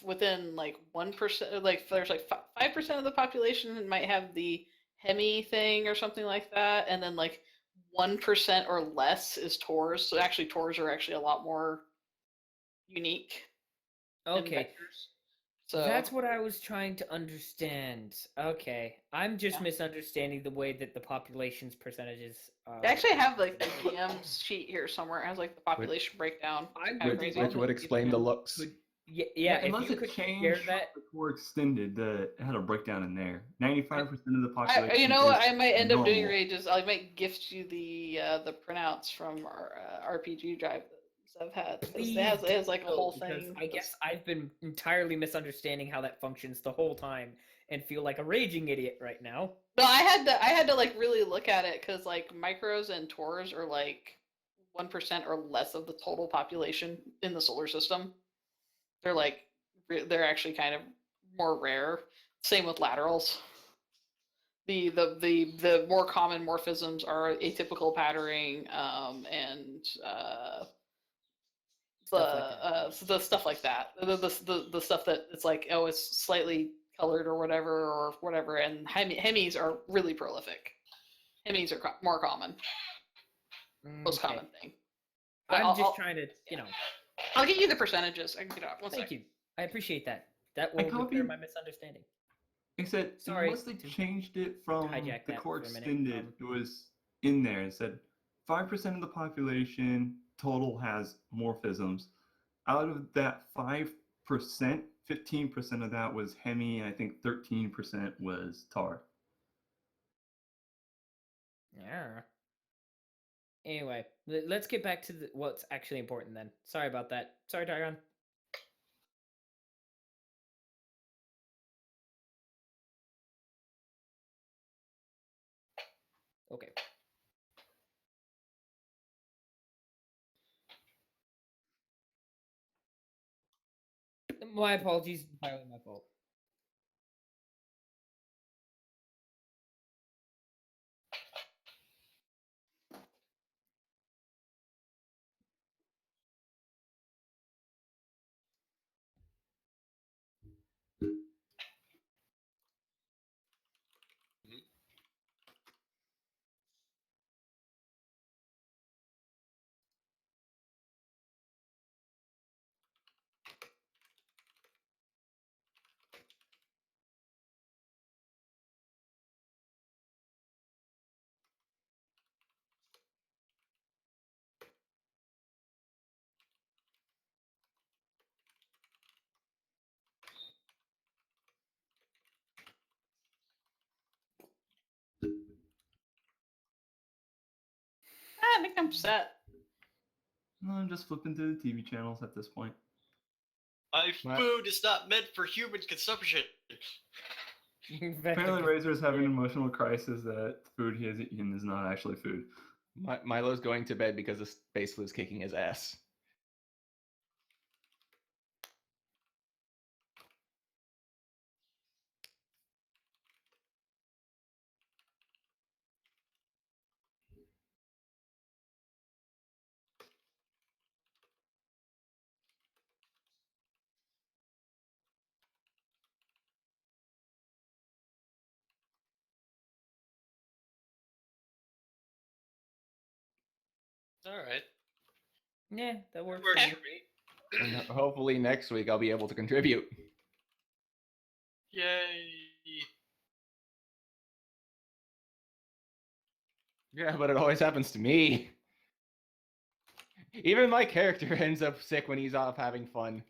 within like 1%, like there's like 5% of the population might have the hemi thing or something like that, and then like 1% or less is Taurs. So actually, Taurs are actually a lot more unique. than Okay, vectors. So that's what I was trying to understand. Okay, I'm just Yeah. misunderstanding the way that the population's percentages. I actually have like the GM's sheet here somewhere. It has like the population breakdown. I'm Kinda with crazy. you. Which would explain the looks. Could, yeah, if unless you it could changed share from that. the core extended, it had a breakdown in there. 95% of the I, population. you know what is I might end up doing, normal. Rage, is I might gift you the printouts from our RPG drive that I've had. 'Cause Please it has like a do, whole because thing. I guess I've been entirely misunderstanding how that functions the whole time and feel like a raging idiot right now. No, I had to like really look at it because like micros and Taurs are like 1% or less of the total population in the solar system. They're like they're actually kind of more rare. Same with laterals. The more common morphisms are atypical patterning and the stuff like that. The stuff that it's like, oh, it's slightly colored or whatever. And hemis are really prolific. Hemis are more common, most Okay. common thing. But I'm just I'll- trying to, I'll get you the percentages. I can get out. One Thank second. you. I appreciate that. That will repair copied- my misunderstanding. Except Sorry unless they to changed it from hijack the that core for a minute, extended, it was in there. It said 5% of the population total has morphisms. Out of that 5%, 15% of that was hemi, and I think 13% was tar. Yeah. Anyway, let's get back to what's actually important then. Sorry about that. Sorry, Tyron. Okay. My apologies. Entirely my fault. I think I'm set. No, I'm just flipping through the TV channels at this point. my What? food is not meant for human consumption. Apparently, Razor is having an emotional crisis that food he has eaten is not actually food. Milo's going to bed because the space flu's kicking his ass. All right. Yeah, that works. Works Okay. for me. And hopefully next week I'll be able to contribute. Yay. Yeah, but it always happens to me. Even my character ends up sick when he's off having fun.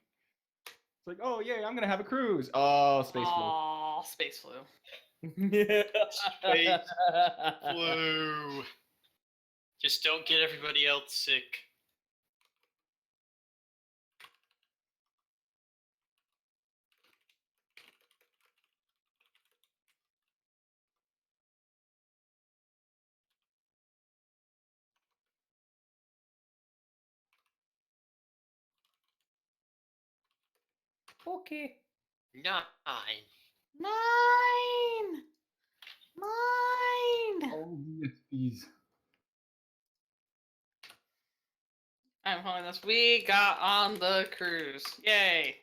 It's like, oh yeah, I'm gonna have a cruise. Oh, space flu. Aw, space flu. Space flu. Just don't get everybody else sick. Okay. 9. 9! 9! All DSPs. I'm calling this. We got on the cruise. Yay!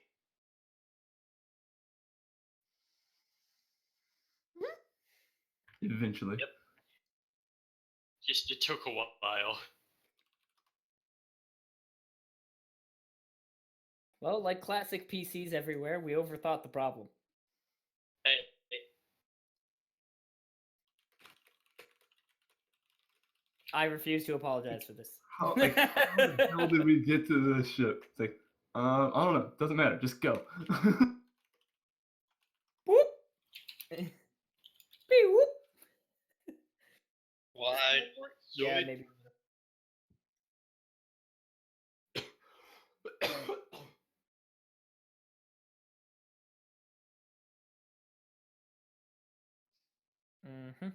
Eventually. Yep. Just it took a while. Well, like classic PCs everywhere, we overthought the problem. Hey, I refuse to apologize for this. How the hell did we get to this ship? It's like, I don't know. Doesn't matter. Just go. Whoop! Beep, whoop! why? Yeah, maybe. Mm-hmm.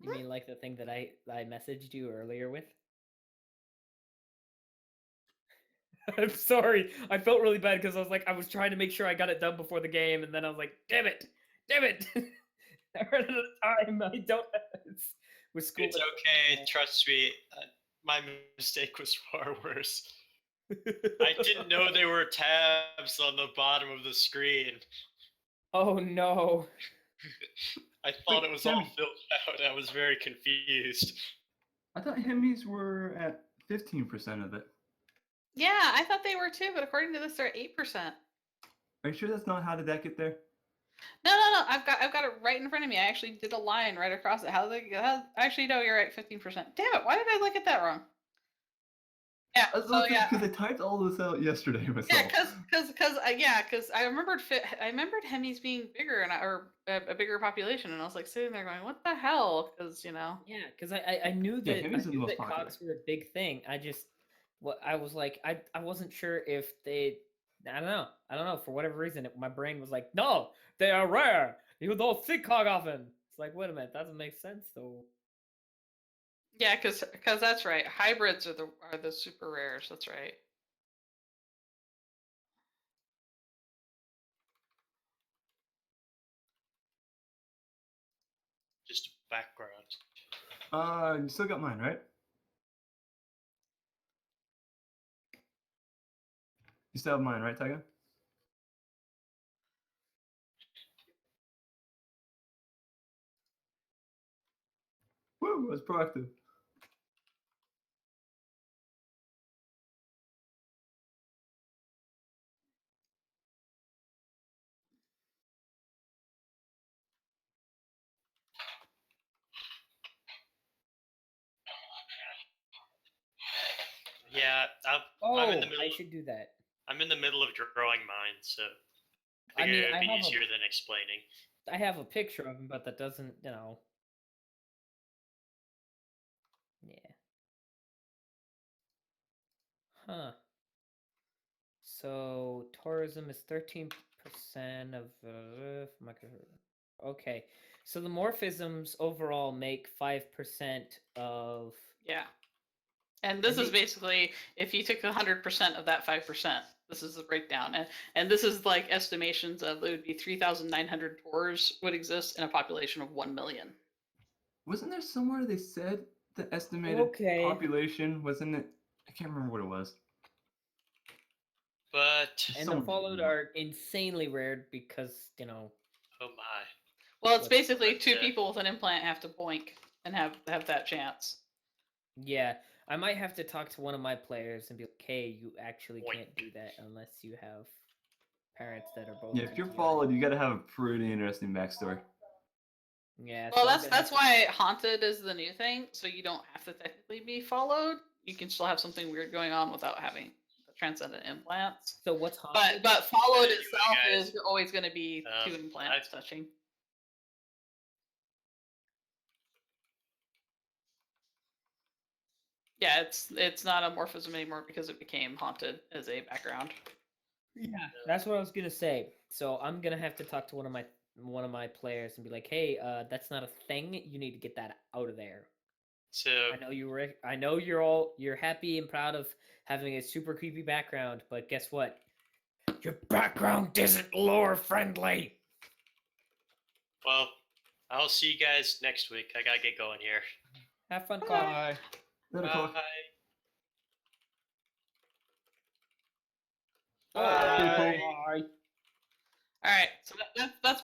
You mean like the thing that I messaged you earlier with? I'm sorry. I felt really bad because I was trying to make sure I got it done before the game, and then I was like, damn it! I ran out of time. I don't. With school. It's okay. Trust me. My mistake was far worse. I didn't know there were tabs on the bottom of the screen. Oh no. I thought it was all filled out. I was very confused. I thought Hemis were at 15% of it. Yeah, I thought they were too, but according to this, they're at 8%. Are you sure that's not how did that get there? No. I've got it right in front of me. I actually did a line right across it. Actually, no, you're right. 15%. Damn it! Why did I look at that wrong? Yeah. So yeah. Because I typed all this out yesterday myself. Yeah, because I remembered Hemis being bigger or a bigger population, and I was like sitting there going, "What the hell?" Because Yeah, because I knew that Hemis are the most popular. cogs were a big thing. I was like I wasn't sure if they. I don't know. For whatever reason, my brain was like, no, they are rare. You don't see cog often. It's like, wait a minute, that doesn't make sense though. yeah, because that's right. Hybrids are the super rares. That's right. Just background. You still got mine, right? You still have mine, right, Tyga? Woo, I was proactive. Yeah, I'm in the middle. I should do that. I'm in the middle of drawing mine, so I mean, it'd be easier than explaining. I have a picture of him, but that doesn't, Yeah. Huh. So tourism is 13% of okay. So the morphisms overall make 5% of Yeah. And this And is they- basically if you took 100% of that 5%. This is the breakdown, and this is like estimations of it would be 3,900 tours would exist in a population of 1 million. Wasn't there somewhere they said the estimated Okay. population was in it? I can't remember what it was. But and Some- the followed are insanely rare because, oh my. Well, it's What's- basically But, 2 people with an implant have to boink and have that chance. yeah, I might have to talk to one of my players and be like, hey, you actually Boink. can't do that unless you have parents that are both Yeah, if you're TTR. followed, you gotta have a pretty interesting backstory. Yeah, Well, so I'm gonna that's have why haunted is the new thing, so you don't have to technically be followed. You can still have something weird going on without having the transcendent implants. So what's haunted? But followed Anyway, itself guys, is always going to be 2 I've- implants touching. Yeah, it's not a morphism anymore because it became haunted as a background. Yeah, that's what I was gonna say. So I'm gonna have to talk to one of my players and be like, hey, that's not a thing. You need to get that out of there. So I know you're happy and proud of having a super creepy background, but guess what? Your background isn't lore friendly. well, I'll see you guys next week. I gotta get going here. Have fun, Carl. Bye. Later, Clark. Bye. Pretty cool. Bye. All right, so that's